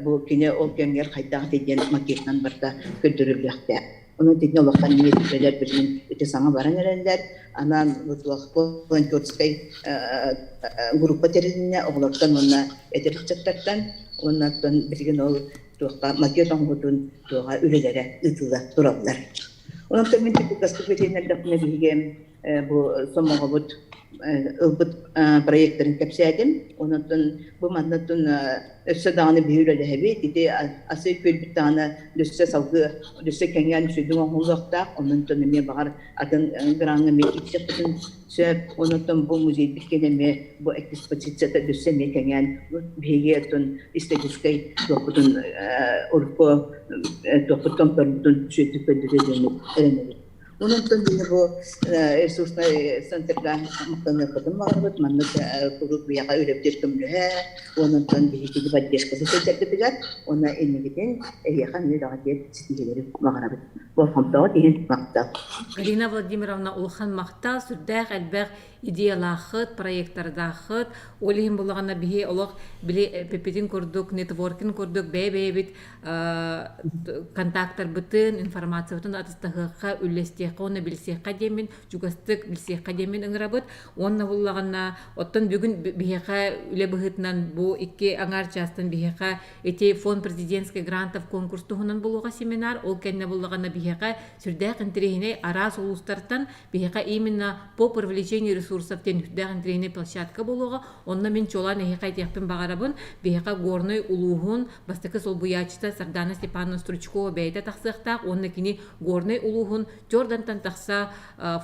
бу кине ол кемгер кайтак деген макеттан барда көтөрөктак. Onun tekne olaktan niyetliler birinin öte sana varan erenler, anan volonтерской grupa terine oğlaktan ona ederlik çattaktan, ondan bilgin ol tuğla maket anğutun tuğa ürelere ıtıla durallar. Onun temin tipi gazete verenler ne bilgem bu somağa bud ılbıt proyektlerin kapsayadım. Ondan bu mandatın öse dağını büyürele hebi, dedi asıl bir tane düşse salgı, düşse kengen sürdüğün oğulakta, ondan neme bağır adın granı mekik yaptın söp, ondan bu müziği bitkeneme bu ekspozisiyada düşse mekengen büyüyetun istediği dokudun orko dokudun perdun sürdüğü perdüğünü öğrenelim. Onun için bu resurslar santrlar muhtemelen kadın varlık, manlık kuruk bir yaka ürettir tümlühe, onun için bir iki defa deşkası seçerdiler, ona enigiden yakan bir dağıtı sitileri mağarabı. Bu hamda değil makta. Галина Владимировна улхан мақта сүрдәк әлбәқ идеялахыт, проекттардахыт, олихин булағана бихе олық біле пепетин көрдік, нетворкин көрдік, бәй-бәй-бит контакттар бітін, информация бітін атыстағыға үлестеқі, оны білсеққа демін, жүгістік білсеққа демін ұңырабыт. Онна булағана оттан бүгін бихеқа үле бұғытынан бұл икі аңар частын бихеқа ете фонд президентский грантов конкурс тұғынан болуға семинар, ол кәнне булағана бихеқа сүрдәк интерегіне арас улустартан бихеқа именно по привлечению ресурсов тен сүрдәк интерегіне площадка болуға, онна мен чолан эхеқа етекпен бағарабын, бихеқа горной улуғын, бастықы сол бұячыта Сардана Степановна Стручкова бәйті тақсықтақ, онна кені горной улуғын жордантан тақса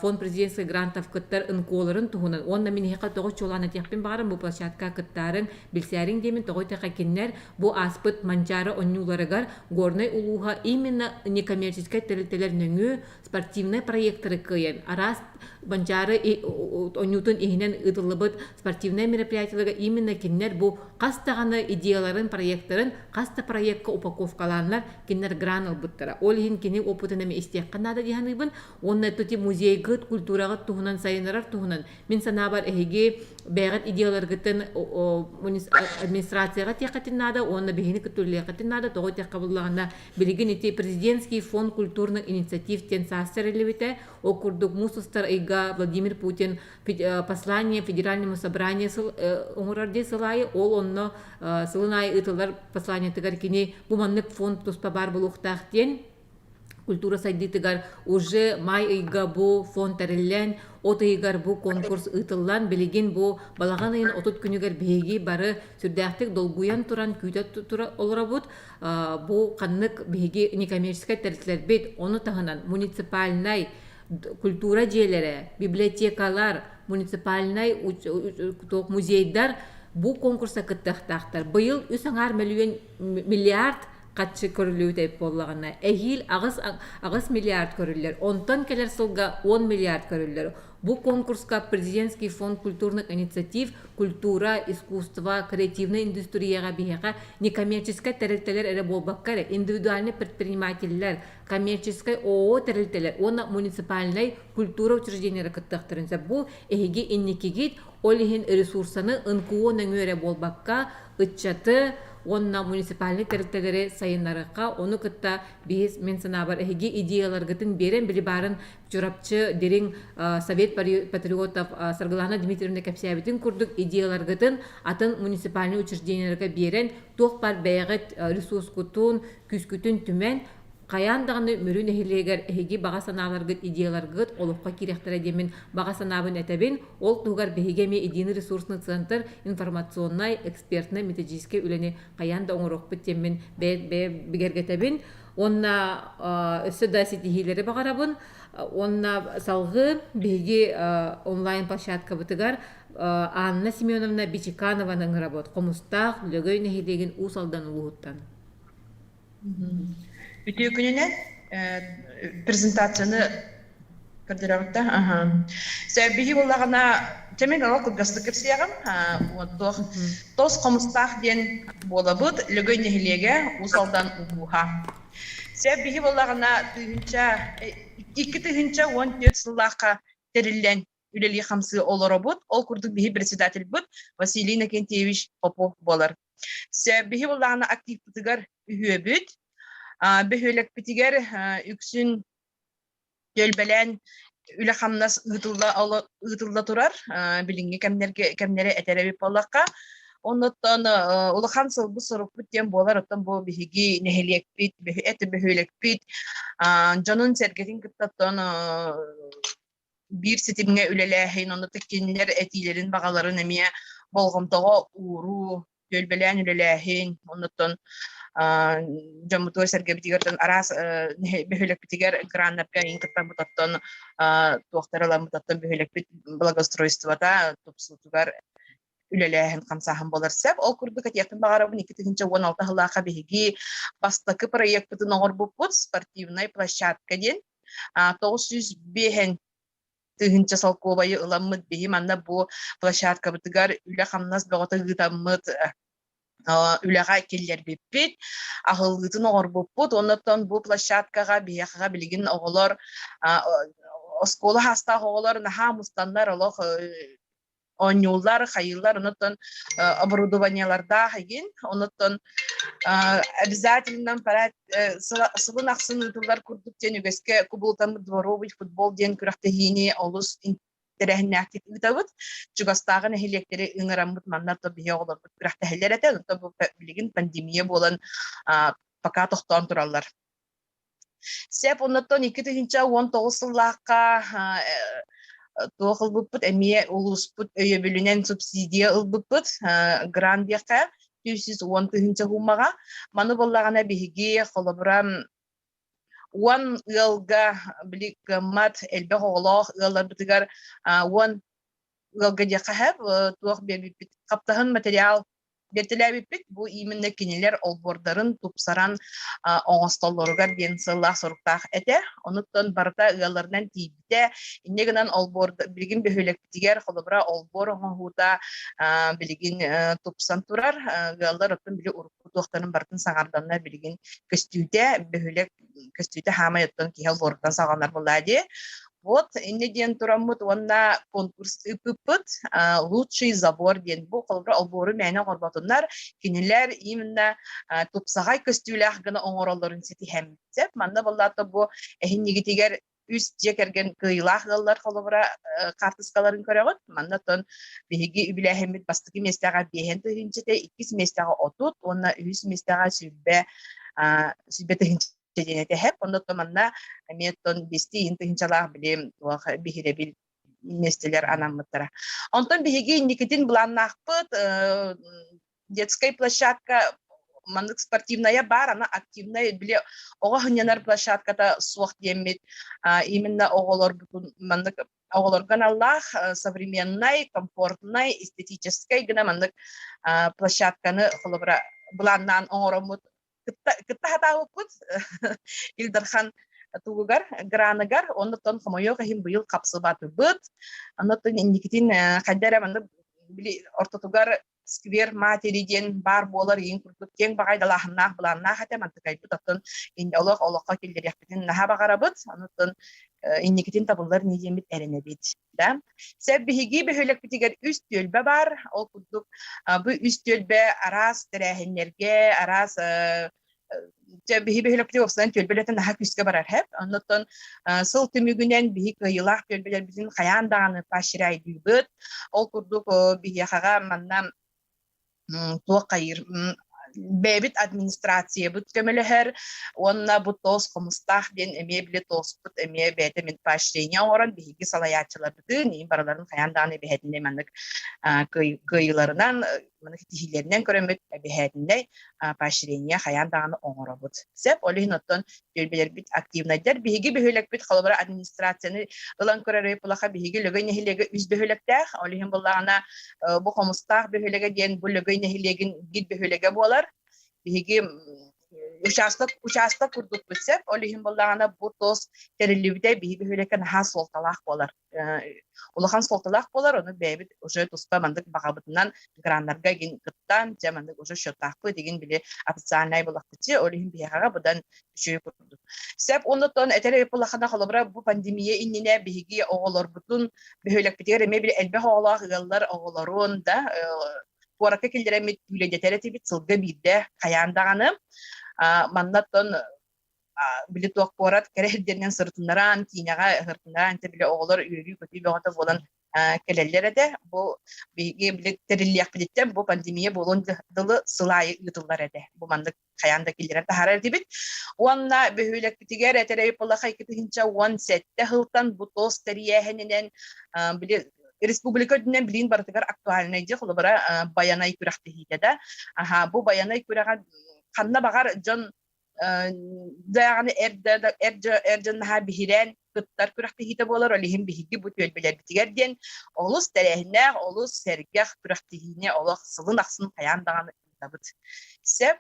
фонд президентский грантов кыттар ынколарын тұғынан, онна мен эхеқа тоғы чолан етекпен бағарам, бұл площадка кыттарын білсәрін демен тоғы теқа кеннер, бұл аспыт манчары оннуларыгар горной улуға именно некоммерческий тәрілтелер нөңі спортивный проекттары кыйын. Арас банчары онютын ихинен ыдылыбыт спортивный мероприятияларға именно кеннер бұл қастағаны идеяларын, проекттарын, қаста проектқа упаковкаланлар кеннер гран албыттара. Ол ихин кені опытын әме истеққанады дияныйбын, онна төте музей гыт, культураға туғынан, сайынарар туғынан. Мен сана бар әйге бәғат идеяларғытын администрацияға теқатын нада, онна бәйіні күттірлеқатын нада, тоғы теққабылағына білген ете президентский фонд культурных инициатив тен састарелевите, окурдук мусустар айга Владимир Путин послание федеральному собранию умурарде сылайы, ол онно сылынай ытылар послание тыгар кені буманнык фонд туспа бар бұлуқтақ тен, культура сайдитыгар уже май айга бу фонд тәріллән, от айгар бу конкурс ытыллан білеген бу балаған айын отут күнігер бейги бары сүрдәқтік долгуян туран күйтет тура олыра бұд, бу қаннык бейги некоммерческай тәрітлер бет, оны тағынан муниципальнай культура жерлері, библиотекалар, муниципальнай музейдар бу конкурса кыттақтақтар. Бұйыл 3 миллиард қатшы көрілуі тәйп болағына. Әйіл ағыз миллиард көрілер. Онтан келер сылға 10 миллиард көрілер. Бу конкурска президентский фонд культурных инициатив, культура, искусство, креативная индустрияға бейеға некоммерческай тәрілтелер әрі болбаққары, индивидуальный предпринимателер, коммерческай ООО тәрілтелер, оны муниципальный культура учреждениялары кыттықтырынса. Бу әйге иннекегет олихин ресурсаны ынкуонын өре болбаққа, ытчаты, онна муниципальный тәрілтелері сайынларыққа, оны кытта біз мен санабар әйге идеяларғытын берен білі барын жұрапчы дерің Совет патриотов Саргалана Дмитриевна Капсиябетін күрдік идеяларғытын атын муниципальный учрежденияларға берен тоқ бар бәйғыт ресурс күтін, күз күтін түмен қаяндағыны мөрін әхілегер әйге баға саналарғыт идеяларғыт олыққа керектері демен баға санабын әтәбен, ол тұғар бәйгеме единый ресурсный центр информационный, экспертный, методический үліне қаянда оңырық біттемен бігергетәбен, онна өсі да сетихилері бағарабын, онна салғы бәйге онлайн площадка бұтығар Анна Семеновна Бичеканованың работ, қомыстақ, лөгөй нәхилеген ұсалдан ұлғыттан. Ütüğü gününe prezentasyonu kırdırağıtta. Sebbi olağına Чемин алак гастык кирсиягам. Вот тос комстах ден болабыт лөгөй нехилеге усалдан убуха. Себ бихи боллагана тыгынча икки тыгынча 14 сыллака териллен үлели хамсы олоробут. Ол курдук бихи председатель бут Василий Иннокентьевич Попов болар. Себ бихи боллагана актив бутыгар үйөбүт. Бөхөлек битигер үксүн жөлбелен үле хамнас ытылда турар, билинге кемнере этереби боллакка. Оннотон улахан сылбы сорук бүттен болар, оттон бу бихиги нехелек бит, эти бөхөлек бит. Жонун сергетин кыттаттон бир сетимге үлелехин, онно теккенлер этилерин багаларын эмие болгомтого ууру жөлбелен үлелехин, оннотон жамутуа сәрге бітігерден арас бөхелек бітігер граннапка инкатта бұтаттан туақтарала бұтаттан бөхелек бит благоустройствода топсутугар үлеләһен қамсаһын болар сәп. Ол күрді кәтияқтың бағарабын 2016 ғылаға бігігі бастақы проект бұтын оғыр бұппыт спортивной площадка ден 900 бейхен тыгынча салковайы ыламмыт бейі манна бұ площадка бұтыгар үлі қамнас бағыты ғытаммыт үләға келлер беппет, ахылгытын оғыр бұппыт, оннаттан бұл площадкаға бияқаға білген оғылар, осколы хаста оғылар, наха мұстандар олық онюлар, хайылар, оннаттан оборудованияларда хеген, оннаттан обязательно сылын ақсын ұтылар күрдіктен үгеске күбылтамы дворовый футбол ден күрақтығыне олыс терәһин актив үтәбит чугастагы нәһилектәре ыңырамбыт маннарда бия олар күрәхтәһләр әтә онда бу билеген пандемия болан пока тохтан тураллар. Сәп оннан 2019 елларга тоқыл буппут әмие улуспут өйө бүлүнен субсидия ылбыппыт грант бияка 210 хумага маны боллагана биһиги холобрам One ылга билик мат элбе оглох ыллар битигар one ылга жакахап туох бебит каптаһын материал бертелебит бу именно кинелер олбордарын тупсаран оңостоллоргар бенсылла соруктах эте онуттан барта ыллардан тийбите иннегенен олборд билгин бөхөлек битигер холобра олбор оңута билгин тупсан турар ыллар оттан били урку туохтарын бартын саңарданна билгин көстүдө бөхөлек көстүдө хамаяттан кихел бордан саганар буллади. Вот, иннеден тураммыт онна конкурс үппыт, лучший забор ден бу колбра албору мәне горбатыннар, кинелер именно тупсагай көстүләх гына оңоролларын сети хәмсеп, манда буллата бу эхиннигитигер үс жекерген кыйлах гыллар колбра картыскаларын көрөгөт, манда тон биги үбиләһемит бастыгы местага бехен тыгынчыте 2 местага отут, онна 3 местага сүббе тыгынчы денете хеп онда томанна меттон бести интинчалах билем бихиребил местелер анаммыттара. Онтон биһиги никитин бланнахпыт детская площадка мандык спортивная бар, она активная биле ого хынянар площадката суах демит именно оголор мандык оголорган Аллах современной, комфортной, эстетической гына мандык площадканы холобра бланнан оңоромут кыттахатағы пут Илдархан тугар гранагар оннотон хомойога хим быйыл капсыбаты быт оннотон никитин кайдара манда били ортотугар сквер материден бар болар ең күрдүк тең багайдалахнах буланна хата мантыкай бутатын ин олока келдер яктын наха багарабыт оннотон никитин табылар нидемит эренебит да себ биһиги бөхөлөк битигер үст төлбө бар ол күрдүк бу үст төлбө арас терехинерге арас биһи бөхөлөктө офсан төлбөлөтөн наха күскө барар хеп оннотон сыл түмүгүнен биһи кыйылах төлбөлөр биздин каяндаганы паширай дүйбөт ол курдук биһиахага манна туакайыр бебит администрация бут көмөлөһөр онна бутос комустах ден эме биле тоспут эме бете мен поощрение оран биһиги салаячылар бүтүн ин бараларын каяндаганы бехетинде мандык кыйыларынан мындык тихилеринен көрөмөт бехетинде поощрение каяндаганы оңоробут сеп олин оттон төлбөлөр бит активнайдар биһиги бөхөлөк бит халбара администрацияны ылан көрөрөй булаха биһиги лөгөй нехилеге үз бөхөлөктах олин буллагана бу комустах бөхөлөге ден бу лөгөй нехилегин гид бөхөлөге болар биһиги участок курдук бисеп, олихин боллағана бу тос терилибде биһиги хүлекен ха солталах болар. Улахан солталах болар, оны бәйбит уже туспа мандык бағабытынан граннарга ген кыттан, же мандык уже шотақпы деген биле официальный болақтычы, олихин биһига будан үшөй курдук. Сеп оннотон этере болахана холобра бу пандемия иннине биһиги оголор бутун бихөлек битер эме бир элбе оголах ыллар оголорун да Пуарака келдеремит үледетере тибит сылга бирде каяндаганы маннаттон биле туак порат кереддернен сыртындаран киняга сыртындаран те биле оголор үйрү көтү бөгөтө болон келеллереде бу биге биле терилиак билеттен бу пандемия болон дылы сылай ютуллар эде бу мандык каянда келдерен тахарар дибит уанна бөһүлек битигер этере полахай китинча 17 хылтан бу тос терияхенен биле Республика дүнен билин бартыгар актуальный де холобара баянай күрәхте хитеде. Бу баянай күрәгә канна багар жон даганы эрден ха бихирен кыттар күрәхте хите болар, олихим бихиги бу төлбелер битигерден олус терехне, олус сергех күрәхте хине, олох сылын аксын каяндаганы табыт. Сеп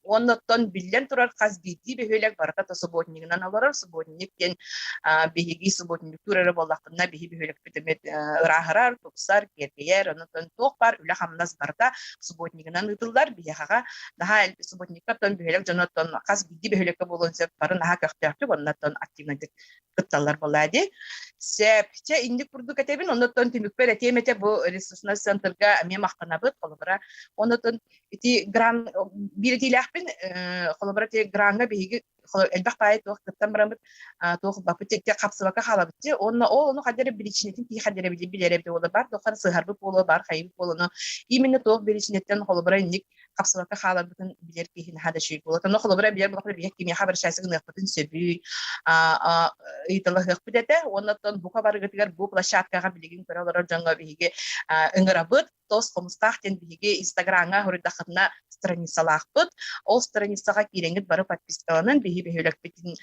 оннотон билен турар казбити бехөлек барата субботнигинан аларар субботниктен бехиги субботник турары боллакына бехи бехөлек битемет рахарар туксар кергеер оннотон токпар үле хамнас барта субботнигинан ытылдар бехага daha субботниктан бехөлек жонотон казбити бехөлекке болон сеп барын ха кактырты оннотон активнадык кытталар болады. Сеп че инди курдук этебин оннотон тимикпер этемете бу ресурсный центрга мен мактанабыт колобра оннотон ити гран биритилахпин колобрати гранга биги элбах пайт токтан барамыт тох бапыте капсыбака халабыты оны кадере биличнетин ки кадере билере боло бар тохар сыгарбы боло бар хайып болону именно тох биличнеттен колобра ник капсыбака халабытын билер кихин хада шүй боло тано колобра билер боло бия кими хабар шайсыгын япытын сөбү италах япыдете оннотон бука барыгытыгар бу площадкага билигин көрөлөр жаңга биги ыңгырабыт тос комстахтен биги инстаграмга хоридахына страницалахпыт ол страницага киреңит бары подпискаланын биги бехөлөк битин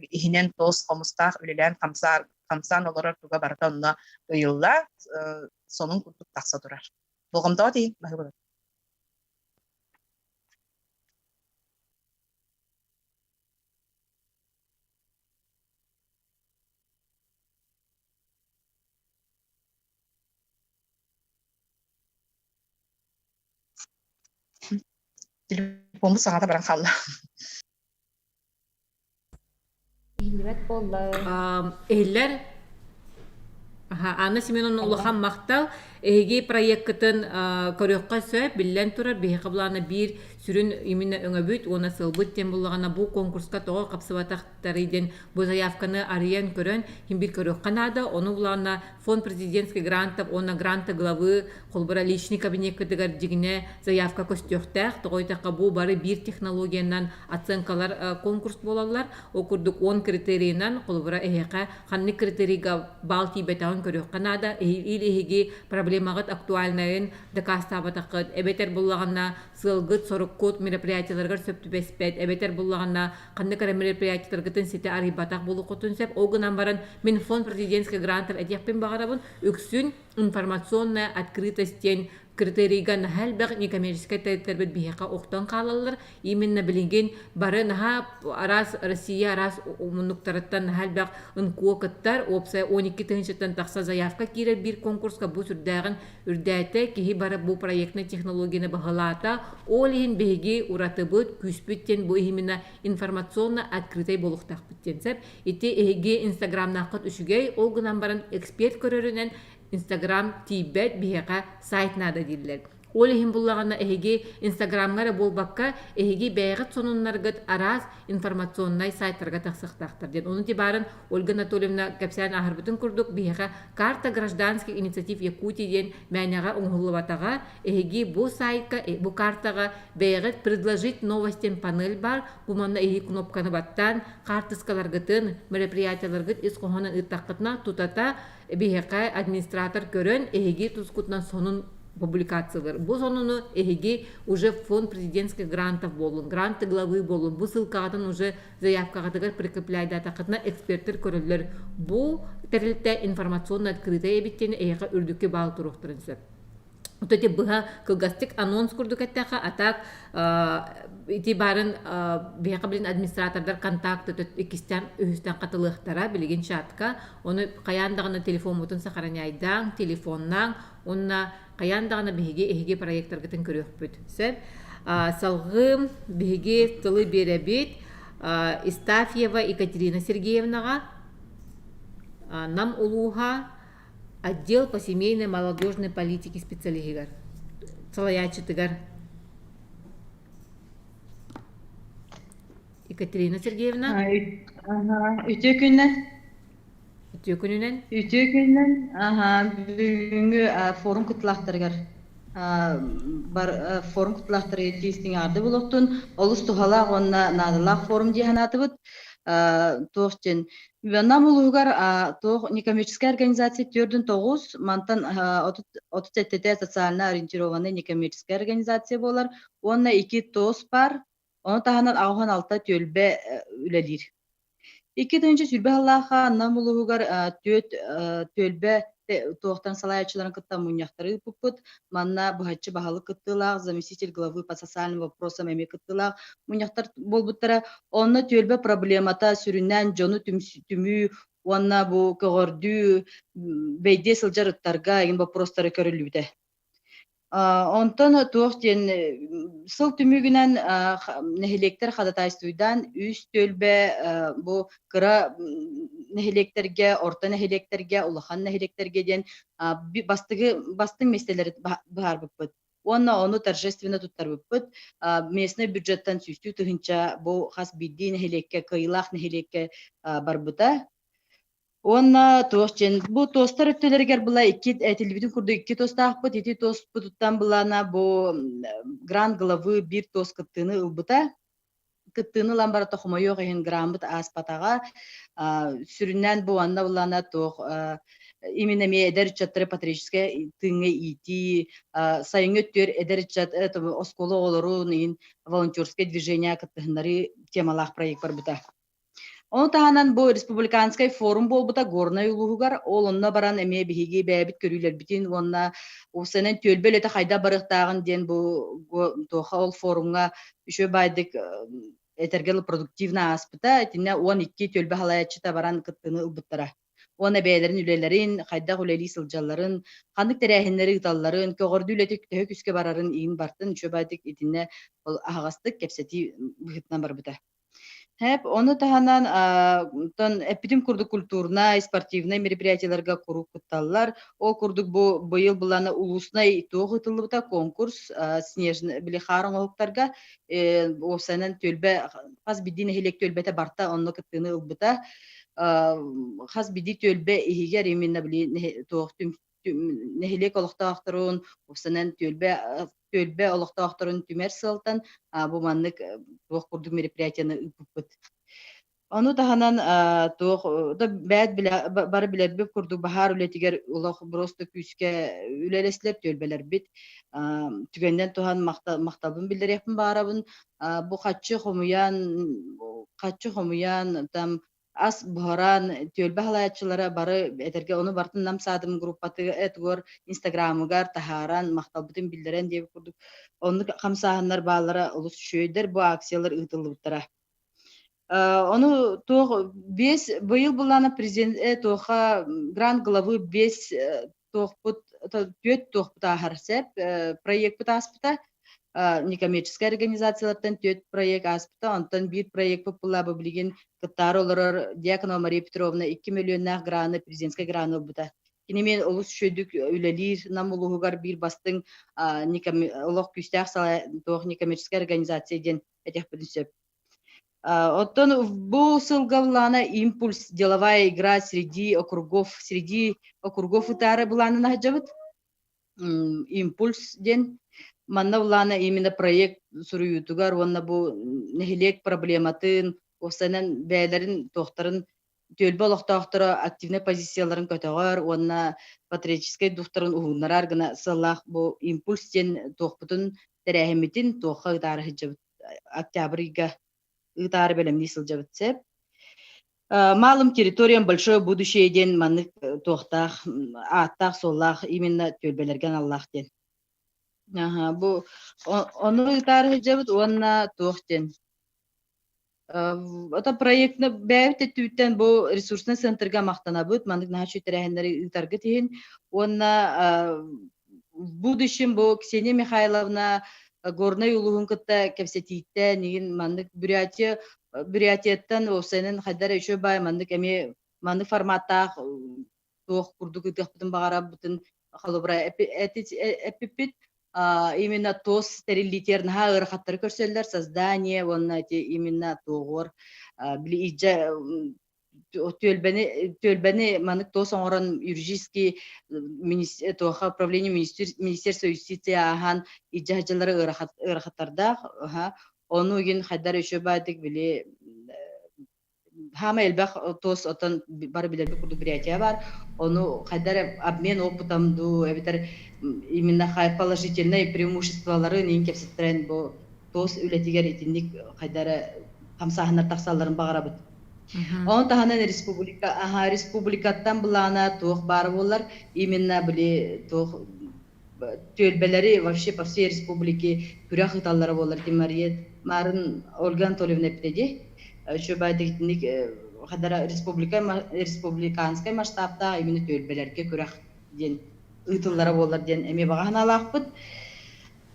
ихинен тос комстах үлелен камсан олорор туга бартанна ыйылла сонун курдук такса турар болгомдоо дейин багы телефонду саңата баран қалды. Эйлер Анна Семеновна улахан мақтал эги проекттын көрөккө сөп билен турар бехаблана бир сүрүн именно өңөбүт она сылбыт тем буллагана бу конкурска тоо капсыбатактарыден бу заявканы арыян көрөн химбир көрөкканада ону булана фонд президентский грантов она гранты главы холбара личный кабинет кытыгар дигине заявка көстөктак тогойтакка бу бары бир технологиянан оценкалар конкурс болалар окурдук 10 критерийнан холбара эхека ханны критерийга бал тибетан көрөкканада илиги проблемагат актуальнайын дакастабатакыт эбетер буллагана сылгыт сороккот мероприятияларга сөптүбеспет эбетер буллагана кандыкара мероприятияларгытын сите арибатак булукутун сеп огынан баран мен фонд президентский грантов этияппен багарабын үксүн информационная открытостен критерийга нахалбак некоммерческий тербет бихека октон калалар именно билинген бары наха арас Россия арас умунуктараттан нахалбак ынкуокаттар опса 12 тынчыттан такса заявка кире бир конкурска бу сүрдагын үрдәте кихи бары бу проектны технологияны багалата олин беги уратыбыт күспүттен бу именно информационно открытый болуктак биттенсеп ити эге инстаграмна кыт үшүгей олгунан баран эксперт көрөрүнөн Instagram Tibet бихека сайтнада диллер. Олихим буллагана эһиги Instagramгара болбакка эһиги бәйгыт сонуннаргыт арас информационный сайттарга тахсыктактар ден. Оны тибарын Ольга Анатольевна Капсян ахарбытын курдук бихека карта гражданских инициатив Якутии ден мәнәгә уңгылыбатага эһиги бу сайтка бу картага бәйгыт предложить новостен панель бар. Бу манна эһи кнопканы баттан картыскаларгытын мероприятияларгыт ис кохонан ыттакытна тутата бихека администратор көрөн эһиги тускутнан сонун публикациялар. Бу сонуну эһиги уже фонд президентских грантов болун, гранты главы болун. Бу ссылкадан уже заявкагатыгар прикрепляйда такытна эксперттер көрөлөр. Бу терилте информационно открытая биттени эһига үрдүккө баал туруктурун сөп. Вот эти быга кылгастык анонс курдук аттака атак ити барын бияқаблин администратордар контакты икистен үстен катылыктара билеген шатка оны каяндагына телефон мутун сахараняйдан телефоннан онна каяндагына биге проекттер гытын көрөкпүт сеп салгым биге тылы беребит Истафьева Екатерина Сергеевнага нам улуга отдел по семейной молодежной политике специалигар. Салаячытыгар. Екатерина Сергеевна. Үтө күннен. Бүгүнгү форум кытлактарыгар. Бар форум кытлактары тестин арды болоктун. Олус тухала онна надылак форум диханатыбыт. Тоқтен намулугар тох некоммерческая организация төрдүн 9 мантан 37 социально ориентированный некоммерческая организация болар. Онна 2 тос бар. Оны таханан аган алта төлбе үлелир. 2-нче төлбе Аллаха намулугар төлбе тоқтан салаячыларын кытта муньяктары пупут манна бухаччы бахалы кыттылак заместитель главы по социальным вопросам эме кыттылак муньяктар болбуттара онна төлбе проблемата сүрүннән жону түмү онна бу когорду бейде сылжарыттарга ин вопростары көрүлүүдө. Онтон тоқтен сыл түмүгүнен нехилектер хадатайстуйдан үс төлбе бу кыра нехилектерге, орта нехилектерге, улахан нехилектерге ден бастың местелери бар бүппүт. Оны торжественно туттар бүппүт. Местный бюджеттен сүстүү тыгынча бу хас бидди нехилекке, кыйлах нехилекке барбыта. Онна тоқчен бу тостар өттөлергер була 2 телевизион курду 2 тостаакпыт, 2 тоспутуттан булана бу гран главы 1 тос кыттыны ылбыта. Кыттыны ламбара тохмойо ген грамбыт аспатага сүрүннән бу анна булана тох именно ме эдерчаттары патриотическая тыңы ити сайыңөттөр эдерчат осколо олорун ин волонтерское движение кыттыгындары темалах проект барбыта. Оны таханан бу республиканский форум болбута горной улугар олонна баран эме биһиги бэбит көрүлөр битин онна усенен төлбөлөтө хайда барыктагын ден бу тоха ол форумга үшө байдык этергел продуктивна аспыта этине 12 төлбө халаячыта баран кыттыны ылбыттара. Оны бэйлерин үлелерин хайда үлели сылжаларын хандык терехиннери ыталларын когорду үлетик төкүскө барарын ин бартын үшө байдык этине ол агастык кепсети быгытнан барбыта. Хеп, оны таханан тон эпидем курдук культурна, спортивный мероприятияларга курук кытталлар. Ол курдук бу быйыл буланы улусной тоғытылыбыта конкурс снежный билихарын оқтарга осанан төлбе хас биддин хелек төлбете барта онны кыттыны ылбыта. Хас бидди төлбе ихигер именно били тоқтым нехилек олықтақтырын, осанан төлбе олықтақтырын түмер сылтан бу маннык тоқ курдук мероприятияны үппүт. Ону таханан тоқ бәд бары билерби курдук бахар үлетигер улах просто күскә үлелеслер төлбелер бит. Түгенден тухан мактабын билдерепин барабын. Бу катчы хомуян там ас бохоран төлбе халаячылары бары этерге оны бартын нам садым группаты этгор инстаграмыгар тахаран макталбытын билдерен деп курдук. Оны камсаганнар баалары улус шөйдер бу акциялар ытылыбыттара. Оны тоқ 5 быйыл булана президент тоха гранд главы 5 тоқпут 4 тоқпут ахарсеп проект аспыта некоммерческая организациялардан 4 проект аспыта онтан бир проект попула билген кыттар олар Дьяконова Мария Петровна 2 миллионнах граны президентская граны бута. Кинемен улус шөдүк үлелир намулугар бир бастың олох күстәк сала тоқ некоммерческая организация ден этих принцип. Оттон бу сылгаллана импульс деловая игра среди округов утары буланы нахжабыт. Импульс ден манна булана именно проект суруютугар онна бу нехилек проблематын осанан бәйләрин тохтарын төлбө олохтоохтора активный позицияларын көтөгөр онна патриотический духтарын угуннарар гына сыллах бу импульс ден тохпутун терехимитин тоха тарыхжабыт октябрьга ытары белемни сылжабытсеп. Малым территориям большое будущее ден маннык тохтах, аттах соллах именно төлбелерген Аллах ден. Ага, бу onu tarih jabut onna tuğten. Ата проектны бәйт түттен бу ресурсны центрга мактанабыт, мандык наһа чөтәрәһеннәре итәргә тиһин. Онна в будущем бу Ксения Михайловна горной улугун кытта кепсетитте нигин мандык Бурятияттан осенен хаддар еще бай мандык эми мандык форматта туох курдук итеп багара бутын халыбра эпипит именно тос стерилитер наха ырхаттар көрсөллөр создание онна именно тоогор били ижа төлбәне манык тос оңорон юридический тоха управление министерства юстиции ахан ижажылары ырхаттарда onu gün haddar еще бадык били хама элбах тос отон бар билер курду приятия бар onu haddar обмен опытамду эбитер именно положительные преимуществолары нин кепсеттерен бу тос үлетигер итинник haddar хамсахнар таксалларын багарабыт. Он таханан республикаттан булана тох бар болар именно били тох төлбелери вообще по всей республике күрәх италлары болар Тимариет Марын Ольга Анатольевна педеди еще байдык хадара республиканский масштабта именно төлбелерге күрәх ден италлары болар ден эми баганалакпыт.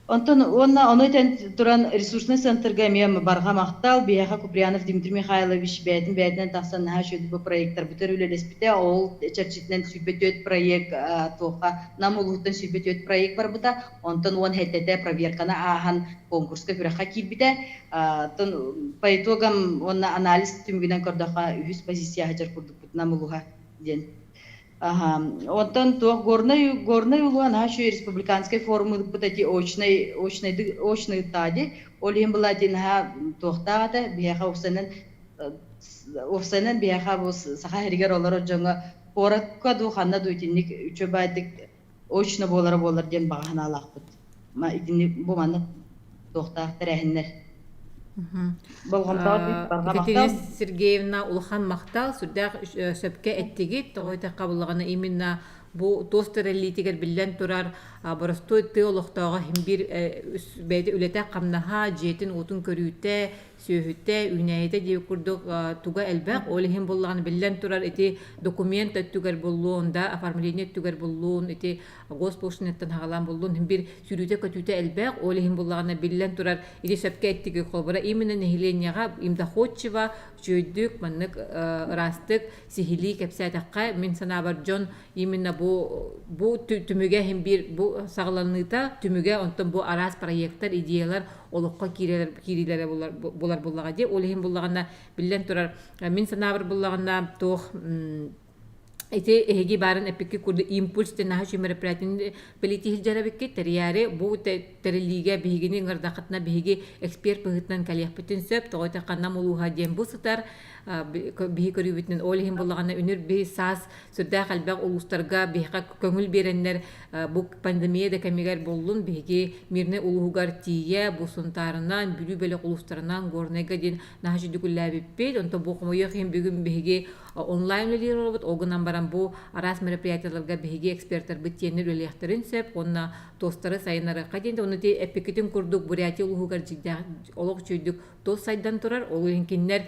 Онтон онотен туран ресурсный центрга мен барга мактал Бияха Куприянов Дмитрий Михайлович бәйтен тахсан наһа шөйдү бу проекттар бүтөр үлелеспите ол чарчитнен сүбөтөт проект тоха намулуттан сүбөтөт проект бар бута онтон он хеттете проверканы ахан конкурска күрәхә килбите тон по итогам онна анализ түмгүнен көрдөха 100 позиция хаҗар курдук намулуга ден. Онтон туох горной улуан хашу республиканской формы вот эти очный тади олим была динха туохтагата бияха офсенен бияха бус саха херигер олар жонга поракка ду ханна дуйтинник үчөбайдык очно болар ден баганалакпыт. Ма итинни бу маны туохтагатар эхиннер. Екатерина Сергеевна улхан мақтал сүрдәк сөпке әттеге тоғойта қабылығаны именно бу тостерелитигер билен турар боростой теологтаға химбир бәйді үлете қамнаха жетін отын көрүйте сөйхүтте үнәйте дей күрдік туға әлбәқ олихин болғаны билен турар эти документ өттүгер болуын да оформление өттүгер болуын эти госпошнеттен хағалан болуын химбир сүрүйте көтүйте әлбәқ олихин болғаны билен турар эти сөпке әттеге қолбыра именно нехиленияға имдоходчева жөйдік маннык растык сихили кепсәтаққа мен санабар жон именно бу түмүгө химбир бу сагланыта түмүгө онтон бу арас проекттер идеялар олукка кирилер булар буллага де олихин буллагана билен турар мен санабар буллагана тох эти эги барын эпикки курду импульс те нахи мероприятин политик жарабекке терияре бу терилиге бигини гардакатна биги эксперт пыгытнан калияппытын сөп тогойта канам улуха дем бу сытар биги көрүбүтүн олихин буллагана үнүр би сас сүрдә калбак улустарга бига көңүл береннер бу пандемияда кемигер боллун биги мирне улугар тие бу сунтарынан бүлү белек улустарынан горнега ден нахи дүкүлләбиппет онто бу комойохин бүгүн биги онлайн лидер робот огынан баран бу арас мероприятияларга биги эксперттер биттенер үлехтерин сөп онна тостары сайынары каденде оны те эпикетин курдук Бурятия улугар жигда олог чөйдүк тос сайдан турар олинкиннер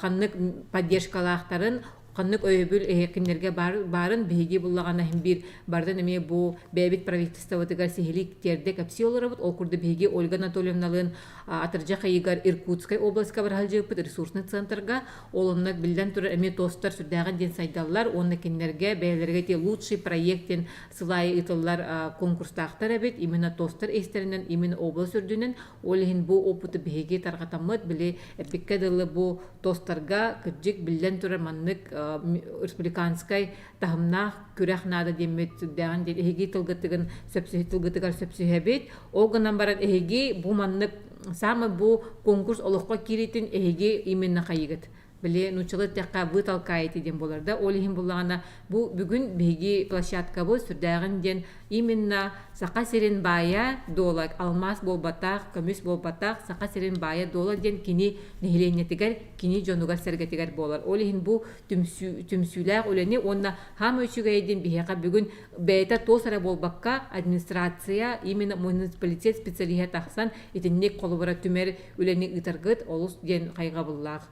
каннык поддержкалаактарын каннык өйбүл эхекиннерге барын биги буллагана химбир бардан эме бу бебит правительство тегар сихилик терде капсиолорабыт ол курды биги Ольга Анатольевналын атыржа кайгар Иркутская областка баралжыпыт ресурсный центрга олоннак билден тур эме тостар сүрдаган ден сайдаллар оннакиннерге бээлерге те лучший проекттен сылай ытыллар конкурстактар эбит именно тостар эстеринен именно область үрдүнен олихин бу опыты биги таргатамыт биле эпиккедылы бу тостарга кыджик билден тур маннык республиканской тахымна күрәх нада демет дәгән дә эги тылгытыгын сөпсүһтылгытыгар сөпсүһәбет огынан барат эги бу маннык самы бу конкурс олыққа киритин эги именно кайгыт Биле нучылы тәкка выталкайты ден болар да. Олихин буллагана бу бүгүн биги площадка бу сүрдәгән ден именно сака серен бая долак алмаз болбатак, көмүс болбатак, сака серен бая долак ден кини нехленетигер, кини жонугар сергетигер болар. Олихин бу түмсүләк үлени онна хам өчүгәйден бихека бүгүн бәйта тосара болбакка администрация именно муниципалитет специалият тахсан итинник колубара түмер үлени итаргыт олус ден кайга буллак.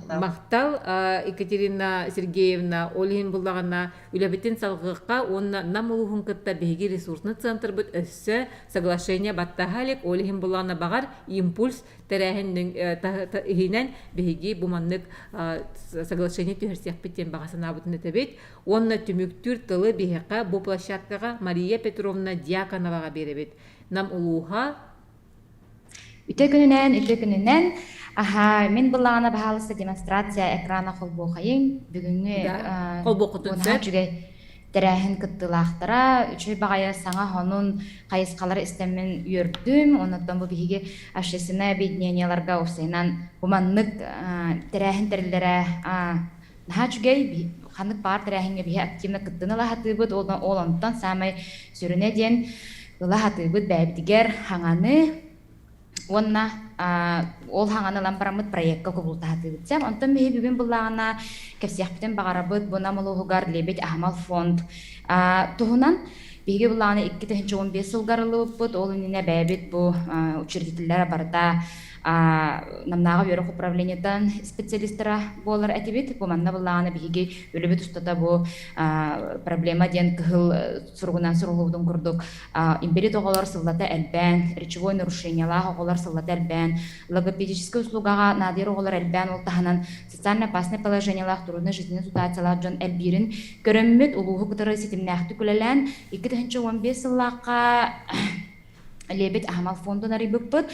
Мақтал Екатерина Сергеевна Олин буллагана үләбетен салгыкка онна намулухун кытта беги ресурсны центр бит өссө соглашение баттахалик Олин буллагана багар импульс терәһеннең хинен беги буманнык соглашение төһәрсәк битен багасына бутны тебет онна түмүктүр тылы бехка бу площадкага Мария Петровна Дьяконовага беребет нам улуха Үтекүнүнен мен буллагана баһалыста демонстрация экрана холбохайын бүгүнгү холбокутун терәһин кыттылахтара үчөй багая саңа хонун кайыскалар истемен үрдүм онотон бу биһиги общественное объединенияларга усайнан буманнык терәһин терилдере нахачгей ханык бар терәһиңе биһи активно кыттыны лахатыбыт олонтон самай сүрүнэ диэн лахатыбыт бәйбитигер хаңаны онна ол хаңаны ламбарамыт проектка кубултаатыбытсам онтон биһи бүгүн буллагана кепсиахпитен багарабыт бунамулугугар лебет ахмал фонд туһунан биһиги буллагана 2015 сылгарылыбыт ол инине бәйбит бу учредителлер барда намнага бюро управлениятан специалисттара болар этибит бу манна буллагана биһиги өлөбүт устата бу проблема ден кыл сургунан сурулуудун курдук имбери тоголор сыллата элбен речевое нарушениялар оголор сыллата элбен логопедическая услугага надир оголор элбен ол таханан социально опасное положениялар трудной жизненной ситуациялар жон элбирин көрөммүт улугу кытары ситимнахты күлелен 2015 сыллакка лебет ахмал фондун арибыппыт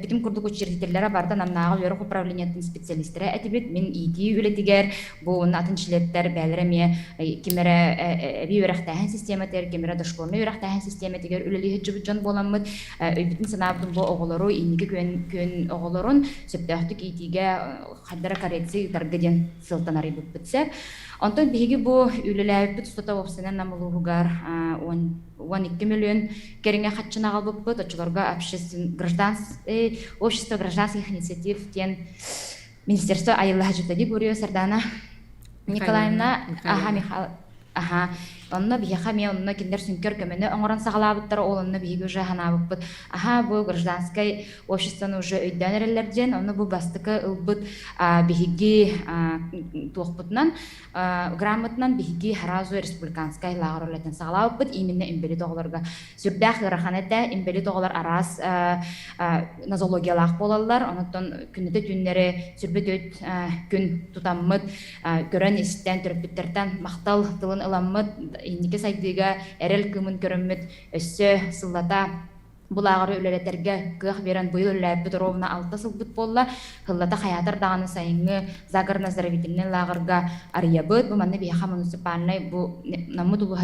битим курдук учредителлера барда намнага бюро управлениятын специалисттери этибит мен ити үлетигер бу натынчилеттер бәлереме кимере биюрахтаһын система тер кимере дошколме юрахтаһын система тигер үлели хеджибжон боламмыт битин санабдын бу оголору инниге көн оголорун сөптөхтүк итиге хаддара коррекция таргаден сылтан арибыппытсе онтон биһиги бу үлеләбит стата опсенен намулугар 12 миллион кереңе хатчына албыппыт очолорго общество гражданских инициатив тен министерство айылла жутади бурю Сардана Николаевна онно бияха мен онно киндер сүнкөр көмөнө оңорон сагалаабыттар олонно биһиги уже ханаабыппыт бу гражданское обществону уже өйдөн эрелерден онно бу бастыкы ылбыт биһиги туохпутунан грамотнан биһиги сразу республиканская лагоролетен сагалаабыппыт именно имбели тоголорго сүрдэх ыраханете имбели тоголор арас нозологиялаах болаллар онотон күнүтө түннери сүрбөт күн тутаммыт көрөн истен төрөппүттерден мактал тылын ыламмыт иннике сайдыга эрел кымын көрөммөт өссө сыллата булагары үлелетерге кых берен быйыл үлелеппит ровно 6 сылбыт болла хыллата хаятар даганы сайынгы загорно-оздоровительный лагырга арыябыт бу манны биха муниципальный бу намут улух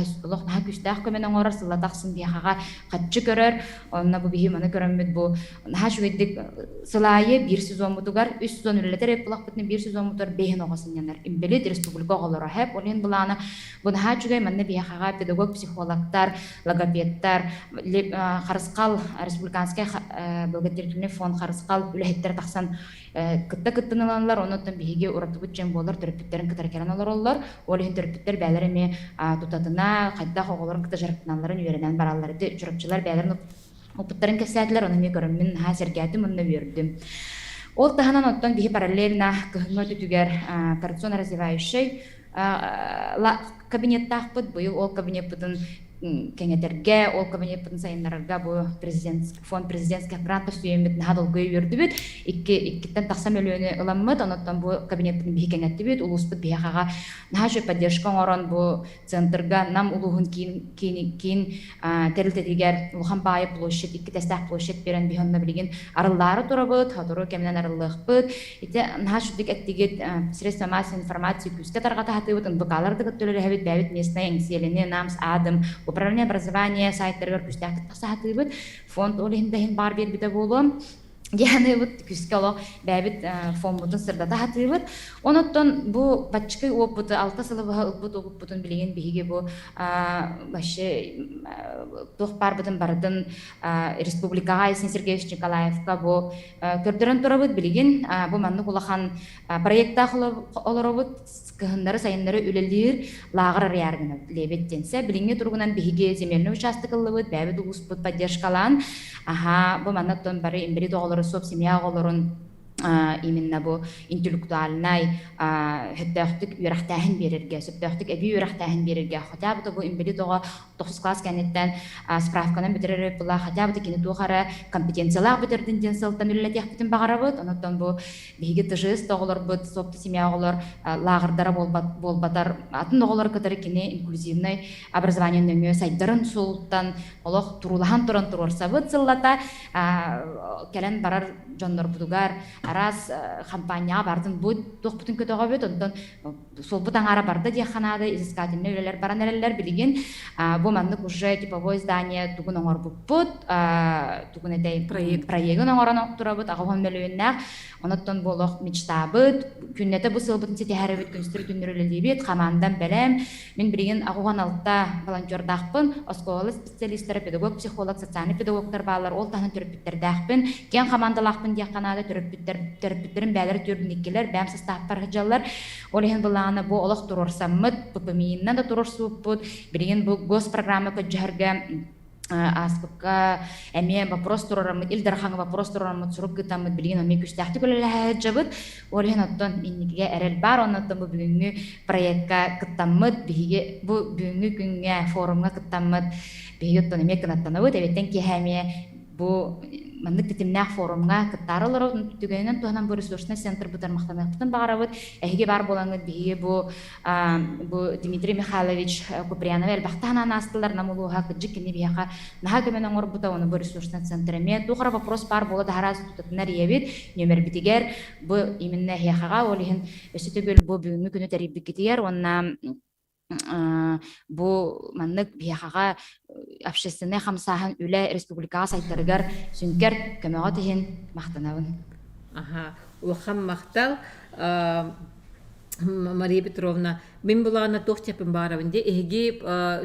наха күстах көмен оңорор сыллатаксын бихага катчы көрөр онна бу бихи маны көрөммөт бу наха шугеддик сылайы 1 сезон мутугар 3 сезон үлелетер булакпытны 1 сезон мутур бехин огосын янар имбелит республика оголора хеп олен булана бу наха чугай манны бихага педагог психологтар логопедтар харыскал республиканский благотворительный фонд харыскал үлехеттер таксан кытта-кыттыныналар онотон биһиги уратыбыт жем болар төрөппүттерин кытаркеран олороллор олихин төрөппүттер бээлереме тутатына кайда оголорун кыта жарыктаналарын үйренен баралларды журапчылар бээлерин опуттарын кесәтлер оны мен көрөммүн ха сергәти мунна үйрөдүм ол таханан оттон биһи параллельно кыһыңа түтүгер коррупцион развивающий кабинеттахпыт быйыл ол кабинеттын кеңетерге ол кабинеттин сайындарга бу фонд президентских грантов сүйөмүт нахадылгы үрдүбүт 2 такса миллионы ыламмыт онотон бу кабинеттин биһи кеңеттибит улуспут биһага нахажы поддержка орон бу центрга нам улугун кийин терилтетигер улухан баайы площадь 2 тестах площадь берен бихонна билген арыллары турабыт хатуру кемнен арыллыкпыт ите нахаждык эттигит средства массовой информации күскө таргата хатыбыт ынбыкаларды көттөлөрөбүт бәбит местное инициаление намс адым управление образования сайттарга күстәк тасахатыбыт фонд олиндахин бар бербите болу Yani bu küskalo bebit formutun sırda da hatırlıt. Onutton bu başka oput alta sılıbı oput oputun bilgin bihige bu başı tohpar budun bardın Respublika Isin Sergeyevич Nikolaevka bu kördürün turabıt bilgin bu manlı kulahan proyekta olurabıt kıhınları sayınları ülelir lağır yargını lebettense bilinge turgunan bihige zemelini участокылыбыт бәбит успут поддержкалан bu manatton bari imbiri doğru sob simya olurun именно bu интеллектуальный хөттөхтүк үрахтаһын берерге сөптөхтүк эби үрахтаһын берерге хотя бы bu имбили дога 9 класс кенеттен справканы битирер була хотя бы кини тухара компетенциялар битердин сылтан үллетех битин багарабыт онотон бу биги тыжыс тоголор бут сопты семьяголор лагырдара болбатар атын доголор кытары кини инклюзивный образование нөмө сайдарын султан олох турулахан туран турорсабыт сыллата келен барар жоннор будугар арас компания бардын бу тохпутун көтөгө бөт онтон сол бутан ара барды дияханада изыскательный үлелер баран элелер билген бу мандык уже типовое здание тугун оңор буппут тугун эдей проектын оңорон турабыт агон мөлүннак онотон болох мечтабыт күннете бу сылбытын сетехеребит күнстүр күннөрөлөбүт командан белем мен билген агон алта волонтердакпын осколы специалисттер педагог психолог социальный педагогтар баалар ол таны төрөпүттердакпын кен командалакпын дияханада төрөпүттерин бәлер төрүнүккелер бәм составтар жалар олehen буланы бу олох турорсаммыт ппминнан да турорсуппут билген бу госпрограмма көжөргө аспыка эме вопрос турарамыт илдархан вопрос турарамыт сурук гытамыт билген ами күчтәхти көлеле жабыт олehen оттон инниге эрел бар оннотон бу бүгүнгү проектка кыттаммыт биге бу бүгүнгү күнгө форумга кыттаммыт биге оттон эме кынаттанабыт эбеттен кихаме бу мандык тетимнах форумга кыттарылар түгөнөн туһанан бу ресурсный центр бутармактанактын багарабыт эге бар болаңыт биге бу Дмитрий Михайлович Куприянов элбахтанан астылар намулуха кыжыкини бияка наха көмөн оңор бута оны бу ресурсный центр эме тухара вопрос бар болот харас тутунар ебит номер битигер бу именно хияга олихин өсөтөгөл бу бүгүнкү күнү терибик кетигер онна бу маннык бияга общественный хамсахан үле республикага сайттарыгар сүнкер көмөгө тиһин мактанабын. Улахан мактал Мария Петровна, мен булана тохчапын барабынде эги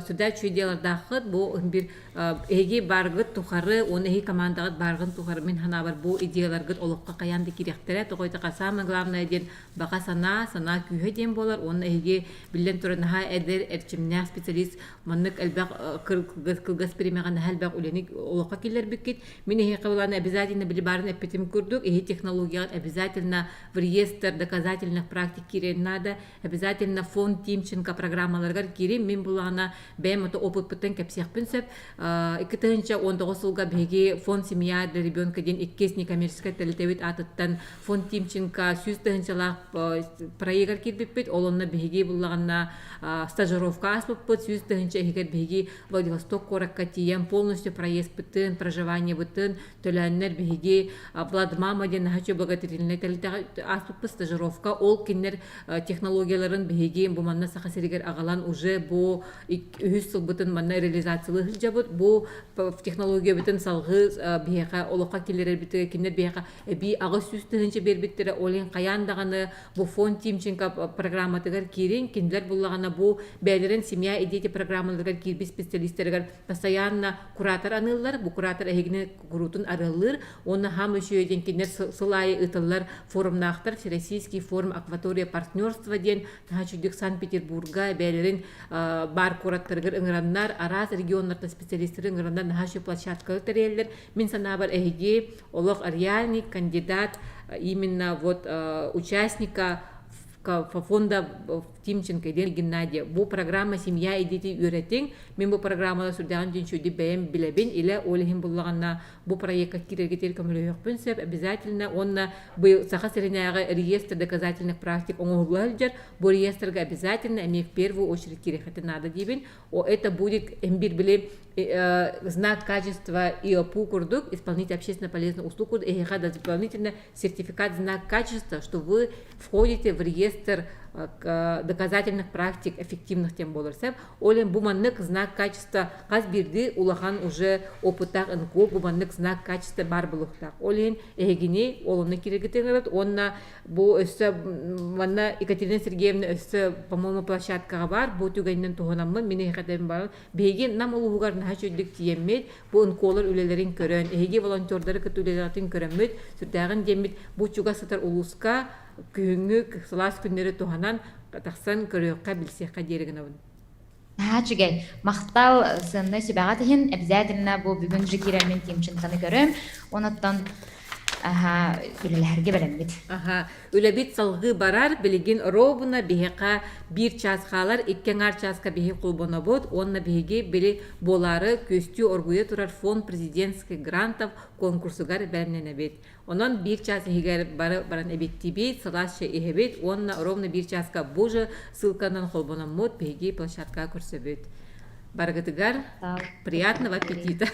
суда чүйделардахыт бу бир эги баргыт тухары оны эги командагыт баргын тухары мен ханабар бу идеяларгыт олокка каянды киректере тойта самое главное ден бага сана күйө ден болар оны эги билен турнаха эдер эрчимне специалист маннык элбак кылгас примаган халбак уленик олокка киллер бикет мен эги кабыланы обязательно били барын эпетим курдук эги технологиялар обязательно в реестр доказательных практик кирен надо обязательно фонд Тимченко программаларга кирим мен булана бемото опыт путен кепсех пинсеп икетенче 19 жылга беги фонд семья для ребенка ден иккес некоммерческая телетевит атыттан фонд Тимченко сюстенчела проектар кирбиппит олонна беги булагана стажировка аспыппыт сюстенче хигет беги Владивосток кораккатием полностью проезд пытын проживание бытын төлөннер беги Владмама ден хачу благотворительный телетевит аспыппыт стажировка ол кинер технологияларын беги бу манна сахасиригер агалан уже бу 3 жыл бутын манна реализациялы жабыт бу технология бутын салгы бияка олока килер бите кинер бияка би ага сүстенче бербиттере олен каяндаганы бу фонд Тимченко программатыгар кирин киндер буллагана бу бәлерен семья и дети программаларга кирби специалисттергер постоянно куратор аныллар бу куратор эгне курутун арылыр оны хам өшөйден кинер сылай ытыллар форумнахтар всероссийский форум акватория партнерства ден чудик Санкт-Петербурга бәлерин бар кураттаргыр ыңыраннар арас регионнарда специалисттер ыңыраннар нахашы площадка тереллер мен санабар эге олох реальный кандидат именно вот участника фонда Тимченко ден Геннадия. Бу программа «Семья и дети үйрәтең». Мен бу программада сүрдәгән жөнчүди бәем билебин иле олихин буллаганна бу проектка кирергә телкомлык пенсеп обязательно онна бу саха серенәгә реестр доказательных практик оңгылар. Бу реестрга обязательно эми в первую очередь кирехәте надо дибин. Это будет эмбир биле знак качества ИОПУ курдук, исполнитель общественно полезных услуг, и дополнительно сертификат знак качества, что вы входите в реестр доказательных практик эффективных тем болырсеп, олен буманнык знак качества каз бирди улахан уже опытак инко буманнык знак качества бар булуктак. Олен эгине олонны кирегетеңерет, онна бу өссө манна Екатерина Сергеевна өссө, по-моему, площадкага бар, бу түгәннән туганаммы, мине хәтем бар. Беги нам улугар нахачудык тиеммет, бу инколар үлелерин көрөн, эги волонтерлары көтүлеләрин көрөммөт, сүрдәгән демит бу чуга сатар улуска күнгү салас күннәре туганан тахсан көрөккә билсеккә диреген абын. Чугай, мақтал сынны сөбәгә тиһин, обязательно бу бүгүн жикирәмен тимчинтаны көрөм, онаттан үлеләргә беләм бит. Үләбит салгы барар, билеген робына бихека бир часқалар, иккеңар часка бихи кулбона бот, онна бихиге били болары көстү оргуя турар фонд президентский грантов конкурсугар бәрнен бит. Онон бир час хигер баран эбитти бит, салашча ихебит, онна ровно бир часка бужа ссылканан холбона мод бихиге площадка көрсөбөт. Баргатыгар, приятного аппетита!